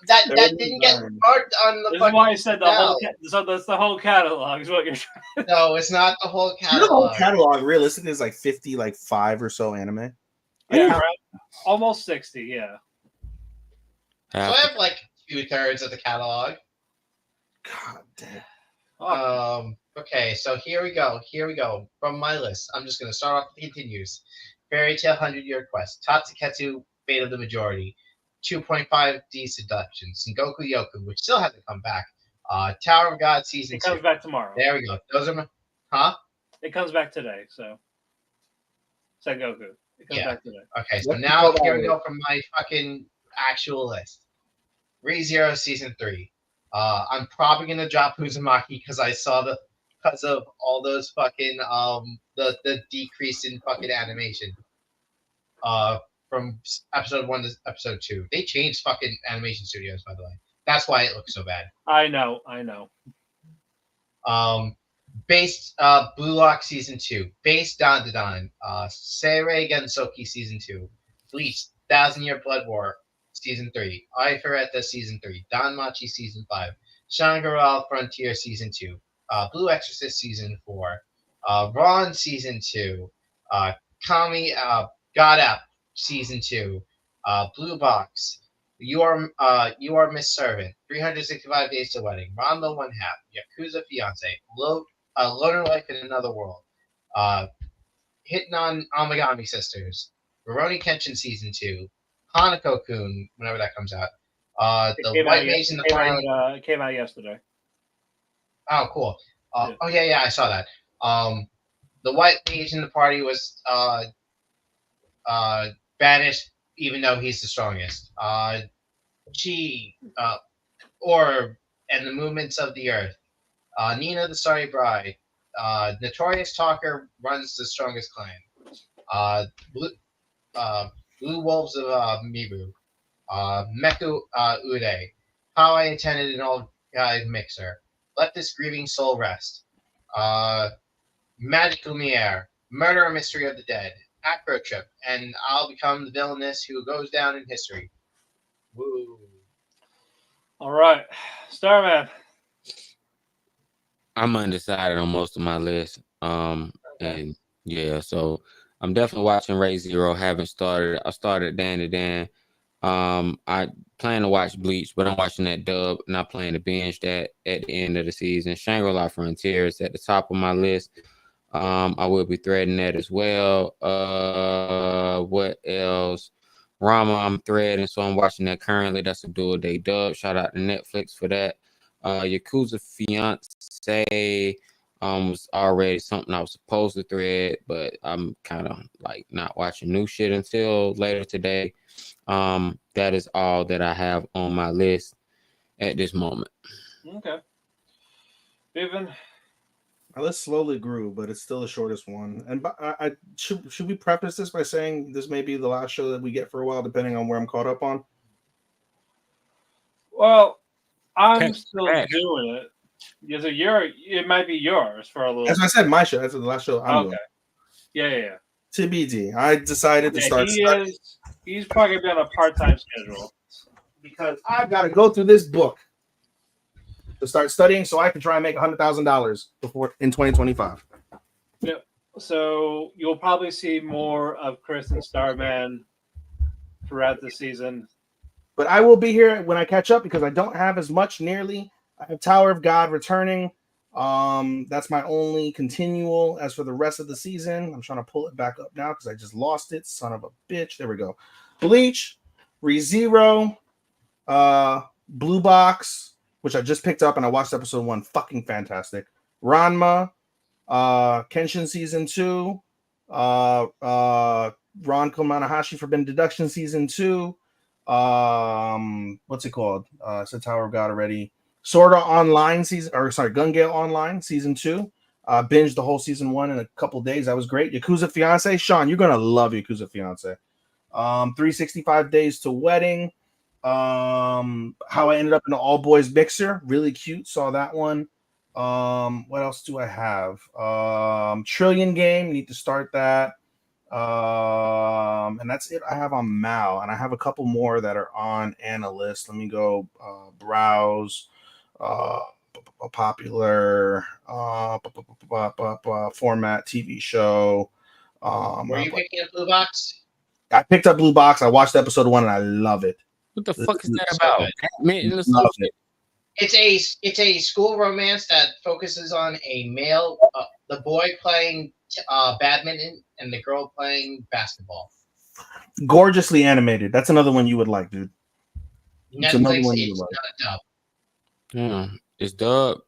That didn't get marked on the. This is why I said the whole. So that's the whole catalog, is what you're trying. No, it's not the whole catalog. The whole catalog realistically is like 55 or so anime. Yeah, around almost 60. Yeah. So I have like 2/3 of the catalog. God damn. Okay, so here we go. From my list, I'm just gonna start off with the continues. Fairy Tail 100-Year Quest, Tatsugetsu, Fate of the Majority, 2.5D Seduction, Sengoku Yoku, which still hasn't come back. Tower of God Season It 2. comes back tomorrow. There we go. Those are my. Huh? It comes back today. So Sengoku. It comes back today. Okay, so Let's now go here we that go from my fucking actual list. ReZero Season 3. I'm probably gonna drop Uzumaki because of all those fucking the decrease in fucking animation. From episode 1 to episode 2. They changed fucking animation studios, by the way. That's why it looks so bad. I know. Based Blue Lock Season 2. Based Dan Dan. Seirei Gensoki Season 2. Bleach 1,000-Year Blood War Season 3. Ai Ferretta Season 3. Danmachi Season 5. Shangri-La Frontier Season 2. Blue Exorcist Season 4. Ron Season 2. Kami God App Season 2. Blue Box. You are Miss Servant. 365 Days to Wedding. Ranma One Half. Yakuza Fiance. Loner Life in Another World. Hitting on Amagami Sisters. Rurouni Kenshin Season 2. Hanako-kun, whenever that comes out. The White Mage in the Party. It came out yesterday. Oh, cool. Yeah. Oh, yeah, I saw that. The White Mage in the Party was banished, even though he's the strongest. And the Movements of the Earth. Nina the Starry Bride. Notorious Talker runs the strongest clan. Blue Wolves of Mibu. Meku Ude. How I Attended an Old Guy Mixer. Let This Grieving Soul Rest. Magic Lumiere. Murder and Mystery of the Dead. Acro Trip. And I'll Become the Villainess Who Goes Down in History. Woo. All right. Starman. I'm undecided on most of my list. And yeah, so I'm definitely watching ReZero. Haven't started. I started Dan to Dan. I plan to watch Bleach, but I'm watching that dub, not planning to binge that at the end of the season. Shangri-La Frontier is at the top of my list. I will be threading that as well. What else? Rama, I'm threading, so I'm watching that currently. That's a dual day dub. Shout out to Netflix for that. Yakuza Fiance was already something I was supposed to thread, but I'm kind of like not watching new shit until later today. That is all that I have on my list at this moment. Okay. Vivian. My list slowly grew, but it's still the shortest one. And I should we preface this by saying this may be the last show that we get for a while, depending on where I'm caught up on. Well, I'm still doing it. Because it might be yours for a little. As I said, my show. That's the last show I'm doing. Yeah. TBD. I decided to start. He's probably been on a part-time schedule because I've got to go through this book to start studying, so I can try and make $100,000 before in 2025. Yep. So you'll probably see more of Chris and Starman throughout the season. But I will be here when I catch up because I don't have as much nearly. I have Tower of God returning. That's my only continual. As for the rest of the season, I'm trying to pull it back up now because I just lost it. Son of a bitch. There we go. Bleach, ReZero, Blue Box, which I just picked up and I watched episode 1. Fucking fantastic. Ranma, Kenshin season 2, Ron Komanahashi Forbidden Deduction season 2. What's it called? I said Tower of God already. Sword Art Online Gun Gale Online season 2. Binged the whole season 1 in a couple days. That was great. Yakuza Fiance. Sean, you're gonna love Yakuza Fiance. 365 Days to Wedding. How I Ended Up in an All Boys Mixer. Really cute. Saw that one. What else do I have? Trillion Game. Need to start that. And that's it I have on Mal. And I have a couple more that are on Analyst. Let me go browse. A popular format TV show. Were you picking up Blue Box? I picked up Blue Box. I watched episode 1 and I love it. What the fuck is that so about? good. Batman and Love Associate. It's a school romance that focuses on a male, the boy playing badminton and the girl playing basketball. Gorgeously animated. That's another one you would like, dude. It's another Netflix, one you it's would like. not a dub. Yeah, it's dub.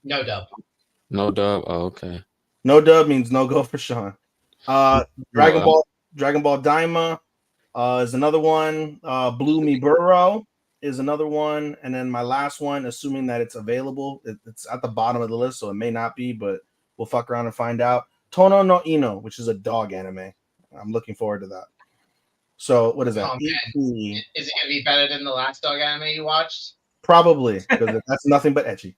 No dub. No dub. Oh, okay. No dub means no go for Sean. Dragon Ball Daima is another one. Blue Miburo is another one. And then my last one, assuming that it's available, it's at the bottom of the list, so it may not be, but we'll fuck around and find out. Tono no Ino, which is a dog anime. I'm looking forward to that. So what is that? Oh, man. Is it gonna be better than the last dog anime you watched? Probably, because that's nothing but ecchi.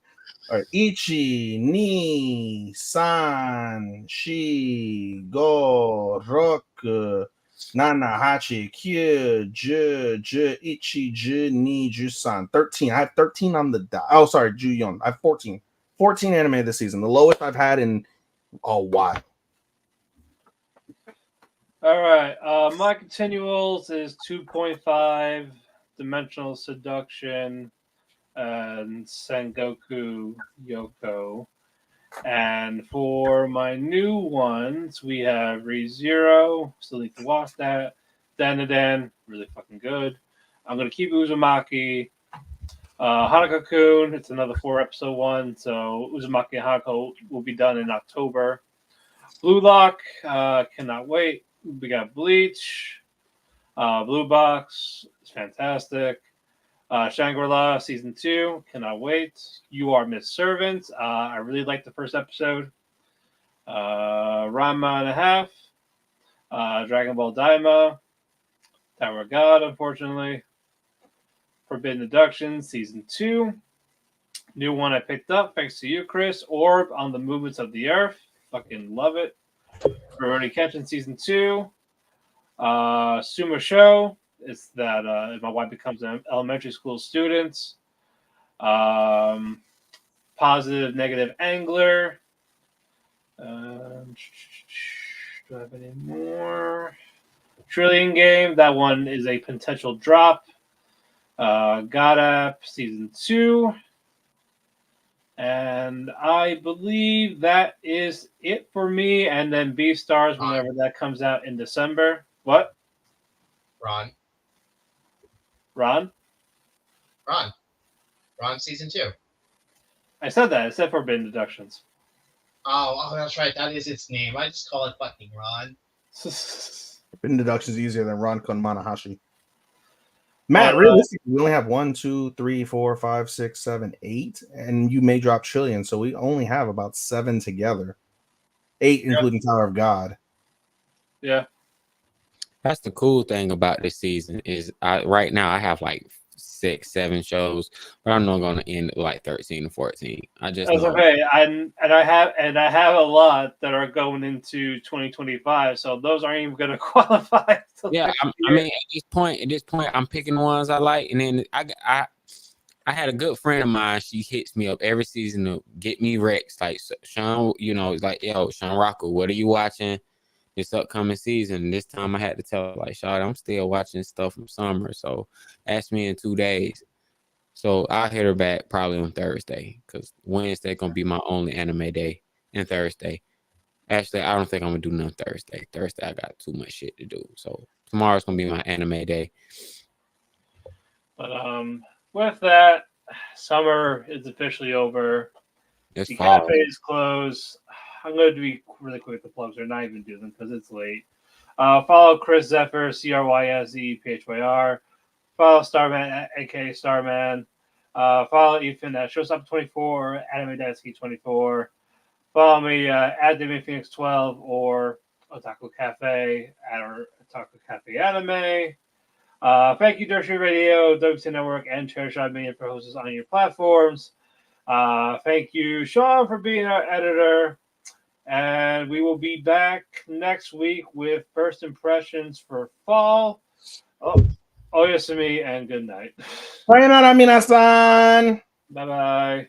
All right, Ichi, Ni, San, Shi, Go, Roku, Nana, Hachi, Kyu, Ju, Ichi, Ju, Ni, Ju, San. 13. I have 13 on the dot. Oh, sorry, Ju Yon. I have 14. 14 anime this season. The lowest I've had in a while. All right. My continuals is 2.5 Dimensional Seduction and Sengoku Yoko. And for my new ones, we have ReZero. Still need to watch that. Dan, really fucking good. I'm going to keep Uzumaki. Hanako-kun, it's another 4-episode one. So Uzumaki and Hanako will be done in October. Blue Lock, cannot wait. We got Bleach. Blue Box is fantastic. Shangri-La Season 2, cannot wait. You Are Miss Servant. I really liked the first episode. Ranma and a Half. Dragon Ball Daima. Tower of God, unfortunately. Forbidden Deduction Season 2. New one I picked up, thanks to you, Chris. Orb on the Movements of the Earth. Fucking love it. Rurouni Kenshin Season 2. Sumo Show. It's that if my wife becomes an elementary school student. Positive, Negative Angler. Do I have any more? Trillion Game. That one is a potential drop. God App Season 2. And I believe that is it for me. And then Beastars whenever that comes out in December. What? Ron Season 2. I said that. I said Forbidden Deductions. Oh, that's right. That is its name. I just call it fucking Ron. Forbidden Deduction is easier than Rankon Manahashi. Matt, realistically, we only have 1, 2, 3, 4, 5, 6, 7, 8, and you may drop Trillion, so we only have about 7 together. 8, including Tower of God. Yeah. That's the cool thing about this season is right now I have like 6, 7 shows, but I'm not going to end like 13 or 14. I just That's know. okay. I have a lot that are going into 2025, so those aren't even going to qualify. Yeah, I mean at this point, I'm picking ones I like, and then I had a good friend of mine. She hits me up every season to get me Rex. Like Sean, it's like, yo, Sean Rocco, what are you watching this upcoming season? This time I had to tell her, like, Sean, I'm still watching stuff from summer, so ask me in 2 days. So I'll hit her back probably on Thursday, because Wednesday gonna be my only anime day, and Thursday. Actually, I don't think I'm gonna do nothing Thursday. Thursday I got too much shit to do. So tomorrow's gonna be my anime day. But with that, summer is officially over. It's the fall. cafe is closed. I'm going to be really quick with the plugs, or not even do them because it's late. Follow Chris Zephyr, CRYSEPHYR. Follow Starman, aka Starman. Follow Ethan at Showstopper24 or Anime Daisuke 24. Follow me at Phoenix 12 or Otalku Cafe at our Otalku Cafe Anime. Thank you, Dershowitz Radio, WT Network, and Chairshot Media for hosting on your platforms. Thank you, Sean, for being our editor. And we will be back next week with first impressions for fall. Oyasumi and good night. Sayonara, minasan. Bye-bye.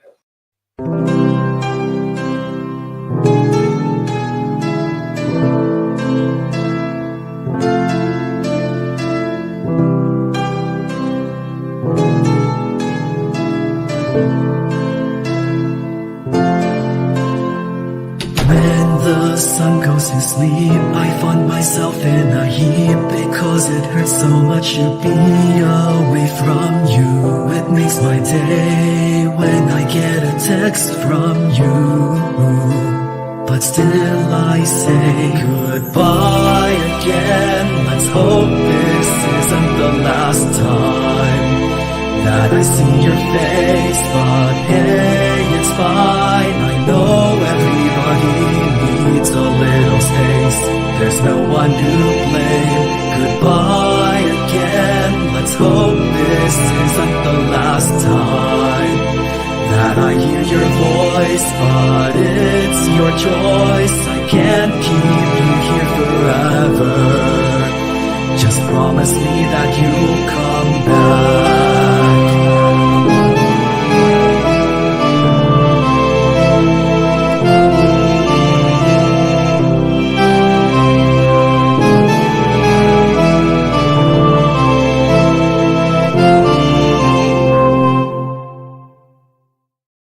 When the sun goes to sleep, I find myself in a heap because it hurts so much to be away from you. It makes my day when I get a text from you. But still I say goodbye again. Let's hope this isn't the last time that I see your face. But hey, it's fine. I know everybody needs a little space. There's no one to blame. Goodbye again. Let's hope this isn't the last time that I hear your voice. But it's your choice. I can't keep you here forever. Just promise me that you'll come back.